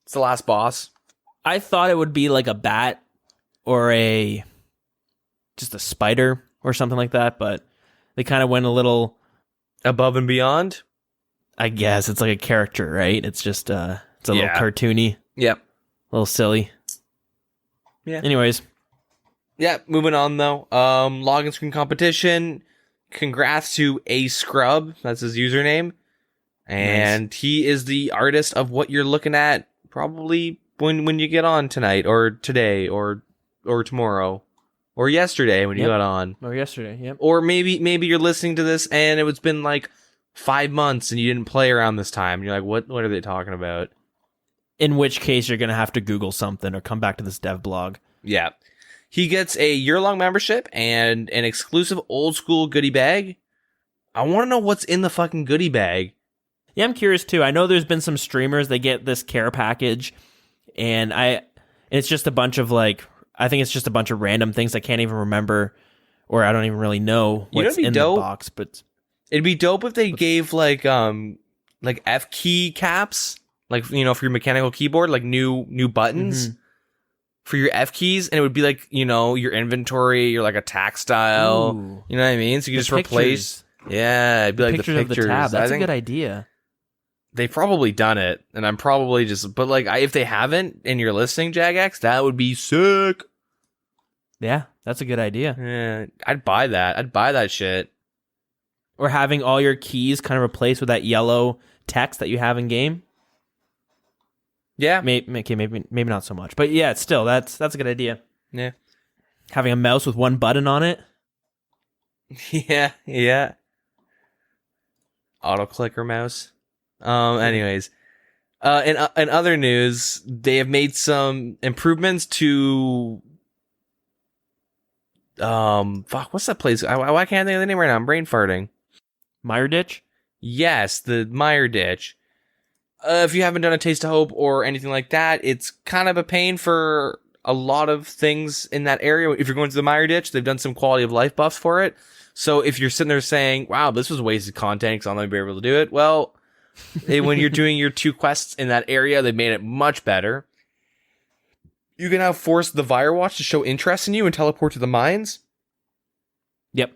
It's the last boss.
I thought it would be like a bat or just a spider or something like that, but they kind of went a little
above and beyond.
I guess it's like a character, right? It's just it's a little cartoony.
Yep.
A little silly.
Yeah.
Anyways.
Yeah, moving on though. Login screen competition. Congrats to A Scrub. That's his username. And he is the artist of what you're looking at probably when you get on tonight or today or tomorrow or yesterday when you got on.
Or yesterday, yep.
Or maybe you're listening to this and it's been like 5 months and you didn't play around this time. You're like, what are they talking about?
In which case you're going to have to Google something or come back to this dev blog.
Yeah. He gets a year-long membership and an exclusive old school goodie bag. I want to know what's in the fucking goodie bag.
Yeah, I'm curious too. I know there's been some streamers that get this care package, and it's just a bunch of I think it's just a bunch of random things I can't even remember, or I don't even really know what's in the box. But
it'd be dope if they gave like F key caps, for your mechanical keyboard, like new buttons for your F keys, and it would be like your inventory, your like attack style.
Ooh.
You know what I mean? So you just replace. Yeah, it'd be like the pictures
of the tab. That's a good idea.
They've probably done it, and I'm probably just... But, if they haven't, and you're listening, Jagex, that would be sick.
Yeah, that's a good idea.
Yeah, I'd buy that. I'd buy that shit.
Or having all your keys kind of replaced with that yellow text that you have in game.
Yeah.
Maybe not so much. But yeah, still, that's a good idea.
Yeah.
Having a mouse with one button on it.
Yeah. Auto-clicker mouse. Anyways, in other news, they have made some improvements to, what's that place? Why can't I think of the name right now? I'm brain farting.
Mire Ditch?
Yes, the Mire Ditch. If you haven't done a Taste of Hope or anything like that, it's kind of a pain for a lot of things in that area. If you're going to the Mire Ditch, they've done some quality of life buffs for it. So if you're sitting there saying, wow, this was wasted content because I'm not going to be able to do it, well... when you're doing your 2 quests in that area, they've made it much better. You can now force the Firewatch to show interest in you and teleport to the mines.
Yep.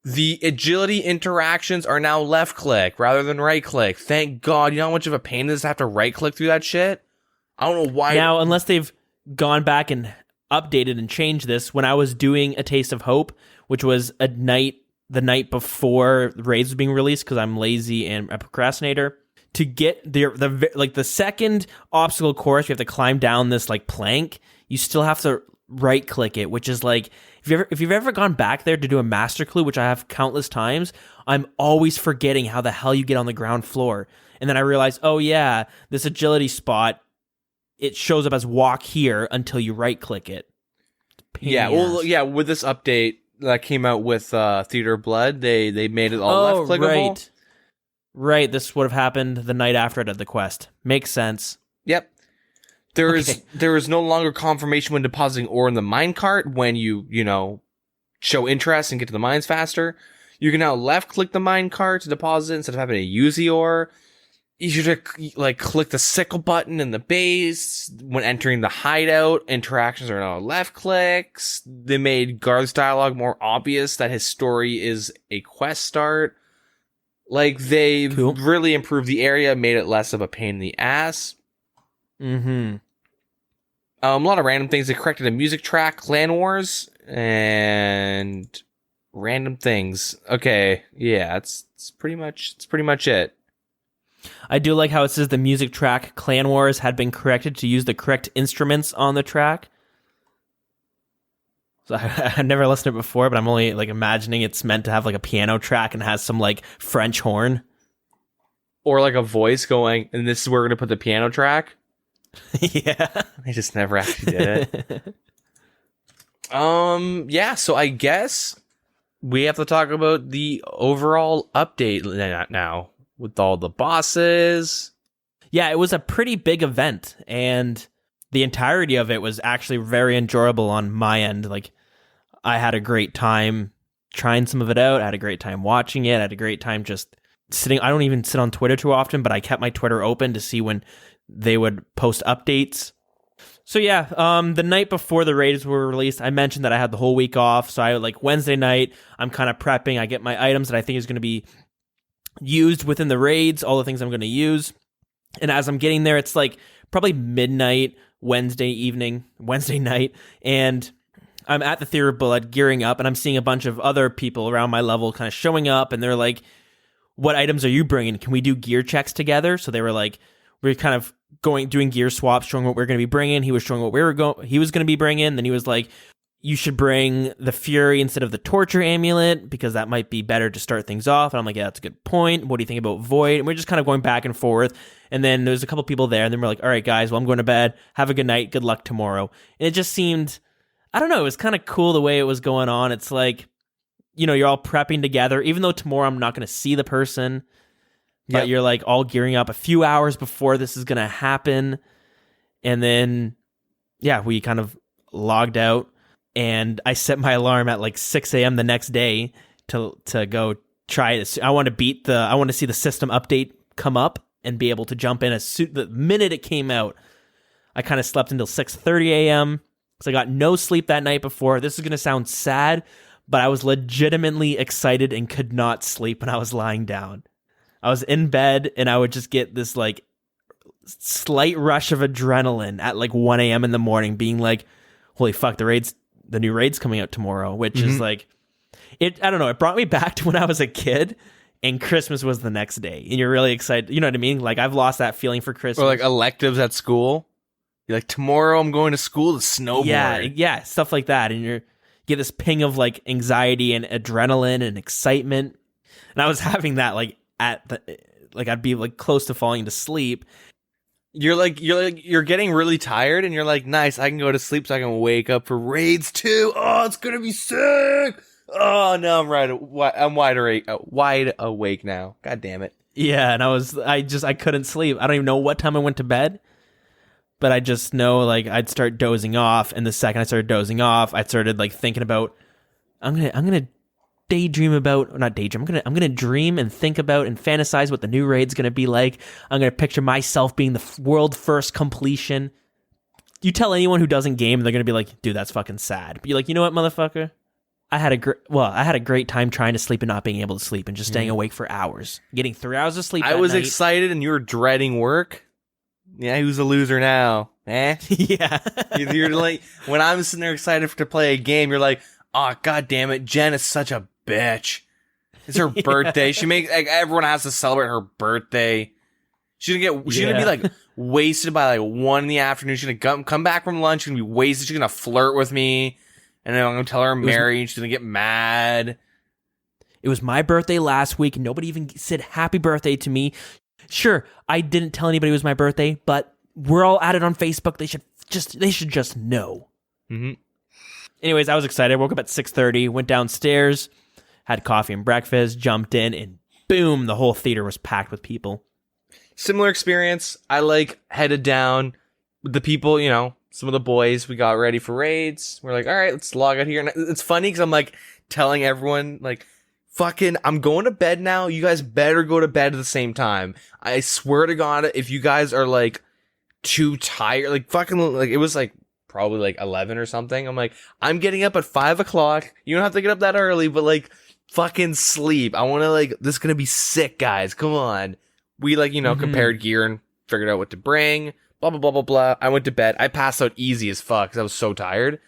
The agility interactions are now left click rather than right click. Thank God. You know how much of a pain it is to have to right click through that shit? I don't know why.
Now, unless they've gone back and updated and changed this, when I was doing A Taste of Hope, which was the night before the raids was being released, because I'm lazy and a procrastinator, to get the second obstacle course, you have to climb down this plank. You still have to right click it, which is if you've ever gone back there to do a master clue, which I have countless times, I'm always forgetting how the hell you get on the ground floor. And then I realize, oh yeah, this agility spot, it shows up as walk here until you right click it.
Yeah, well, yeah, with this update that came out with Theater of Blood, they made it all left clickable.
Right, this would have happened the night after I did the quest. Makes sense.
Yep. There is no longer confirmation when depositing ore in the minecart when you show interest and get to the mines faster. You can now left click the minecart to deposit instead of having to use the ore. You should click the sickle button in the base when entering the hideout. Interactions are now left clicks. They made Garth's dialogue more obvious that his story is a quest start. They've really improved the area, made it less of a pain in the ass.
Mm-hmm.
A lot of random things. They corrected a music track, Clan Wars, and random things. Okay, yeah, it's pretty much it.
I do like how it says the music track Clan Wars had been corrected to use the correct instruments on the track. So I've never listened to it before, but I'm only imagining it's meant to have a piano track and has some French horn.
Or a voice going, and this is where we're going to put the piano track.
Yeah.
They just never actually did it. Yeah, so I guess we have to talk about the overall update now. With all the bosses.
Yeah, it was a pretty big event, and the entirety of it was actually very enjoyable on my end. I had a great time trying some of it out. I had a great time watching it. I had a great time just sitting. I don't even sit on Twitter too often, but I kept my Twitter open to see when they would post updates. So yeah, the night before the raids were released, I mentioned that I had the whole week off. So I like Wednesday night, I'm kind of prepping. I get my items that I think is going to be used within the raids, all the things I'm going to use. And as I'm getting there, it's like probably midnight Wednesday night, and I'm at the Theater of Blood gearing up, and I'm seeing a bunch of other people around my level kind of showing up, and they're like, what items are you bringing? Can we do gear checks together? So they were like, we're kind of doing gear swaps, showing what we're going to be bringing. He was showing what he was going to be bringing. Then he was like, you should bring the Fury instead of the Torture Amulet because that might be better to start things off. And I'm like, yeah, that's a good point. What do you think about Void? And we're just kind of going back and forth. And then there's a couple people there, and then we're like, all right, guys, well, I'm going to bed. Have a good night. Good luck tomorrow. And it just seemed, I don't know, it was kind of cool the way it was going on. It's like, you know, you're all prepping together, even though tomorrow I'm not going to see the person, but you're like all gearing up a few hours before this is going to happen. And then, yeah, we kind of logged out, and I set my alarm at like 6 a.m. the next day to go try it. I want to see the system update come up and be able to jump in the minute it came out. I kind of slept until 6:30 a.m. because I got no sleep that night before. This is going to sound sad, but I was legitimately excited and could not sleep when I was lying down. I was in bed, and I would just get this like slight rush of adrenaline at like 1 a.m. in the morning, being like, holy fuck, the new raid's coming out tomorrow, which is like, I don't know, it brought me back to when I was a kid and Christmas was the next day, and you're really excited. You know what I mean? Like, I've lost that feeling for Christmas.
Or like electives at school. You're like, tomorrow I'm going to school to snowboard.
Yeah, stuff like that. And you get this ping of like anxiety and adrenaline and excitement. And I was having that like I'd be like close to falling to sleep. You're getting really tired, and you're like, nice, I can go to sleep so I can wake up for raids too. Oh, it's gonna be sick. Oh no, I'm wide awake now. God damn it. Yeah, and I couldn't sleep. I don't even know what time I went to bed, but I just know like I'd start dozing off, and the second I started dozing off, I started like thinking about I'm gonna daydream about, or not daydream, I'm gonna dream and think about and fantasize what the new raid's gonna be like. I'm gonna picture myself being the world first completion. You tell anyone who doesn't game, they're gonna be like, dude, that's fucking sad. But you're like, you know what, motherfucker? I had a great time trying to sleep and not being able to sleep and just staying awake for hours, getting 3 hours of sleep.
I was excited, and you were dreading work. Yeah, who's a loser now?
Yeah.
You're like, when I'm sitting there excited to play a game, you're like, oh, god damn it, Jen is such a bitch. It's her birthday. She makes like everyone has to celebrate her birthday. She's gonna be like wasted by like 1 in the afternoon. She's gonna come back from lunch and be wasted. She's gonna flirt with me, and then I'm gonna tell her I'm married. She's gonna get mad.
It was my birthday last week. Nobody even said happy birthday to me. Sure, I didn't tell anybody it was my birthday, but we're all at it on Facebook. They should just know.
Mm-hmm.
Anyways, I was excited. I woke up at 6:30, went downstairs, had coffee and breakfast, jumped in, and boom, the whole theater was packed with people.
Similar experience. I headed down with the people, you know, some of the boys. We got ready for raids. We're like, all right, let's log out here. And it's funny because I'm like telling everyone, like, fucking, I'm going to bed now. You guys better go to bed at the same time. I swear to God, if you guys are like too tired, like fucking, like it was like probably like 11 or something. I'm like, I'm getting up at 5 o'clock. You don't have to get up that early, but like fucking sleep. I want to like, this is going to be sick, guys. Come on. We like, you know, compared gear and figured out what to bring, blah, blah, blah, blah, blah. I went to bed. I passed out easy as fuck because I was so tired.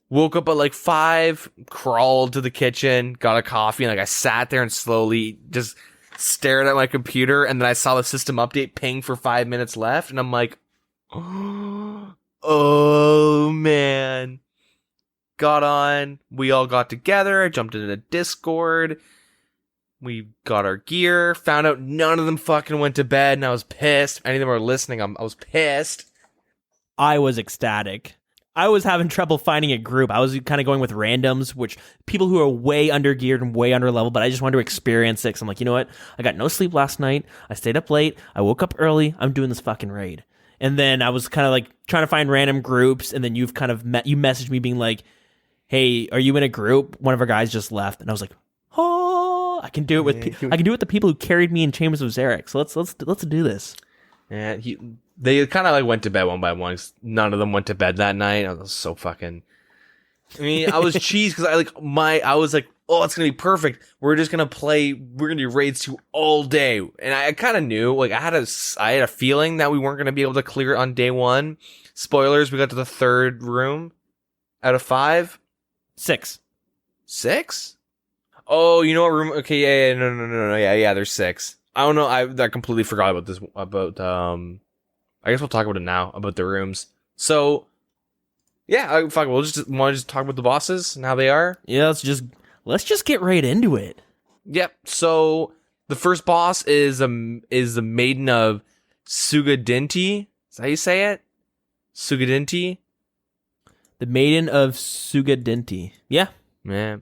Woke up at like 5, crawled to the kitchen, got a coffee, and like I sat there and slowly just stared at my computer, and then I saw the system update ping for 5 minutes left, and I'm like, oh man. Got on, we all got together, I jumped into the Discord, we got our gear, found out none of them fucking went to bed, and I was pissed. If any of them are listening, I was pissed.
I was ecstatic. I was having trouble finding a group. I was kind of going with randoms, which people who are way under geared and way under level, but I just wanted to experience it. So I'm like, you know what? I got no sleep last night. I stayed up late. I woke up early. I'm doing this fucking raid. And then I was kind of like trying to find random groups. And then you've kind of you messaged me being like, hey, are you in a group? One of our guys just left, and I was like, oh, I can do it with I can do it with the people who carried me in Chambers of Zarek. So let's do this.
Yeah, they kind of like went to bed one by one. None of them went to bed that night. I was so fucking. I mean, I was cheesed because I was like, oh, it's gonna be perfect. We're just gonna play. We're gonna do raids 2 all day, and I kind of knew. Like, I had a feeling that we weren't gonna be able to clear it on day 1. Spoilers: we got to the 3rd room out of 5.
6.
6? Oh, you know what room? Okay, yeah, no, yeah. There's 6. I don't know. I completely forgot about this. I guess we'll talk about it now about the rooms. So, yeah, fuck. We'll just talk about the bosses and how they are.
Yeah, let's just get right into it.
Yep. So the first boss is the Maiden of Sugadinti. Is that how you say it? Sugadinti.
The Maiden of Sugadinti. Yeah.
Yeah.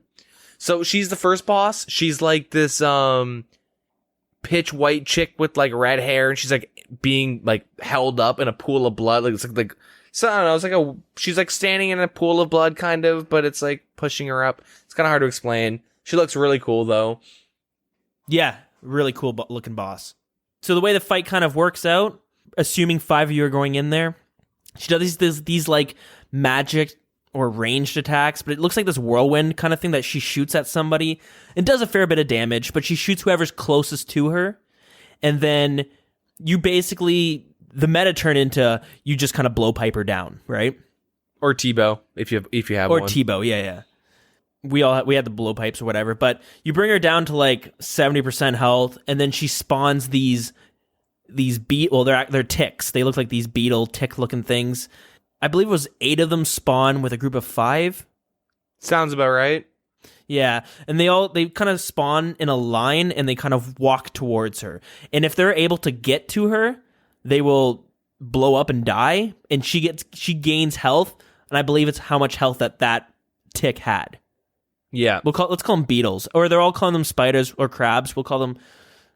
So she's the first boss. She's like this pitch white chick with like red hair, and she's like being like held up in a pool of blood. Like it's like so I don't know. She's like standing in a pool of blood, kind of, but it's like pushing her up. It's kind of hard to explain. She looks really cool though.
Yeah, really cool looking boss. So the way the fight kind of works out, assuming 5 of you are going in there, she does these like magic or ranged attacks, but it looks like this whirlwind kind of thing that she shoots at somebody. It does a fair bit of damage, but she shoots whoever's closest to her, and then you basically, the meta turn into you just kind of blow pipe her down, right?
Or T-bow if you have
or
one.
T-bow, yeah. We had the blow pipes or whatever, but you bring her down to like 70% health, and then she spawns these they're ticks. They look like these beetle tick looking things. I believe it was 8 of them spawn with a group of 5.
Sounds about right.
Yeah, and they kind of spawn in a line, and they kind of walk towards her. And if they're able to get to her, they will blow up and die, and she gains health, and I believe it's how much health that tick had.
Yeah.
Let's call them beetles, or they're all calling them spiders or crabs. We'll call them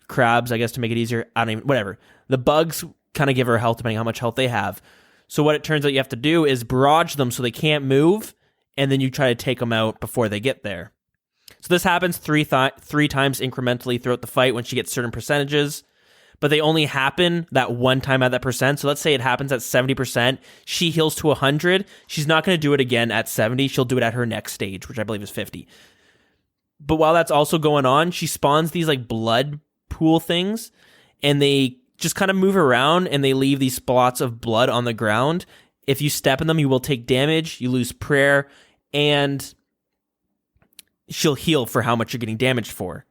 crabs, I guess, to make it easier. I don't even, whatever. The bugs kind of give her health depending on how much health they have. So what it turns out you have to do is barrage them so they can't move, and then you try to take them out before they get there. So this happens three times incrementally throughout the fight when she gets certain percentages, but they only happen that one time at that percent. So let's say it happens at 70%. She heals to 100. She's not going to do it again at 70. She'll do it at her next stage, which I believe is 50. But while that's also going on, she spawns these like blood pool things, and they just kind of move around, and they leave these spots of blood on the ground. If you step in them, you will take damage, you lose prayer, and she'll heal for how much you're getting damaged for.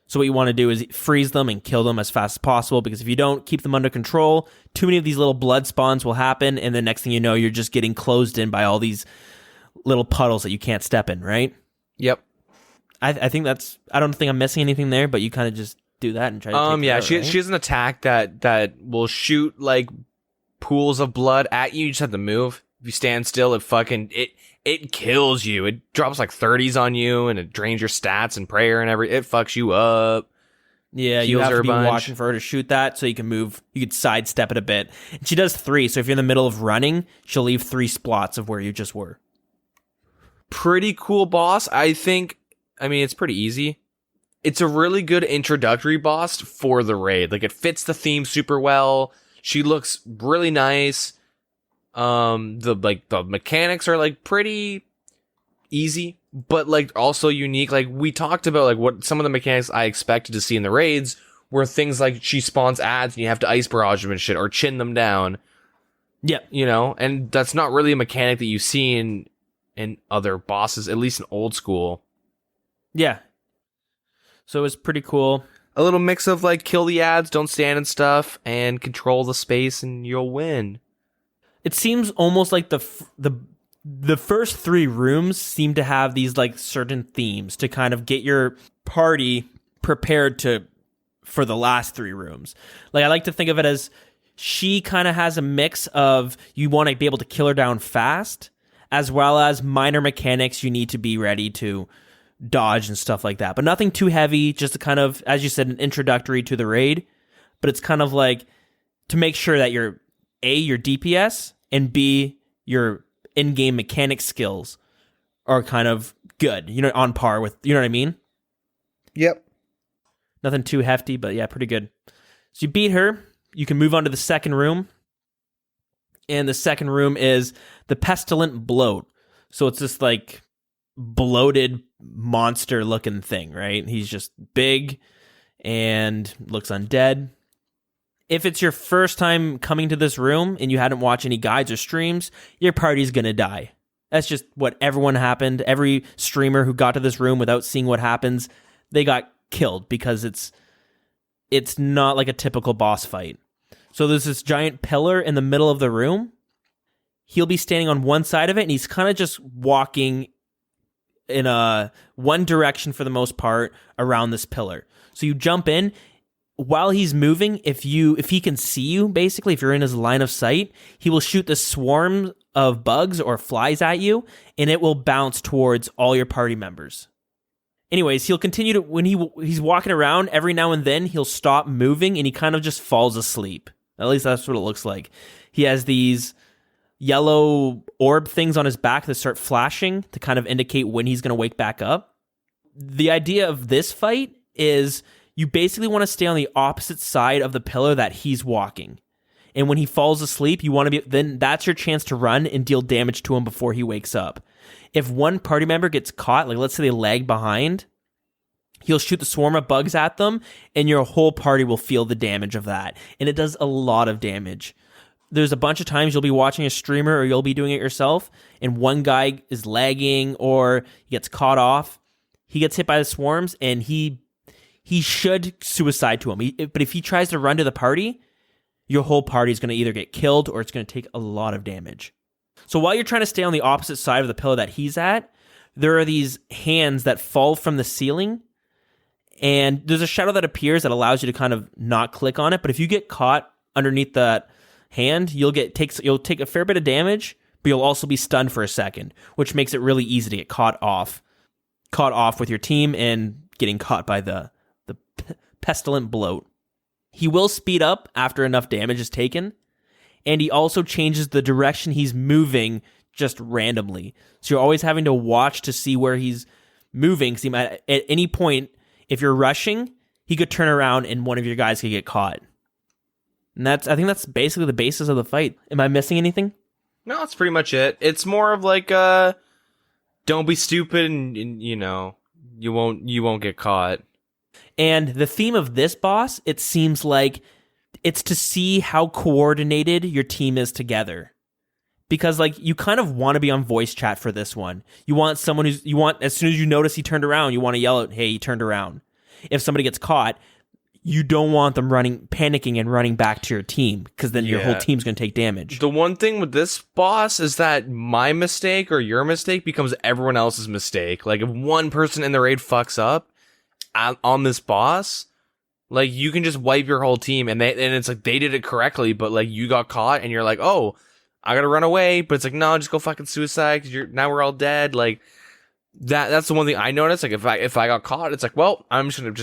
So what you want to do is freeze them and kill them as fast as possible, because if you don't keep them under control, too many of these little blood spawns will happen, and the next thing you know, you're just getting closed in by all these little puddles that you can't step in, right?
Yep.
I think I don't think I'm missing anything there, but you kind of just do that and try to take
yeah,
it out, right?
she has an attack that will shoot like pools of blood at you. You just have to move. If you stand still, it kills you. It drops like 30s on you, and it drains your stats and prayer and it fucks you up.
Yeah, you have to be watching for her to shoot that so you can move. You could sidestep it a bit. And she does 3, so if you're in the middle of running, she'll leave 3 spots of where you just were.
Pretty cool boss. I mean, it's pretty easy. It's a really good introductory boss for the raid. Like, it fits the theme super well. She looks really nice. The mechanics are like pretty easy, but like also unique. Like, we talked about like what some of the mechanics I expected to see in the raids were things like she spawns ads and you have to ice barrage them and shit, or chin them down.
Yeah.
You know, and that's not really a mechanic that you see in other bosses, at least in old school.
Yeah. So it was pretty cool.
A little mix of like kill the ads, don't stand and stuff, and control the space, and you'll win.
It seems almost like the first 3 rooms seem to have these like certain themes to kind of get your party prepared for the last 3 rooms. Like, I like to think of it as she kind of has a mix of you want to be able to kill her down fast, as well as minor mechanics you need to be ready to dodge and stuff like that. But nothing too heavy, just a kind of, as you said, an introductory to the raid. But it's kind of like to make sure that you're A, your DPS, and B, your in-game mechanic skills are kind of good, on par with, you know what I mean?
Yep.
Nothing too hefty, but yeah, pretty good. So you beat her, you can move on to the second room. And the second room is the Pestilent Bloat. So it's this like bloated monster looking thing, right? He's just big and looks undead. If it's your first time coming to this room and you hadn't watched any guides or streams, your party's going to die. That's just what everyone happened. Every streamer who got to this room without seeing what happens, they got killed because it's not like a typical boss fight. So there's this giant pillar in the middle of the room. He'll be standing on one side of it, and he's kind of just walking in one direction for the most part around this pillar. So you jump in. While he's moving, if he can see you, basically, if you're in his line of sight, he will shoot the swarm of bugs or flies at you, and it will bounce towards all your party members. Anyways, he'll continue to, when he's walking around, every now and then he'll stop moving, and he kind of just falls asleep. At least that's what it looks like. He has these yellow orb things on his back that start flashing to kind of indicate when he's going to wake back up. The idea of this fight is you basically want to stay on the opposite side of the pillar that he's walking. And when he falls asleep, you want to then that's your chance to run and deal damage to him before he wakes up. If one party member gets caught, like let's say they lag behind, he'll shoot the swarm of bugs at them, and your whole party will feel the damage of that. And it does a lot of damage. There's a bunch of times you'll be watching a streamer or you'll be doing it yourself, and one guy is lagging or he gets caught off. He gets hit by the swarms, and he should suicide to him. But if he tries to run to the party, your whole party is going to either get killed or it's going to take a lot of damage. So while you're trying to stay on the opposite side of the pillar that he's at, there are these hands that fall from the ceiling, and there's a shadow that appears that allows you to kind of not click on it. But if you get caught underneath that hand, you'll take a fair bit of damage, but you'll also be stunned for a second, which makes it really easy to get caught off with your team and getting caught by the Pestilent Bloat. He will speed up after enough damage is taken, and he also changes the direction he's moving just randomly. So you're always having to watch to see where he's moving, because he might, at any point, if you're rushing, he could turn around and one of your guys could get caught. And I think that's basically the basis of the fight. Am I missing anything?
No, that's pretty much it. It's more of like don't be stupid and you won't get caught.
And the theme of this boss, it seems like it's to see how coordinated your team is together. Because like you kind of want to be on voice chat for this one. You want someone as soon as you notice he turned around, you want to yell out, "Hey, he turned around." If somebody gets caught, you don't want them panicking and running back to your team, because then your whole team's going to take damage.
The one thing with this boss is that my mistake or your mistake becomes everyone else's mistake. Like if one person in the raid fucks up on this boss, like you can just wipe your whole team, and it's like they did it correctly, but like you got caught and you're like, "Oh, I gotta run away," but it's like, no, just go fucking suicide because now we're all dead. Like that's the one thing I noticed. Like if I got caught, it's like, well, I'm just gonna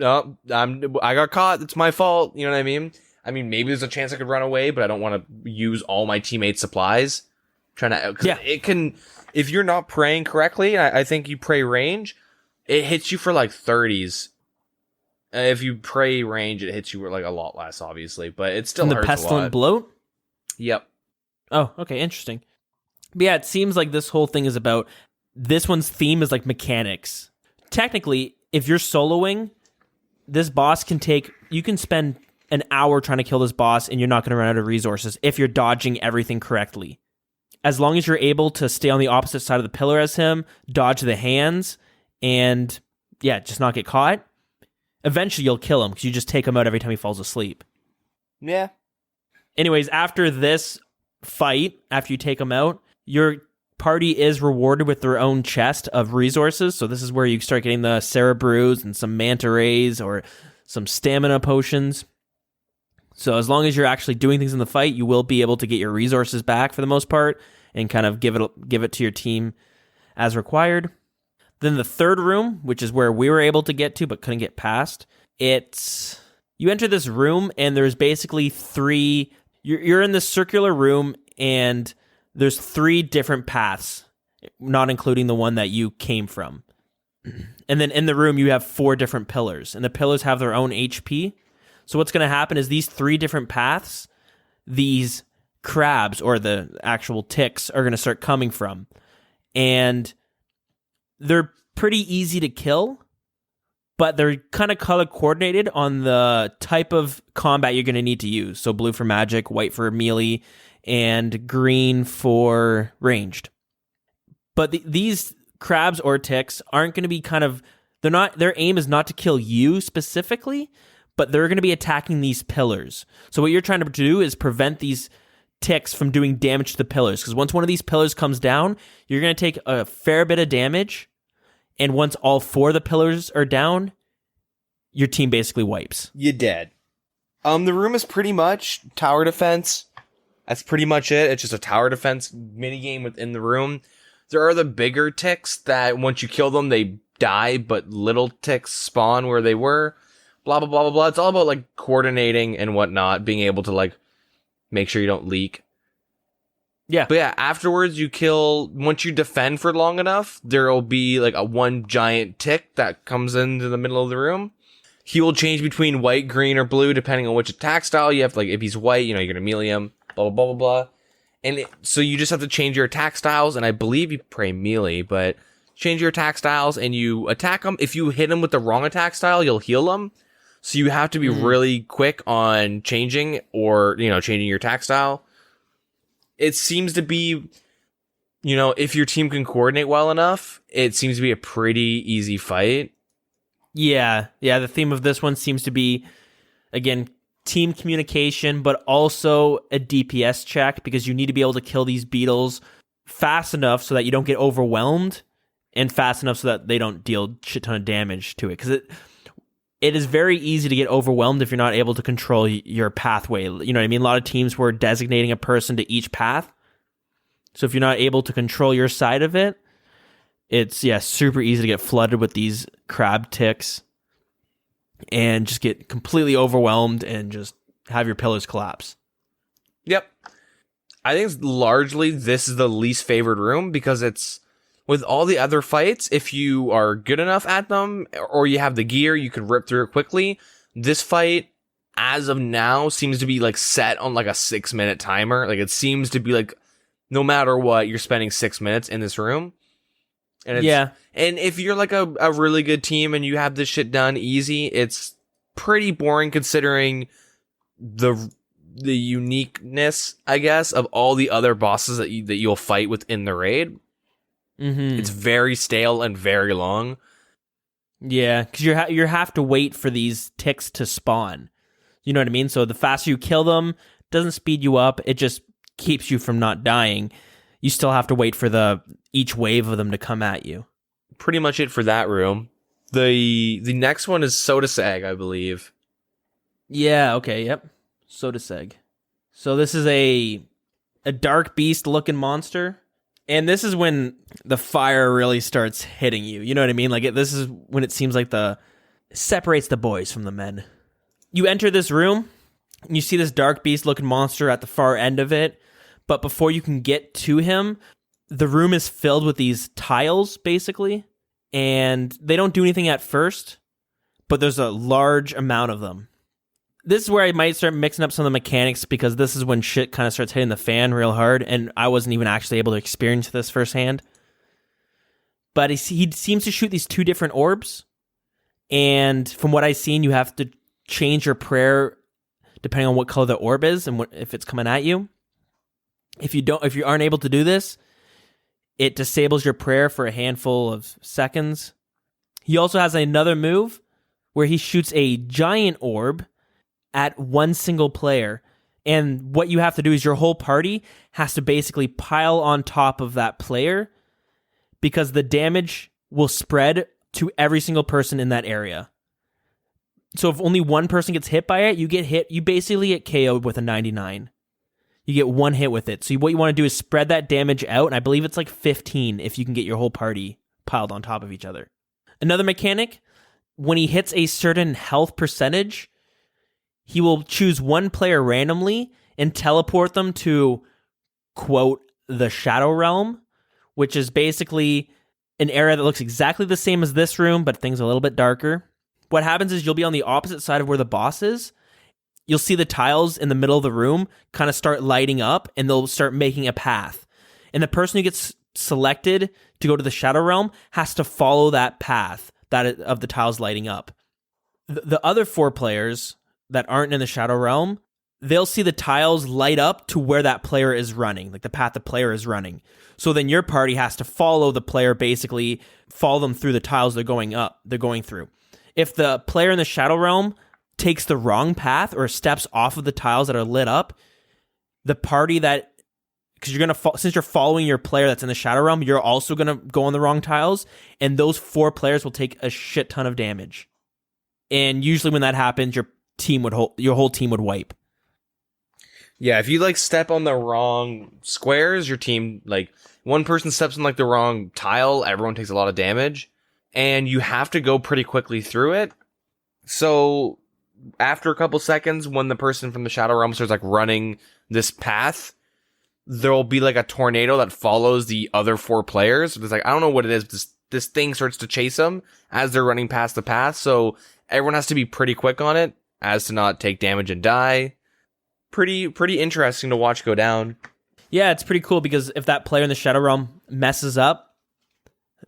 I got caught. It's my fault. You know what I mean? I mean, maybe there's a chance I could run away, but I don't want to use all my teammates' supplies. It can, if you're not praying correctly. I think you pray range, it hits you for like 30s. If you pray range, it hits you like a lot less, obviously, but it still hurts a lot.
The Pestilent Bloat?
Yep.
Oh, okay, interesting. But yeah, it seems like this whole thing is about, this one's theme is like mechanics. Technically, if you're soloing, this boss you can spend an hour trying to kill this boss and you're not going to run out of resources if you're dodging everything correctly. As long as you're able to stay on the opposite side of the pillar as him, dodge the hands, and yeah, just not get caught, eventually you'll kill him because you just take him out every time he falls asleep.
Yeah.
Anyways, after this fight, after you take him out, your party is rewarded with their own chest of resources. So this is where you start getting the Cerebrews and some Manta Rays or some stamina potions. So as long as you're actually doing things in the fight, you will be able to get your resources back for the most part and kind of give it to your team as required. Then the third room, which is where we were able to get to but couldn't get past, you enter this room and there's basically you're in this circular room and there's 3 different paths. not including the one that you came from. And then in the room, you have 4 different pillars, and the pillars have their own HP. So what's going to happen is these 3 different paths, these crabs or the actual ticks are going to start coming from. And they're pretty easy to kill, but they're kind of color coordinated on the type of combat you're going to need to use. So blue for magic, white for melee, and green for ranged. But these crabs or ticks aren't going to be their aim is not to kill you specifically, but they're going to be attacking these pillars. So what you're trying to do is prevent these ticks from doing damage to the pillars, because once one of these pillars comes down, you're going to take a fair bit of damage, and once all 4 of the pillars are down, your team basically wipes.
You're dead. The room is pretty much tower defense. That's pretty much it. It's just a tower defense minigame within the room. There are the bigger ticks that once you kill them, they die, but little ticks spawn where they were. Blah, blah, blah, blah, blah. It's all about, like, coordinating and whatnot, being able to, like, make sure you don't leak.
Yeah.
But yeah, afterwards once you defend for long enough, there'll be, like, a one giant tick that comes into the middle of the room. He will change between white, green, or blue, depending on which attack style you have. Like, if he's white, you're going to melee him, blah, blah, blah, blah, blah. And so you just have to change your attack styles, and I believe you pray melee, but change your attack styles, and you attack them. If you hit them with the wrong attack style, you'll heal them. So you have to be really quick on changing changing your attack style. It seems to be, if your team can coordinate well enough, it seems to be a pretty easy fight.
Yeah, the theme of this one seems to be, again, team communication, but also a DPS check, because you need to be able to kill these beetles fast enough so that you don't get overwhelmed, and fast enough so that they don't deal shit ton of damage to it. Because it is very easy to get overwhelmed if you're not able to control your pathway. You know what I mean? A lot of teams were designating a person to each path. So if you're not able to control your side of it, it's super easy to get flooded with these crab ticks and just get completely overwhelmed and just have your pillars collapse.
Yep. I think largely this is the least favored room, because it's, with all the other fights, if you are good enough at them or you have the gear, you can rip through it quickly. This fight, as of now, seems to be like set on like a 6-minute timer. Like, it seems to be like, no matter what, you're spending 6 minutes in this room. And and if you're like a really good team and you have this shit done easy, it's pretty boring considering the uniqueness, I guess, of all the other bosses that you'll fight within the raid.
Mm-hmm.
It's very stale and very long.
Yeah, because you have to wait for these ticks to spawn. You know what I mean? So the faster you kill them, doesn't speed you up. It just keeps you from not dying. You still have to wait for each wave of them to come at you.
Pretty much it for that room. The next one is Soda Sag, I believe.
Yeah. Okay. Yep. Soda Sag. So this is a dark beast looking monster. And this is when the fire really starts hitting you. You know what I mean? Like, this is when it seems like separates the boys from the men. You enter this room, and you see this dark beast-looking monster at the far end of it. But before you can get to him, the room is filled with these tiles, basically. And they don't do anything at first, but there's a large amount of them. This is where I might start mixing up some of the mechanics, because this is when shit kind of starts hitting the fan real hard, and I wasn't even actually able to experience this firsthand. But he seems to shoot these 2 different orbs, and from what I've seen, you have to change your prayer depending on what color the orb is and if it's coming at you. If you aren't able to do this, it disables your prayer for a handful of seconds. He also has another move where he shoots a giant orb at one single player. And what you have to do is your whole party has to basically pile on top of that player, because the damage will spread to every single person in that area. So if only one person gets hit by it, you basically get KO'd with a 99. You get one hit with it. So what you want to do is spread that damage out, and I believe it's like 15 if you can get your whole party piled on top of each other. Another mechanic, when he hits a certain health percentage, he will choose one player randomly and teleport them to, quote, the Shadow Realm, which is basically an area that looks exactly the same as this room, but things a little bit darker. What happens is you'll be on the opposite side of where the boss is. You'll see the tiles in the middle of the room kind of start lighting up, and they'll start making a path. And the person who gets selected to go to the Shadow Realm has to follow that path of the tiles lighting up. The other 4 players that aren't in the Shadow Realm, they'll see the tiles light up to where that player is running, like the path the player is running. So then your party has to follow the player, basically follow them through the tiles they're going through. If the player in the Shadow Realm takes the wrong path or steps off of the tiles that are lit up, the party that, because since you're following your player that's in the Shadow Realm, you're also gonna go on the wrong tiles, and those 4 players will take a shit ton of damage. And usually when that happens, your whole team would wipe.
Yeah, if you like step on the wrong squares, your team, like one person steps on like the wrong tile, everyone takes a lot of damage, and you have to go pretty quickly through it. So after a couple seconds, when the person from the Shadow Realm starts like running this path, there'll be like a tornado that follows the other 4 players. It's like, I don't know what it is, but this thing starts to chase them as they're running past the path. So everyone has to be pretty quick on it as to not take damage and die. Pretty interesting to watch go down.
Yeah, it's pretty cool because if that player in the Shadow Realm messes up,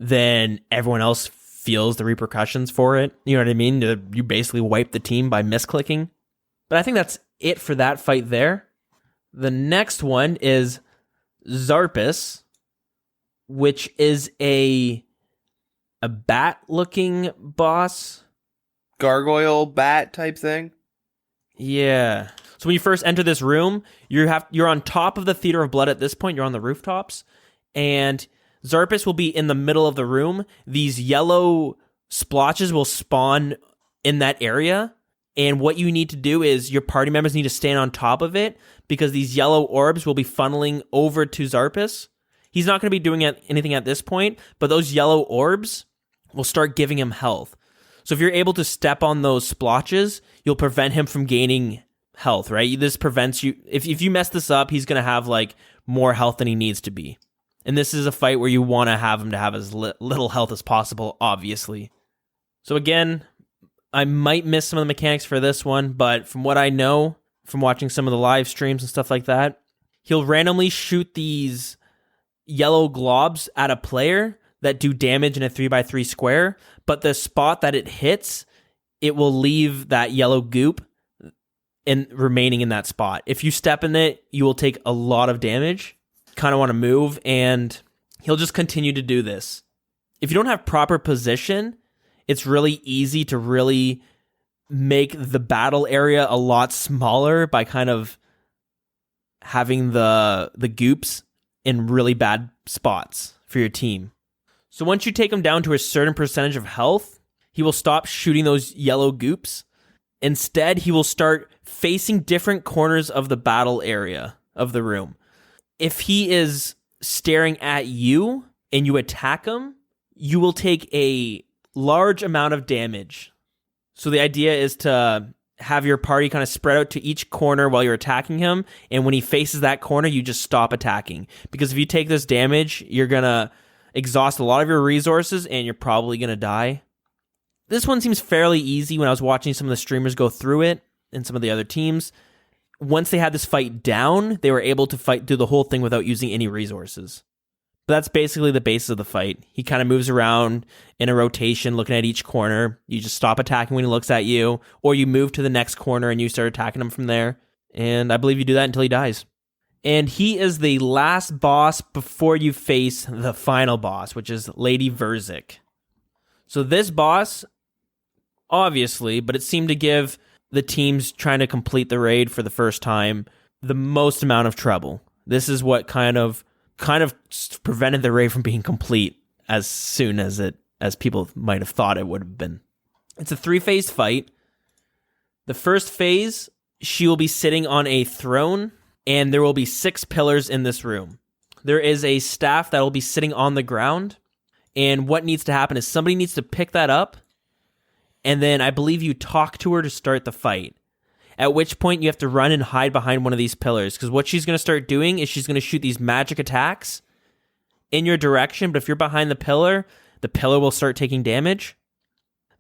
then everyone else feels the repercussions for it. You know what I mean? You basically wipe the team by misclicking. But I think that's it for that fight there. The next one is Zarpus, which is a bat-looking boss.
Gargoyle bat type thing?
Yeah. So when you first enter this room, you're on top of the Theater of Blood at this point. You're on the rooftops. And Zarpus will be in the middle of the room. These yellow splotches will spawn in that area. And what you need to do is your party members need to stand on top of it because these yellow orbs will be funneling over to Zarpus. He's not going to be doing anything at this point, but those yellow orbs will start giving him health. So if you're able to step on those splotches, you'll prevent him from gaining health, right? This prevents you. If you mess this up, he's going to have like more health than he needs to be. And this is a fight where you want to have him to have as little health as possible, obviously. So again, I might miss some of the mechanics for this one, but from what I know, from watching some of the live streams and stuff like that, he'll randomly shoot these yellow globs at a player that do damage in a 3x3 square, but the spot that it hits, it will leave that yellow goop remaining in that spot. If you step in it, you will take a lot of damage. Kind of want to move, and he'll just continue to do this. If you don't have proper position, it's really easy to really make the battle area a lot smaller by kind of having the goops in really bad spots for your team. So once you take him down to a certain percentage of health, he will stop shooting those yellow goops. Instead, he will start facing different corners of the battle area of the room. If he is staring at you and you attack him, you will take a large amount of damage. So the idea is to have your party kind of spread out to each corner while you're attacking him, and when he faces that corner, you just stop attacking. Because if you take this damage, you're going to exhaust a lot of your resources, and you're probably going to die. This one seems fairly easy when I was watching some of the streamers go through it, and some of the other teams. Once they had this fight down, they were able to fight through the whole thing without using any resources. But that's basically the basis of the fight. He kind of moves around in a rotation, looking at each corner. You just stop attacking when he looks at you, or you move to the next corner and you start attacking him from there. And I believe you do that until he dies. And he is the last boss before you face the final boss, which is Lady Verzik. So this boss, obviously, but it seemed to give the teams trying to complete the raid for the first time the most amount of trouble. This is what kind of prevented the raid from being complete as soon as people might have thought it would have been. It's a 3-phase fight. The first phase, she will be sitting on a throne, and there will be 6 pillars in this room. There is a staff that will be sitting on the ground, and what needs to happen is somebody needs to pick that up, and then I believe you talk to her to start the fight. At which point you have to run and hide behind one of these pillars, because what she's going to start doing is she's going to shoot these magic attacks, in your direction, but if you're behind the pillar will start taking damage.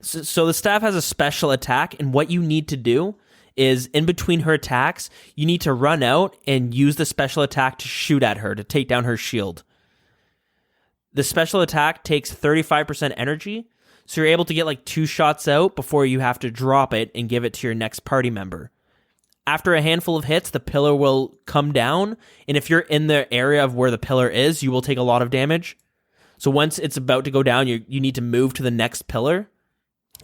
So the staff has a special attack, and what you need to do is in between her attacks, you need to run out and use the special attack to shoot at her, to take down her shield. The special attack takes 35% energy, so you're able to get like 2 shots out before you have to drop it and give it to your next party member. After a handful of hits, the pillar will come down, and if you're in the area of where the pillar is, you will take a lot of damage. So once it's about to go down, you need to move to the next pillar,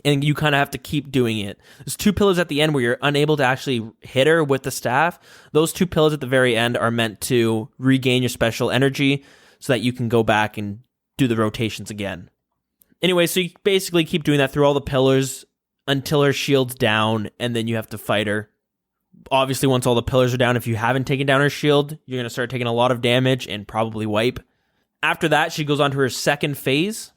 and you kind of have to keep doing it. There's 2 pillars at the end where you're unable to actually hit her with the staff. Those 2 pillars at the very end are meant to regain your special energy so that you can go back and do the rotations again. Anyway, so you basically keep doing that through all the pillars until her shield's down, and then you have to fight her. Obviously, once all the pillars are down, if you haven't taken down her shield, you're going to start taking a lot of damage and probably wipe. After that, she goes on to her second phase,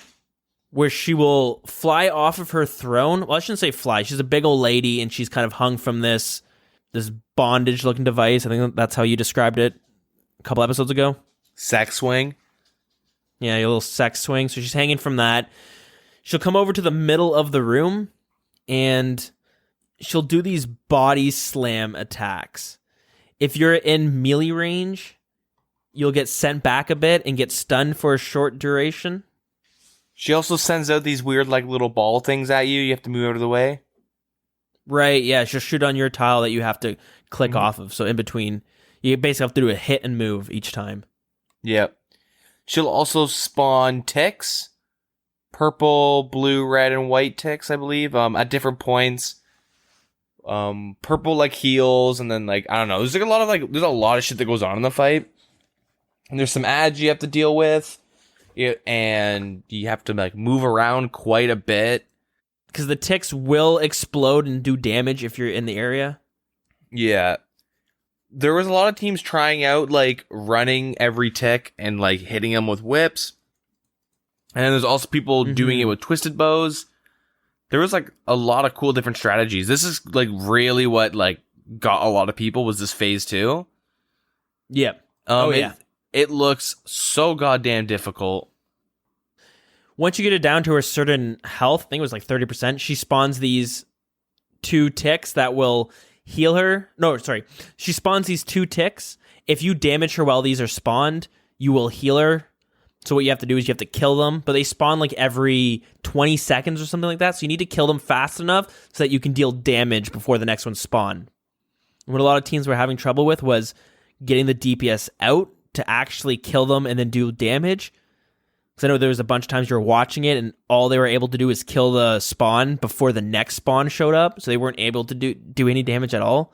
where she will fly off of her throne. Well, I shouldn't say fly. She's a big old lady, and she's kind of hung from this bondage-looking device. I think that's how you described it a couple episodes ago.
Sex swing.
Yeah, your little sex swing. So she's hanging from that. She'll come over to the middle of the room, and she'll do these body slam attacks. If you're in melee range, you'll get sent back a bit and get stunned for a short duration.
She also sends out these weird, like, little ball things at you. You have to move out of the way.
Right, yeah. She'll shoot on your tile that you have to click off of. So in between, you basically have to do a hit and move each time.
Yep. She'll also spawn ticks. Purple, blue, red, and white ticks, I believe, at different points. Purple, like, heals, and then, like, I don't know. There's, like, there's a lot of shit that goes on in the fight. And there's some ads you have to deal with. And you have to, like, move around quite a bit.
Because the ticks will explode and do damage if you're in the area.
Yeah. There was a lot of teams trying out, like, running every tick and, like, hitting them with whips. And then there's also people doing it with twisted bows. There was, like, a lot of cool different strategies. This is, like, really what, like, got a lot of people was this phase 2.
Yep.
It looks so goddamn difficult.
Once you get it down to a certain health, I think it was like 30%, she spawns these 2 ticks that will heal her. No, sorry. She spawns these 2 ticks. If you damage her while these are spawned, you will heal her. So what you have to do is you have to kill them, but they spawn like every 20 seconds or something like that. So you need to kill them fast enough so that you can deal damage before the next one spawn. What a lot of teams were having trouble with was getting the DPS out to actually kill them and then do damage. Because I know there was a bunch of times you were watching it and all they were able to do is kill the spawn before the next spawn showed up. So they weren't able to do any damage at all.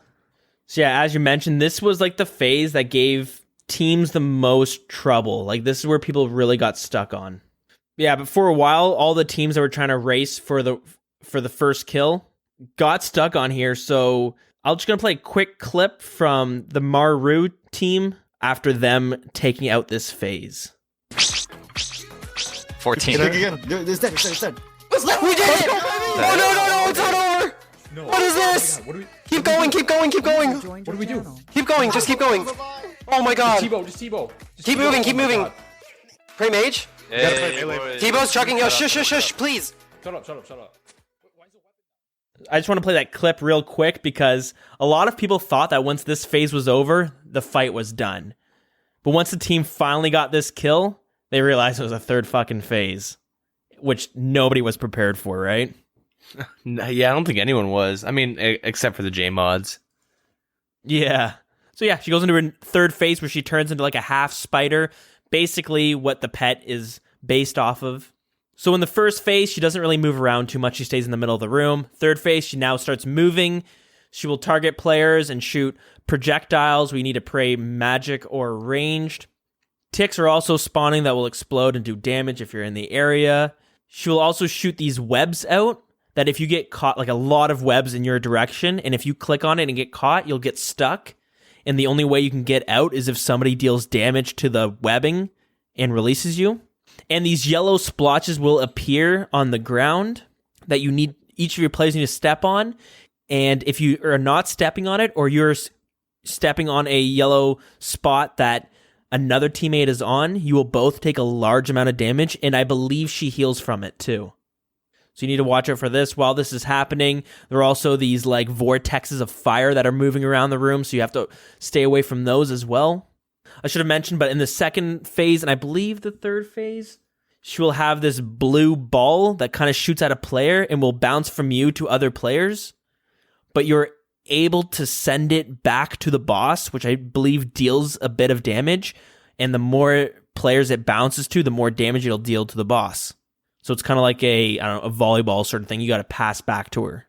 So yeah, as you mentioned, this was like the phase that gave teams the most trouble. Like this is where people really got stuck on. Yeah, but for a while, all the teams that were trying to race for the first kill got stuck on here. So I'm just going to play a quick clip from the Maru team after them taking out this phase.
14.
It's dead.
We did it! Oh, no, it's not over!
No.
What is this?
What do we?
Keep going!
What do we do?
Keep going, just keep going! Oh my god!
Just Tebow.
Keep moving, keep
Oh my
moving!
God.
Pray mage? Tebow's trucking, yo, shush, please!
Shut up.
I just want to play that clip real quick because a lot of people thought that once this phase was over, the fight was done. But once the team finally got this kill, they realized it was a third fucking phase, which nobody was prepared for, right?
Yeah, I don't think anyone was. I mean, except for the J-mods.
Yeah. So yeah, she goes into her third phase where she turns into like a half spider, basically what the pet is based off of. So in the first phase, she doesn't really move around too much. She stays in the middle of the room. Third phase, she now starts moving. She will target players and shoot projectiles. We need to pray magic or ranged. Ticks are also spawning that will explode and do damage if you're in the area. She will also shoot these webs out that if you get caught, like a lot of webs in your direction, and if you click on it and get caught, you'll get stuck. And the only way you can get out is if somebody deals damage to the webbing and releases you. And these yellow splotches will appear on the ground that you need, each of your players need to step on. And if you are not stepping on it, or you're stepping on a yellow spot that another teammate is on, you will both take a large amount of damage, and I believe she heals from it too. So you need to watch out for this. While this is happening, there are also these like vortexes of fire that are moving around the room, so you have to stay away from those as well. I should have mentioned, but in the second phase, and I believe the third phase, she will have this blue ball that kind of shoots at a player and will bounce from you to other players, but you're able to send it back to the boss, which I believe deals a bit of damage, and the more players it bounces to, the more damage it'll deal to the boss. So it's kind of like a volleyball sort of thing. You got to pass back to her.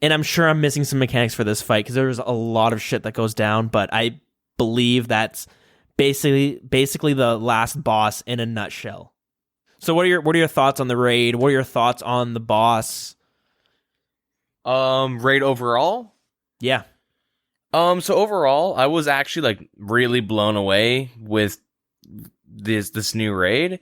And I'm sure I'm missing some mechanics for this fight because there's a lot of shit that goes down, but I believe that's basically the last boss in a nutshell. So what are your thoughts on the raid? What are your thoughts on the boss?
Raid overall?
Yeah.
So overall, I was actually like really blown away with this new raid.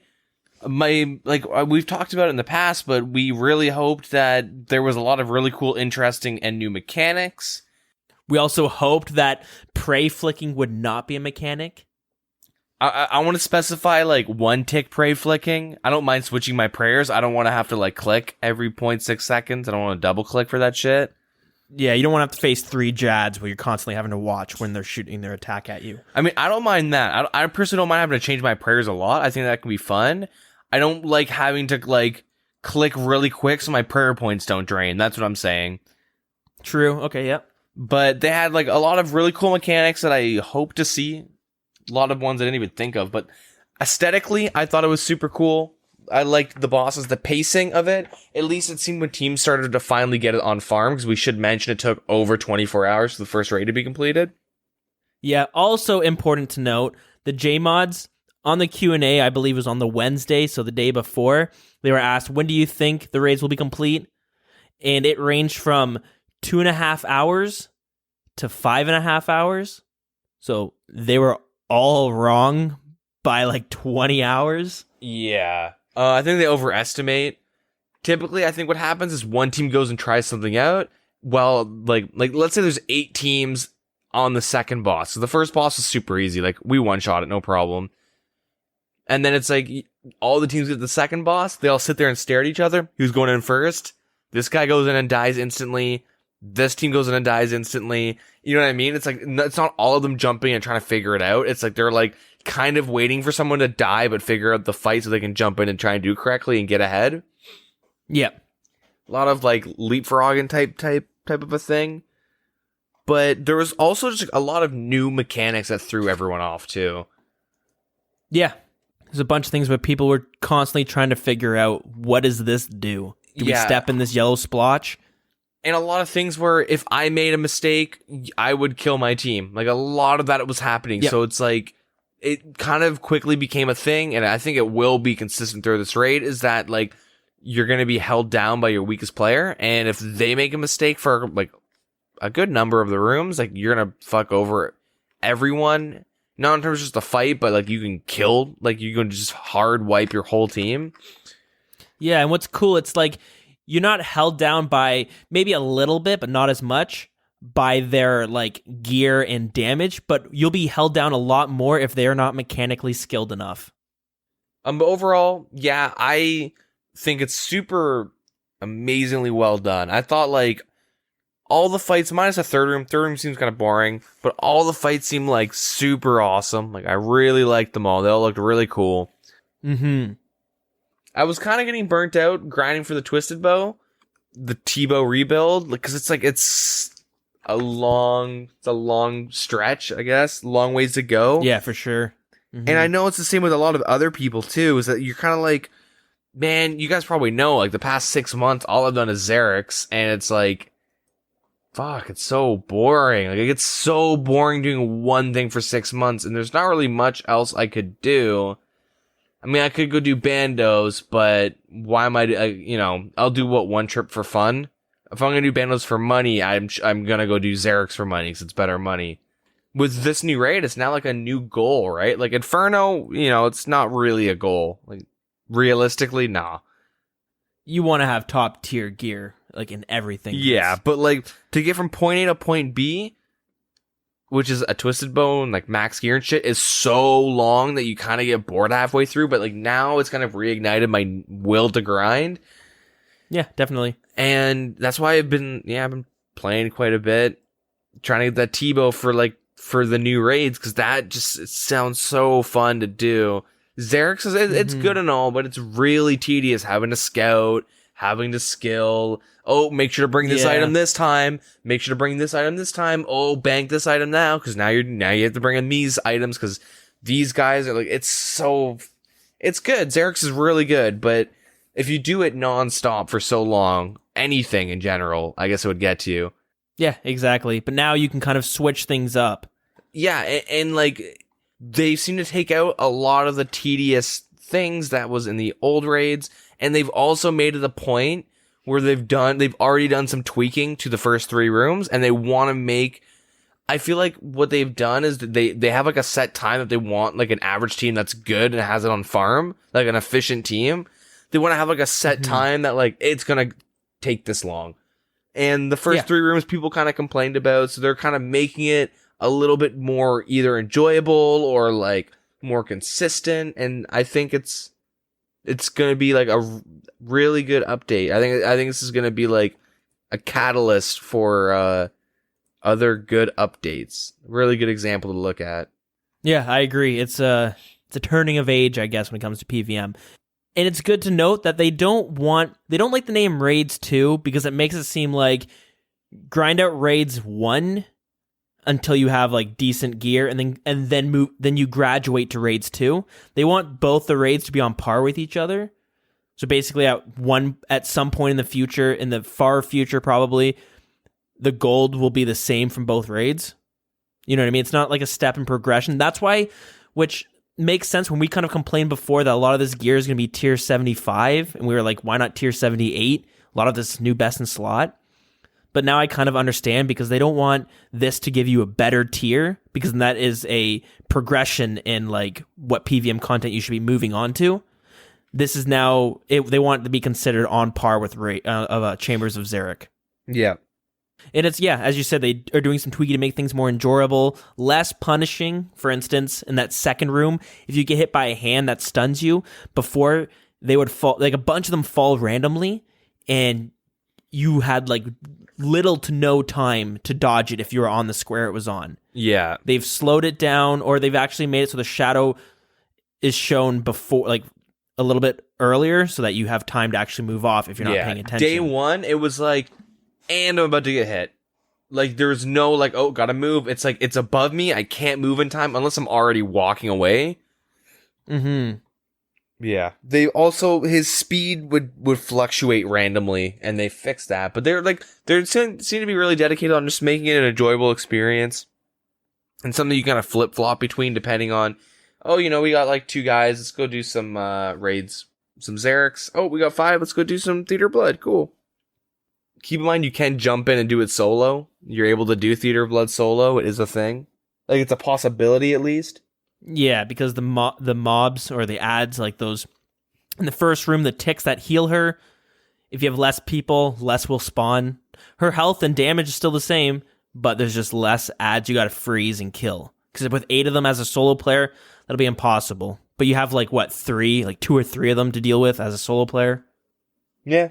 We've talked about it in the past, but we really hoped that there was a lot of really cool, interesting, and new mechanics.
We also hoped that prey flicking would not be a mechanic.
I want to specify like one tick prey flicking. I don't mind switching my prayers. I don't want to have to like click every 0.6 seconds. I don't want to double click for that shit.
Yeah, you don't want to have to face 3 Jads where you're constantly having to watch when they're shooting their attack at you.
I mean, I don't mind that. I personally don't mind having to change my prayers a lot. I think that can be fun. I don't like having to like click really quick so my prayer points don't drain. That's what I'm saying.
True. Okay, yep.
But they had like a lot of really cool mechanics that I hope to see. A lot of ones I didn't even think of. But aesthetically, I thought it was super cool. I liked the bosses, the pacing of it. At least it seemed when teams started to finally get it on farm, because we should mention it took over 24 hours for the first raid to be completed.
Yeah, also important to note, the J-mods on the Q&A, I believe was on the Wednesday, so the day before, they were asked, when do you think the raids will be complete? And it ranged from 2.5 hours to 5.5 hours. So they were all wrong by like 20 hours.
Yeah. I think they overestimate. Typically, I think what happens is one team goes and tries something out. Well, like let's say there's 8 teams on the second boss. So the first boss is super easy. Like, we one-shot it, no problem. And then it's like, all the teams get the second boss. They all sit there and stare at each other. Who's going in first? This guy goes in and dies instantly. This team goes in and dies instantly. You know what I mean? It's like, it's not all of them jumping and trying to figure it out. It's like they're like kind of waiting for someone to die, but figure out the fight so they can jump in and try and do correctly and get ahead.
Yep.
A lot of like leapfrogging type of a thing. But there was also just a lot of new mechanics that threw everyone off too.
Yeah. There's a bunch of things where people were constantly trying to figure out, what does this do? Do we step in this yellow splotch?
And a lot of things where if I made a mistake, I would kill my team. Like, a lot of that was happening. Yep. So it's like, it kind of quickly became a thing, and I think it will be consistent through this raid, is that like, you're going to be held down by your weakest player, and if they make a mistake for like a good number of the rooms, like, you're going to fuck over everyone. Not in terms of just a fight, but like, you can kill, like, you can just hard wipe your whole team.
Yeah, and what's cool, it's like, you're not held down by maybe a little bit, but not as much, by their like gear and damage, but you'll be held down a lot more if they're not mechanically skilled enough.
But overall, yeah, I think it's super amazingly well done. I thought like all the fights, minus the third room seems kind of boring, but all the fights seem like super awesome. Like, I really liked them all. They all looked really cool.
Mm-hmm.
I was kind of getting burnt out grinding for the Twisted Bow, the T-Bow rebuild, because it's a long stretch, I guess, long ways to go.
Yeah, for sure. Mm-hmm.
And I know it's the same with a lot of other people too, is that you're kind of like, man, you guys probably know, like, the past 6 months, all I've done is Xerix, and it's like, fuck, it's so boring. Like, it gets so boring doing one thing for 6 months, and there's not really much else I could do. I mean, I could go do bandos, but why am I'll do one trip for fun. If I'm gonna do bandos for money, I'm gonna go do Xerix for money, because it's better money. With this new raid, it's now like a new goal, right? Like, Inferno, it's not really a goal. Like, realistically, nah.
You want to have top tier gear, like, in everything.
Yeah, but like, to get from point A to point B, which is a twisted bone, like max gear and shit, is so long that you kind of get bored halfway through. But like now it's kind of reignited my will to grind.
Yeah, definitely.
And that's why I've been playing quite a bit, trying to get that T-bow for the new raids, because that just it sounds so fun to do. Xerix it's good and all, but it's really tedious having to scout, having to skill. Oh, make sure to bring this item this time. Make sure to bring this item this time. Oh, bank this item now, because now you have to bring in these items, because these guys are like, it's good. Xerix is really good, but if you do it nonstop for so long, anything in general, I guess it would get to you.
Yeah, exactly. But now you can kind of switch things up.
Yeah, and like they seem to take out a lot of the tedious things that was in the old raids, and they've also made it a point where they've already done some tweaking to the first 3 rooms, and they want to make, I feel like what they've done is that they have like a set time that they want, like an average team that's good and has it on farm, like an efficient team. They want to have like a set time that like it's gonna take this long. And the first 3 rooms people kind of complained about, so they're kind of making it a little bit more either enjoyable or like more consistent. And I think it's gonna be like a really good update. I think this is gonna be like a catalyst for other good updates. Really good example to look at.
Yeah, I agree. It's a turning of age, I guess, when it comes to PVM. And it's good to note that they don't like the name Raids 2 because it makes it seem like grind out Raids 1 until you have like decent gear and then you graduate to Raids 2. They want both the raids to be on par with each other. So basically at some point in the future, in the far future probably, the gold will be the same from both raids. You know what I mean? It's not like a step in progression. That's why, which makes sense when we kind of complained before that a lot of this gear is going to be tier 75, and we were like, why not tier 78? A lot of this new best in slot. But now I kind of understand, because they don't want this to give you a better tier, because that is a progression in like what PVM content you should be moving on to. This is now, they want it to be considered on par with Chambers of Xeric.
Yeah.
And it's, as you said, they are doing some tweaking to make things more enjoyable, less punishing. For instance, in that second room, if you get hit by a hand that stuns you, before they would fall, like a bunch of them fall randomly, and you had like little to no time to dodge it if you were on the square it was on.
Yeah.
They've slowed it down, or they've actually made it so the shadow is shown before, like a little bit earlier, so that you have time to actually move off if you're not paying attention.
Day 1, it was like, and I'm about to get hit. Like, there's no, like, oh, gotta move. It's like, it's above me. I can't move in time unless I'm already walking away.
Mm-hmm.
Yeah. They also, his speed would fluctuate randomly, and they fixed that. But they seem to be really dedicated on just making it an enjoyable experience. And something you kind of flip-flop between depending on, oh, we got like 2 guys. Let's go do some raids. Some Xerics. Oh, we got 5. Let's go do some Theater Blood. Cool. Keep in mind, you can jump in and do it solo. You're able to do Theater of Blood solo. It is a thing. Like, it's a possibility, at least.
Yeah, because the mobs or the ads, like those in the first room, the ticks that heal her, if you have less people, less will spawn. Her health and damage is still the same, but there's just less ads you gotta freeze and kill. Because with 8 of them as a solo player, that'll be impossible. But you have, like, 3? Like, 2 or 3 of them to deal with as a solo player.
Yeah.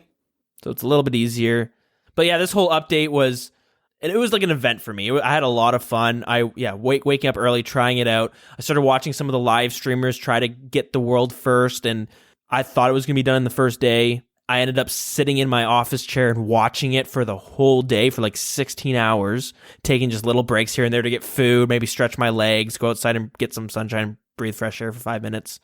So it's a little bit easier. But yeah, this whole update was, and it was like an event for me. I had a lot of fun. Waking up early, trying it out. I started watching some of the live streamers try to get the world first, and I thought it was going to be done in the first day. I ended up sitting in my office chair and watching it for the whole day for like 16 hours, taking just little breaks here and there to get food, maybe stretch my legs, go outside and get some sunshine, breathe fresh air for 5 minutes.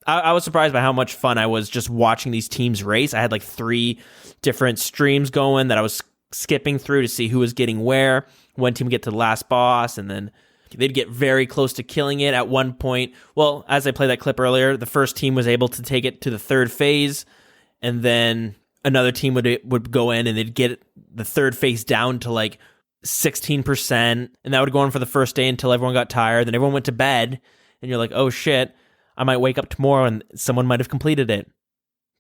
I was surprised by how much fun I was just watching these teams race. I had like 3 different streams going that I was skipping through to see who was getting where. One team would get to the last boss, and then they'd get very close to killing it at one point. Well, as I played that clip earlier, the first team was able to take it to the 3rd phase, and then another team would go in and they'd get the 3rd phase down to like 16%, and that would go on for the first day until everyone got tired. Then everyone went to bed, and you're like, oh shit, I might wake up tomorrow and someone might have completed it.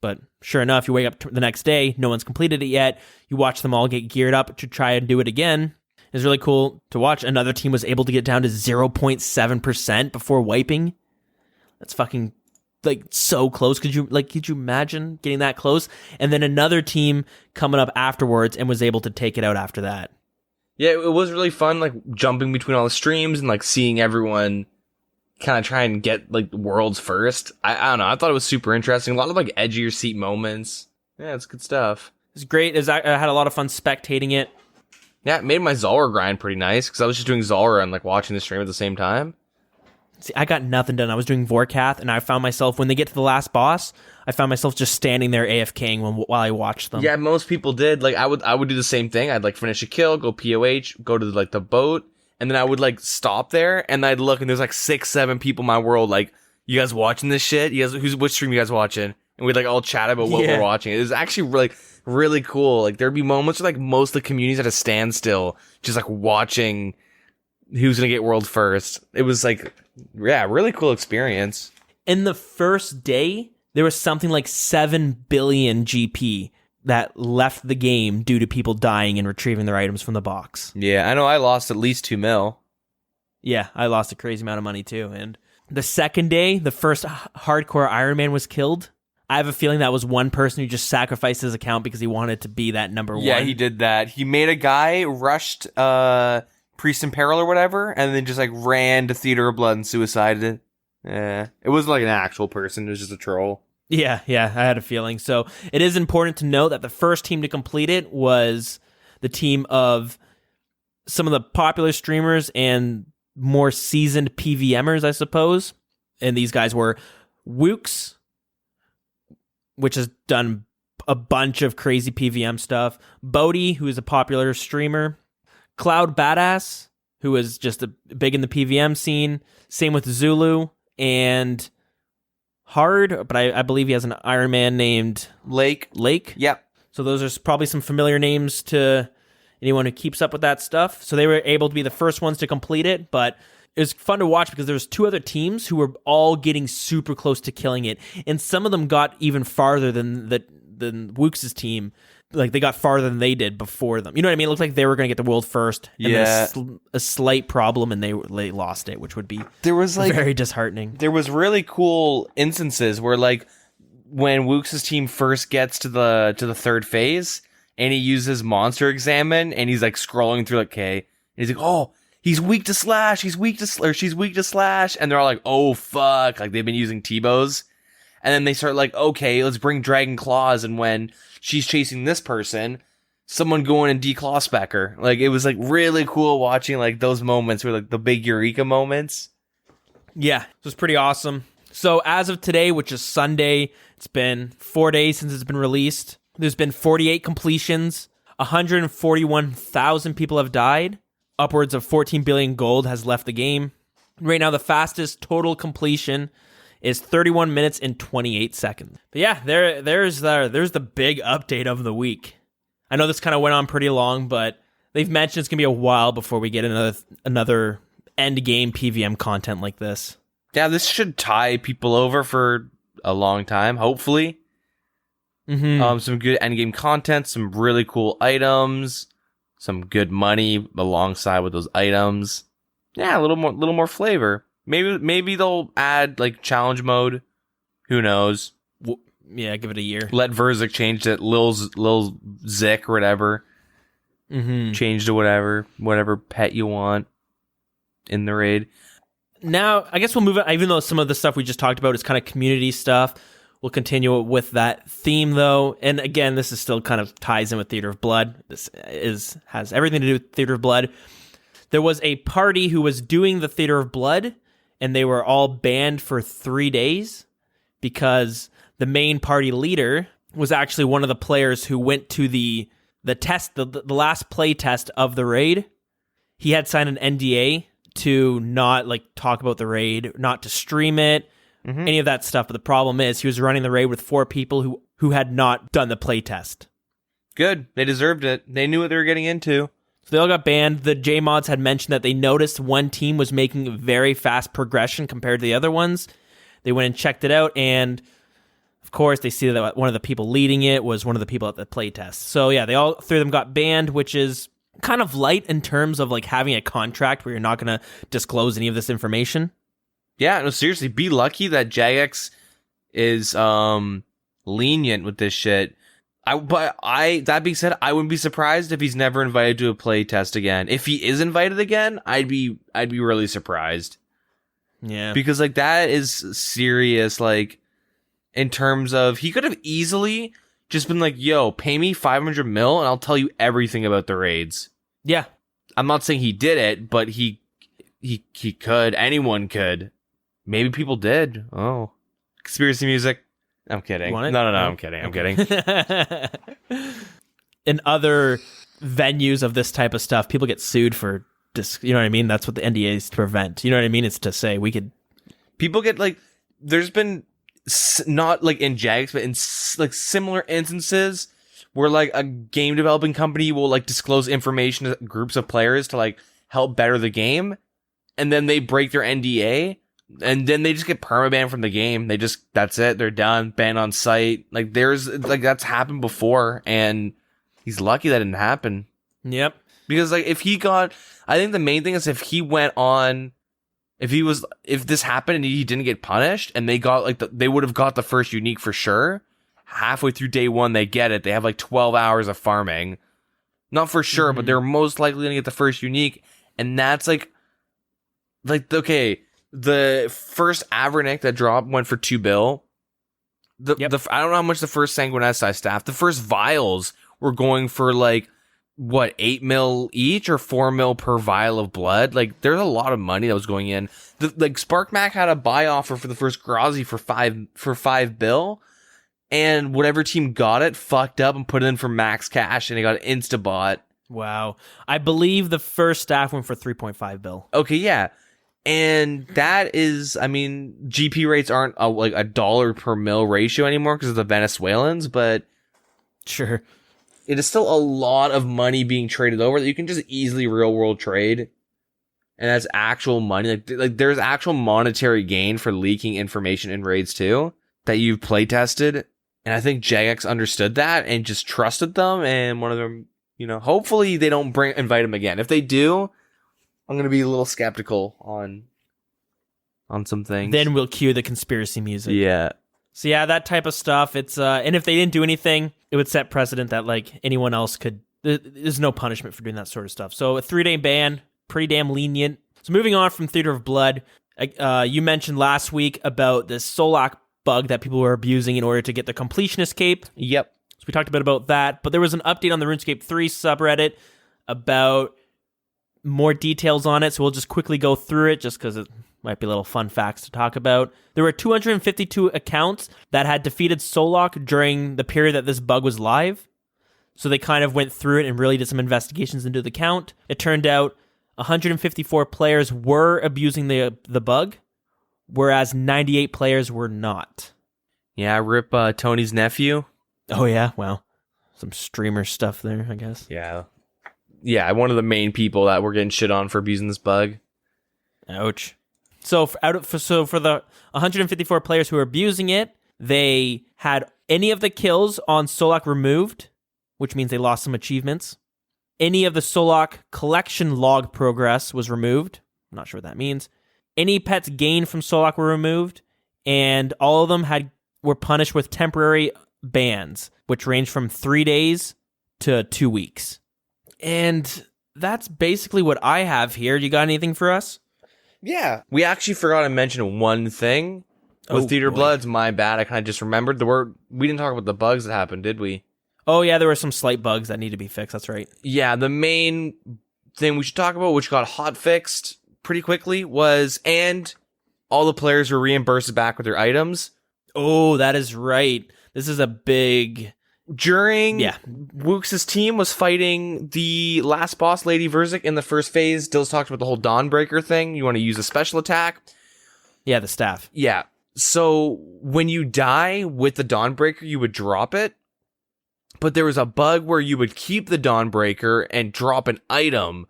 But sure enough, you wake up the next day, no one's completed it yet. You watch them all get geared up to try and do it again. It was really cool to watch. Another team was able to get down to 0.7% before wiping. That's fucking like so close. Could you imagine getting that close? And then another team coming up afterwards and was able to take it out after that.
Yeah, it was really fun, like jumping between all the streams and like seeing everyone kind of try and get like worlds first. I don't know. I thought it was super interesting. A lot of like edge of your seat moments. Yeah, it's good stuff.
It's great. I had a lot of fun spectating it.
Yeah, it made my Zulrah grind pretty nice because I was just doing Zulrah and like watching the stream at the same time.
See, I got nothing done. I was doing Vorkath, and I found myself, when they get to the last boss, I found myself just standing there AFKing while I watched them.
Yeah, most people did. Like I would do the same thing. I'd like finish a kill, go POH, go to like the boat, and then I would like stop there and I'd look and there's like 6-7 people in my world like, you guys watching this shit? You guys, which stream you guys watching? And we'd like all chat about what we're watching. It was actually really cool. Like there'd be moments where like most of the community's at a standstill, just like watching who's gonna get world first. It was like, yeah, really cool experience.
In the first day, there was something like 7 billion GP that left the game due to people dying and retrieving their items from the box.
Yeah, I know I lost at least 2 mil.
Yeah, I lost a crazy amount of money too. And the second day, the first hardcore Iron Man was killed. I have a feeling that was one person who just sacrificed his account because he wanted to be that number one.
Yeah, he did that. He made a guy, rushed Priest in Peril or whatever, and then just like ran to Theater of Blood and suicided it. Yeah, it wasn't like an actual person. It was just a troll.
Yeah, I had a feeling. So it is important to note that the first team to complete it was the team of some of the popular streamers and more seasoned PVMers, I suppose. And these guys were Wooks, which has done a bunch of crazy PVM stuff. Bodhi, who is a popular streamer. Cloud Badass, who is just big in the PVM scene. Same with Zulu and Hard, but I believe he has an Iron Man named
Lake.
Yep. So those are probably some familiar names to anyone who keeps up with that stuff. So they were able to be the first ones to complete it, but it was fun to watch because there was 2 other teams who were all getting super close to killing it, and some of them got even farther than Wooks' team. Like they got farther than they did before them. You know what I mean? It looked like they were going to get the world first. And
yeah.
A slight problem, and they lost it, which would be very disheartening.
There was really cool instances where like when Wooks' team first gets to the third phase and he uses Monster Examine and he's like scrolling through like K and he's like, oh, he's weak to slash, she's weak to slash, and they're all like, oh fuck, like they've been using T-bows. And then they start like, okay, let's bring Dragon Claws, and when she's chasing this person, someone going and declaw spec her. Like it was like really cool watching like those moments were like the big Eureka moments.
Yeah, it was pretty awesome. So as of today, which is Sunday, it's been 4 days since it's been released. There's been 48 completions. 141,000 people have died. Upwards of 14 billion gold has left the game. Right now, the fastest total completion is 31 minutes and 28 seconds. But yeah, there's the big update of the week. I know this kind of went on pretty long, but they've mentioned it's going to be a while before we get another end game PVM content like this.
Yeah, this should tie people over for a long time, hopefully.
Mm-hmm.
Some good end game content, some really cool items, some good money alongside with those items. Yeah, a little more flavor. Maybe they'll add like challenge mode. Who knows?
Yeah, give it a year.
Let Verzik change it. Lil Zik or whatever.
Mm-hmm.
Change to whatever pet you want in the raid.
Now, I guess we'll move it. Even though some of the stuff we just talked about is kind of community stuff, we'll continue with that theme though. And again, this is still kind of ties in with Theater of Blood. This has everything to do with Theater of Blood. There was a party who was doing the Theater of Blood, and they were all banned for 3 days because the main party leader was actually one of the players who went to the test, the last play test of the raid. He had signed an NDA to not like talk about the raid, not to stream it, any of that stuff. But the problem is he was running the raid with 4 people who had not done the play test.
Good. They deserved it. They knew what they were getting into.
So they all got banned. The J-Mods had mentioned that they noticed one team was making very fast progression compared to the other ones. They went and checked it out, and of course, they see that one of the people leading it was one of the people at the playtest. So yeah, all 3 of them got banned, which is kind of light in terms of like having a contract where you're not going to disclose any of this information.
Yeah, no, seriously, be lucky that Jagex is lenient with this shit. That being said, I wouldn't be surprised if he's never invited to a play test again. If he is invited again, I'd be really surprised.
Yeah.
Because like that is serious, like in terms of he could have easily just been like, yo, pay me 500 mil and I'll tell you everything about the raids.
Yeah.
I'm not saying he did it, but he could. Anyone could. Maybe people did. Oh. Conspiracy music. I'm kidding. No, I'm kidding. I'm kidding.
In other venues of this type of stuff, people get sued for you know what I mean? That's what the NDA is to prevent. You know what I mean? It's to say we could...
People get like... There's been... Not like in Jags, but in like similar instances where like a game developing company will like disclose information to groups of players to like help better the game, and then they break their NDA, and then they just get permabanned from the game. That's it. They're done. Banned on site. Like there's like that's happened before, and he's lucky that didn't happen.
Yep.
Because like if he got, I think the main thing is if he went on, if this happened and he didn't get punished, and they got like they would have got the first unique for sure. Halfway through day one, they get it. They have like 12 hours of farming. Not for sure, but they're most likely going to get the first unique. And that's like, okay, the first Avernick that dropped went for 2 bill. I don't know how much the first Sanguinesti staff, the first vials were going for like, what, 8 mil each or 4 mil per vial of blood? Like, there's a lot of money that was going in. Like, SparkMac had a buy offer for the first Grazi for 5 bill. And whatever team got it fucked up and put it in for max cash, and they got an Instabot.
Wow. I believe the first staff went for 3.5 bill.
Okay, yeah. And that is, I mean, GP rates aren't like a dollar per mil ratio anymore because of the Venezuelans, but
sure,
it is still a lot of money being traded over that you can just easily real world trade. And that's actual money. Like there's actual monetary gain for leaking information in raids too that you've play tested. And I think Jagex understood that and just trusted them. And one of them, you know, hopefully they don't invite him again. If they do, I'm going to be a little skeptical on some things.
Then we'll cue the conspiracy music.
Yeah.
So yeah, that type of stuff. It's and if they didn't do anything, it would set precedent that like anyone else could. There's no punishment for doing that sort of stuff. So a 3-day ban, pretty damn lenient. So moving on from Theater of Blood, you mentioned last week about this Solak bug that people were abusing in order to get the completionist cape.
Yep.
So we talked a bit about that, but there was an update on the RuneScape 3 subreddit about more details on it. So we'll just quickly go through it just because it might be little fun facts to talk about. There were 252 accounts that had defeated Solak during the period that this bug was live. So they kind of went through it and really did some investigations into the count. It turned out 154 players were abusing the bug, whereas 98 players were not.
Yeah, rip Tony's nephew.
Oh yeah, well, some streamer stuff there, I guess.
Yeah, one of the main people that were getting shit on for abusing this bug.
Ouch. So for the 154 players who were abusing it, they had any of the kills on Solak removed, which means they lost some achievements. Any of the Solak collection log progress was removed. I'm not sure what that means. Any pets gained from Solak were removed, and all of them were punished with temporary bans, which ranged from 3 days to 2 weeks. And that's basically what I have here. You got anything for us?
Yeah. We actually forgot to mention one thing with Theater Bloods. My bad. I kind of just remembered we didn't talk about the bugs that happened, did we?
Oh, yeah, there were some slight bugs that need to be fixed. That's right.
Yeah, the main thing we should talk about, which got hot fixed pretty quickly, was and all the players were reimbursed back with their items.
Oh, that is right. This is a big...
Wooks' team was fighting the last boss, Lady Verzik, in the first phase. Dill's talked about the whole Dawnbreaker thing. You want to use a special attack.
Yeah, the staff.
Yeah. So when you die with the Dawnbreaker, you would drop it. But there was a bug where you would keep the Dawnbreaker and drop an item.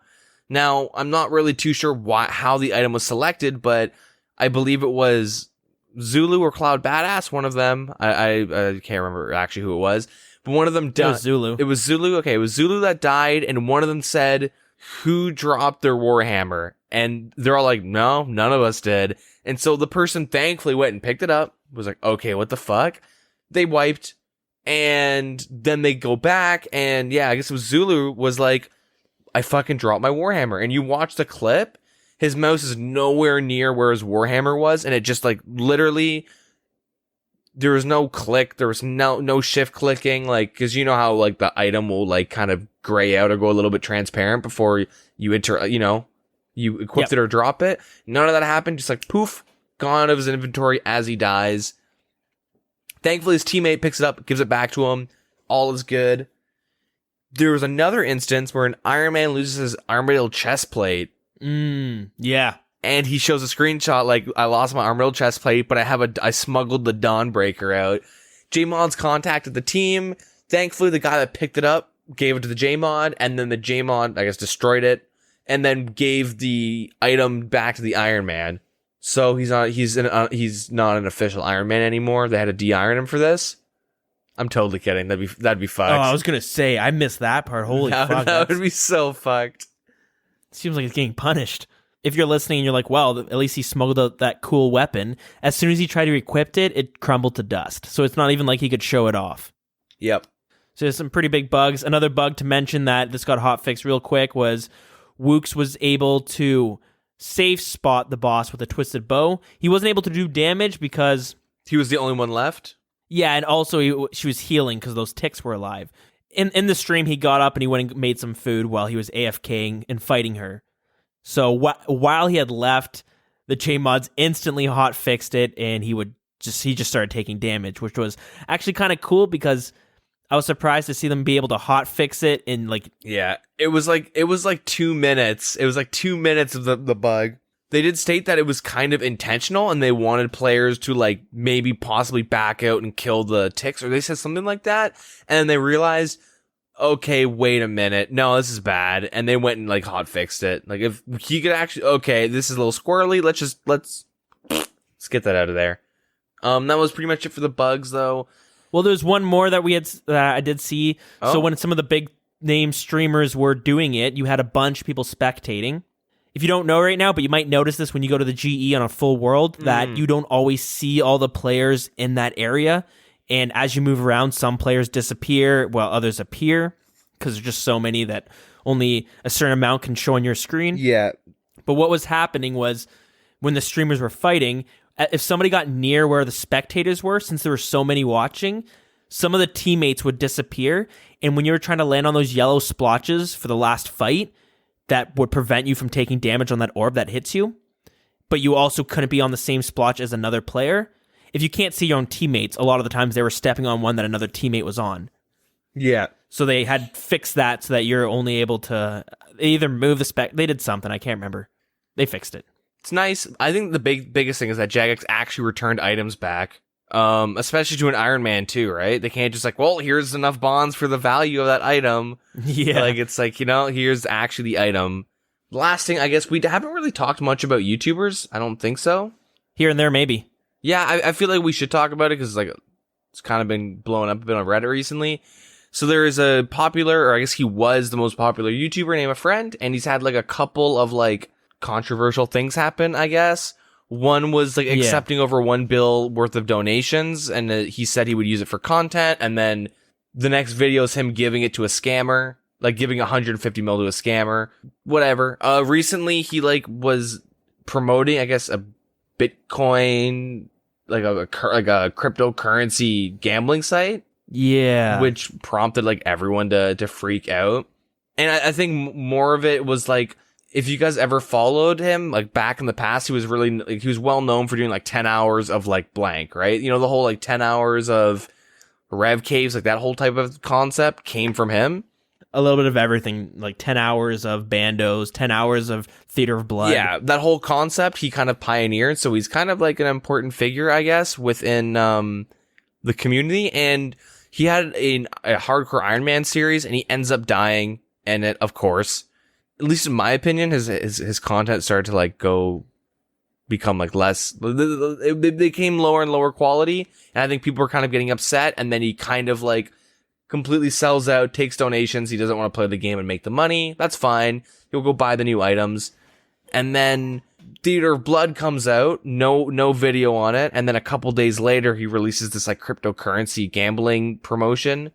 Now, I'm not really too sure how the item was selected, but I believe it was Zulu or Cloud Badass, one of them. I can't remember actually who it was. But one of them
It was Zulu.
It was Zulu. Okay, it was Zulu that died, and one of them said, "Who dropped their warhammer?" And they're all like, "No, none of us did." And so the person thankfully went and picked it up. Was like, "Okay, what the fuck?" They wiped, and then they go back, and yeah, I guess it was Zulu was like, "I fucking dropped my warhammer." And you watch the clip, his mouse is nowhere near where his warhammer was, and it just like literally. There was no click. There was no shift clicking, like, because you know how like the item will like kind of gray out or go a little bit transparent before you enter, you equip it or drop it. None of that happened. Just like poof, gone out of his inventory as he dies. Thankfully, his teammate picks it up, gives it back to him. All is good. There was another instance where an Iron Man loses his armadillo chest plate.
Yeah.
And he shows a screenshot like, I lost my armadillo chest plate, but I smuggled the Dawnbreaker out. J-Mod's contacted the team. Thankfully, the guy that picked it up gave it to the J-Mod, and then the J-Mod, I guess, destroyed it, and then gave the item back to the Iron Man. So he's not an official Iron Man anymore. They had to de-iron him for this. I'm totally kidding. That'd be fucked.
Oh, I was gonna say I missed that part. Holy fuck,
that would be so fucked.
Seems like he's getting punished. If you're listening and you're like, well, at least he smuggled out that cool weapon. As soon as he tried to equip it, it crumbled to dust. So it's not even like he could show it off.
Yep.
So there's some pretty big bugs. Another bug to mention that this got hotfixed real quick was Wooks was able to safe spot the boss with a twisted bow. He wasn't able to do damage because...
He was the only one left?
Yeah, and also she was healing because those ticks were alive. In the stream, he got up and he went and made some food while he was AFKing and fighting her. So while he had left, the J-Mods instantly hotfixed it, and he just started taking damage, which was actually kind of cool because I was surprised to see them be able to hotfix it in like...
Yeah, it was like 2 minutes. It was like 2 minutes of the bug. They did state that it was kind of intentional, and they wanted players to like maybe possibly back out and kill the ticks, or they said something like that, and then they realized, okay, wait a minute, no, this is bad, and they went and like hotfixed it. Like if he could actually, okay, this is a little squirrely. Let's get that out of there. That was pretty much it for the bugs, though.
Well, there's one more that I did see. Oh. So when some of the big name streamers were doing it, you had a bunch of people spectating. If you don't know right now, but you might notice this when you go to the GE on a full world, that you don't always see all the players in that area. And as you move around, some players disappear while others appear because there's just so many that only a certain amount can show on your screen.
Yeah.
But what was happening was when the streamers were fighting, if somebody got near where the spectators were, since there were so many watching, some of the teammates would disappear. And when you were trying to land on those yellow splotches for the last fight, that would prevent you from taking damage on that orb that hits you, but you also couldn't be on the same splotch as another player. If you can't see your own teammates, a lot of the times they were stepping on one that another teammate was on.
Yeah.
So they had fixed that so that you're only able to either move the spec. They did something. I can't remember. They fixed it.
It's nice. I think the biggest thing is that Jagex actually returned items back, especially to an Iron Man too, right? They can't just like, well, here's enough bonds for the value of that item.
Yeah.
Like, it's like, here's actually the item. Last thing, I guess we haven't really talked much about YouTubers. I don't think so.
Here and there, maybe.
Yeah, I feel like we should talk about it because like it's kind of been blowing up a bit on Reddit recently. So there is a popular, or I guess he was the most popular YouTuber named A Friend, and he's had like a couple of like controversial things happen, I guess. One was like accepting over $1 bill worth of donations, and he said he would use it for content, and then the next video is him giving it to a scammer, like giving 150 mil to a scammer, whatever. Recently he like was promoting, I guess, a Bitcoin, like a cryptocurrency gambling site.
Yeah.
Which prompted like everyone to freak out. And I think more of it was like, if you guys ever followed him, like back in the past, he was really, like, he was well known for doing like 10 hours of like blank, right? You know, the whole like 10 hours of Rev Caves, like that whole type of concept came from him.
A little bit of everything, like 10 hours of Bandos, 10 hours of Theater of Blood.
Yeah, that whole concept he kind of pioneered. So he's kind of like an important figure, I guess, within the community. And he had a hardcore Iron Man series, and he ends up dying. And it, of course, at least in my opinion, his content started to like become like less. It became lower and lower quality, and I think people were kind of getting upset. And then he kind of like completely sells out, takes donations. He doesn't want to play the game and make the money. That's fine. He'll go buy the new items. And then Theater of Blood comes out, no video on it. And then a couple days later, he releases this like cryptocurrency gambling promotion.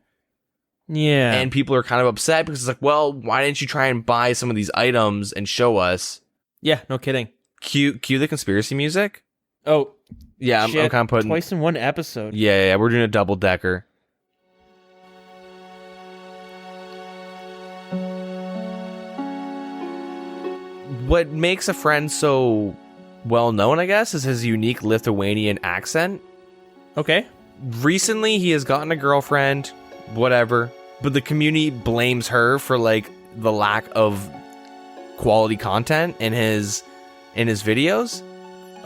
Yeah.
And people are kind of upset because it's like, well, why didn't you try and buy some of these items and show us?
Yeah, no kidding.
Cue the conspiracy music.
Oh,
yeah, I'm kind of putting
twice in one episode.
Yeah, we're doing a double decker. What makes a friend so well known, I guess, is his unique Lithuanian accent.
Okay.
Recently, he has gotten a girlfriend, whatever, but the community blames her for like the lack of quality content in his videos.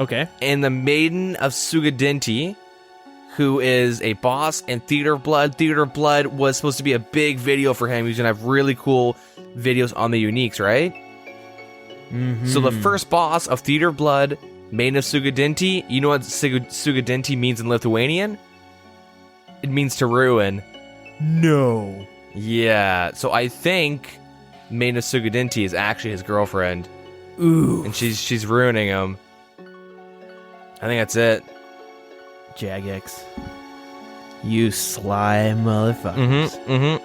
Okay.
And the Maiden of Sugadinti, who is a boss in Theater of Blood. Theater of Blood was supposed to be a big video for him. He's gonna have really cool videos on the uniques, right?
Mm-hmm.
So the first boss of Theater of Blood, Maiden of Sugadinti, you know what Sugadinti means in Lithuanian? It means to ruin.
No.
Yeah, so I think Maiden of Sugadinti is actually his girlfriend.
Ooh.
And she's ruining him. I think that's it.
Jagex. You sly motherfuckers.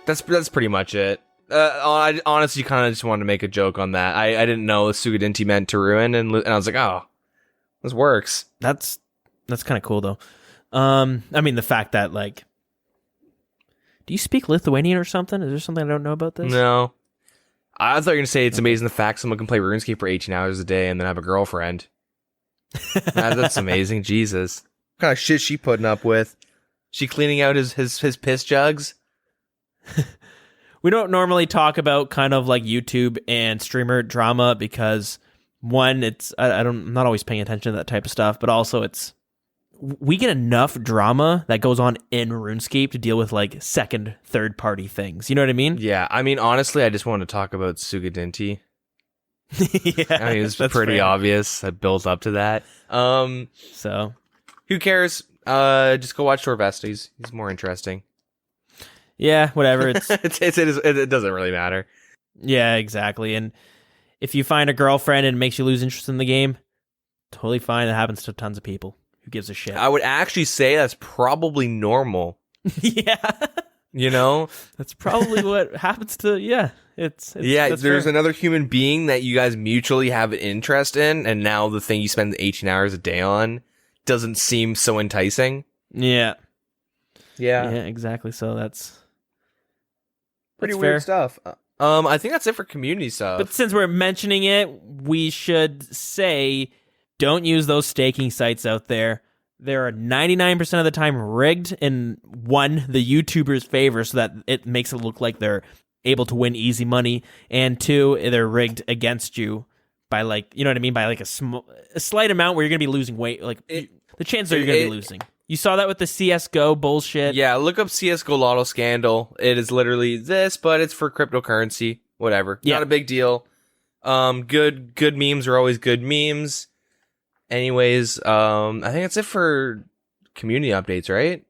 That's pretty much it. I honestly kind of just wanted to make a joke on that. I didn't know Sugadinti meant to ruin, and I was like, oh, this works.
That's kind of cool though. I mean, the fact that like, do you speak Lithuanian or something? Is there something I don't know about this?
No. I thought you were gonna say it's amazing the fact someone can play RuneScape for 18 hours a day and then have a girlfriend. That's amazing. Jesus. What kind of shit she putting up with? She cleaning out his piss jugs?
We don't normally talk about kind of like YouTube and streamer drama because one, I'm not always paying attention to that type of stuff, but also we get enough drama that goes on in RuneScape to deal with like second, third party things. You know what I mean?
Yeah. I mean, honestly, I just wanted to talk about Sugadinti.
Yeah,
I mean, it's pretty obvious. I built up to that.
So
who cares? Just go watch Torvesta. He's more interesting.
Yeah, whatever. It
doesn't really matter.
Yeah, exactly. And if you find a girlfriend and it makes you lose interest in the game, totally fine. That happens to tons of people. Who gives a shit?
I would actually say that's probably normal.
Yeah.
You know?
That's probably what happens to, yeah. It's
there's
fair.
another human being that you guys mutually have an interest in, and now the thing you spend 18 hours a day on doesn't seem so enticing.
Yeah.
Yeah,
exactly. So that's
pretty
fair.
weird stuff. I think that's it for community stuff.
But since we're mentioning it, we should say don't use those staking sites out there. They're 99% of the time rigged in one, the YouTuber's favor so that it makes it look like they're able to win easy money, and two, they're rigged against you by like, you know what I mean? By like a slight amount where you're going to be losing weight. Like the chances are you're going to be losing. You saw that with the CSGO bullshit.
Yeah, look up CSGO Lotto scandal. It is literally this, but it's for cryptocurrency. Whatever.
Yeah.
Not a big deal. Good memes are always good memes. Anyways, I think that's it for community updates, right?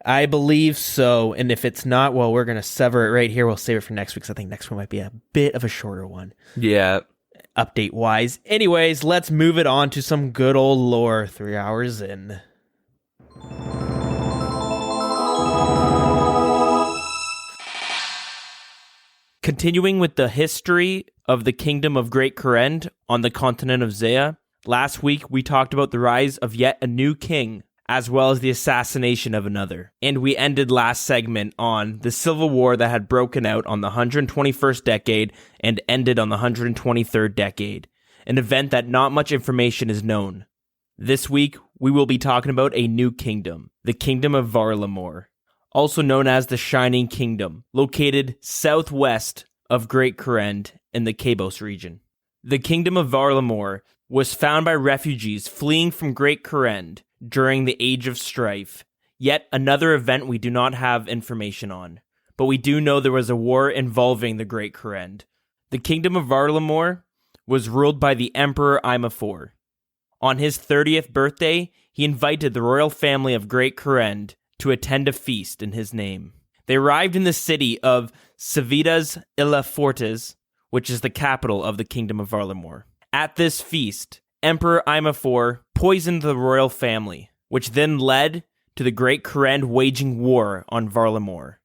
I believe so. And if it's not, well, we're going to sever it right here. We'll save it for next week, because I think next one might be a bit of a shorter one.
Yeah.
Update-wise. Anyways, let's move it on to some good old lore 3 hours in. Continuing with the history of the Kingdom of Great Kurend on the continent of Zaya, last week we talked about the rise of yet a new king, as well as the assassination of another. And we ended last segment on the civil war that had broken out on the 121st decade and ended on the 123rd decade, an event that not much information is known. This week, we will be talking about a new kingdom, the Kingdom of Varlamore, also known as the Shining Kingdom, located southwest of Great Kurend in the Kabos region. The Kingdom of Varlamore was found by refugees fleeing from Great Kurend during the Age of Strife, yet another event we do not have information on, but we do know there was a war involving the Great Kurend. The Kingdom of Varlamore was ruled by the Emperor Imafor. On his 30th birthday, he invited the royal family of Great Kurend to attend a feast in his name. They arrived in the city of Civitas Illa Fortes, which is the capital of the Kingdom of Varlamore. At this feast, Emperor Imafor poisoned the royal family, which then led to the Great Kurend waging war on Varlamore.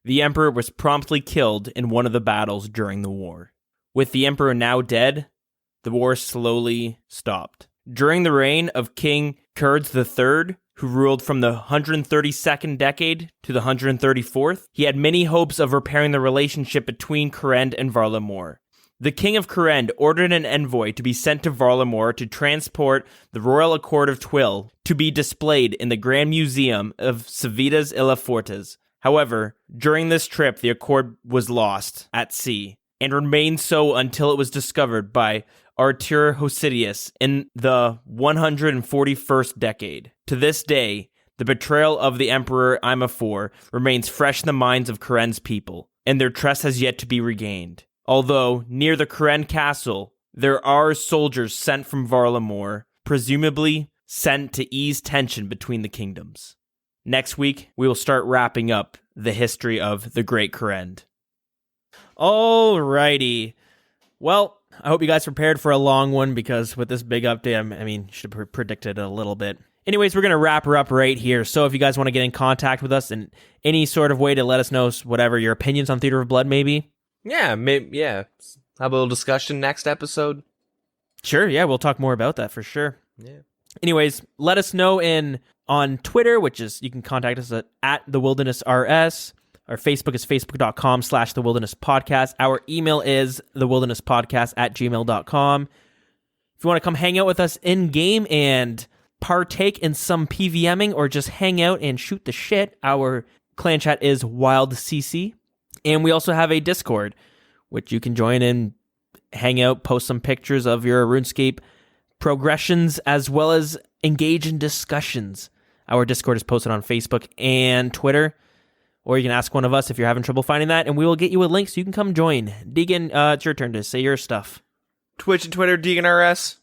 The emperor was promptly killed in one of the battles during the war. With the emperor now dead, the war slowly stopped. During the reign of King Kurds III, who ruled from the 132nd decade to the 134th, he had many hopes of repairing the relationship between Kurend and Varlamore. The King of Kurend ordered an envoy to be sent to Varlamore to transport the Royal Accord of Twill to be displayed in the Grand Museum of Civitas Illa Fortes. However, during this trip, the accord was lost at sea and remained so until it was discovered by Artur Hosidius in the 141st decade. To this day, the betrayal of the Emperor Imafor remains fresh in the minds of Kurend's people, and their trust has yet to be regained. Although, near the Kurend castle, there are soldiers sent from Varlamore, presumably sent to ease tension between the kingdoms. Next week, we will start wrapping up the history of the Great Kurend. Alrighty. Well, I hope you guys prepared for a long one, because with this big update, you should have predicted a little bit. Anyways, we're going to wrap her up right here. So if you guys want to get in contact with us in any sort of way to let us know whatever your opinions on Theater of Blood may be.
Yeah, maybe, yeah. Have a little discussion next episode.
Sure, yeah, we'll talk more about that for sure.
Yeah.
Anyways, let us know on Twitter, which is, you can contact us at The Wilderness RS. Our Facebook is facebook.com/The Wilderness Podcast. Our email is thewildernesspodcast@gmail.com. If you want to come hang out with us in-game and partake in some PVMing or just hang out and shoot the shit, our clan chat is WildCC. And we also have a Discord, which you can join and hang out, post some pictures of your RuneScape progressions, as well as engage in discussions. Our Discord is posted on Facebook and Twitter, or you can ask one of us if you're having trouble finding that, and we will get you a link so you can come join. Deegan, it's your turn to say your stuff.
Twitch and Twitter, DeeganRS.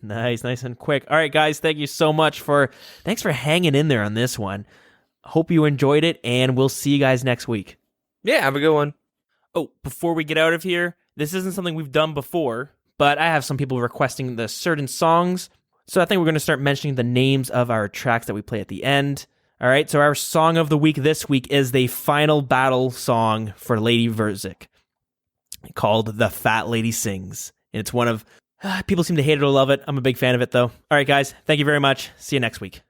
Nice and quick. All right, guys, thank you so much thanks for hanging in there on this one. Hope you enjoyed it, and we'll see you guys next week.
Yeah, have a good one.
Oh, before we get out of here, this isn't something we've done before, but I have some people requesting the certain songs, so I think we're going to start mentioning the names of our tracks that we play at the end. All right, so our song of the week this week is the final battle song for Lady Verzik, called The Fat Lady Sings. And it's one of, people seem to hate it or love it. I'm a big fan of it, though. All right, guys, thank you very much. See you next week.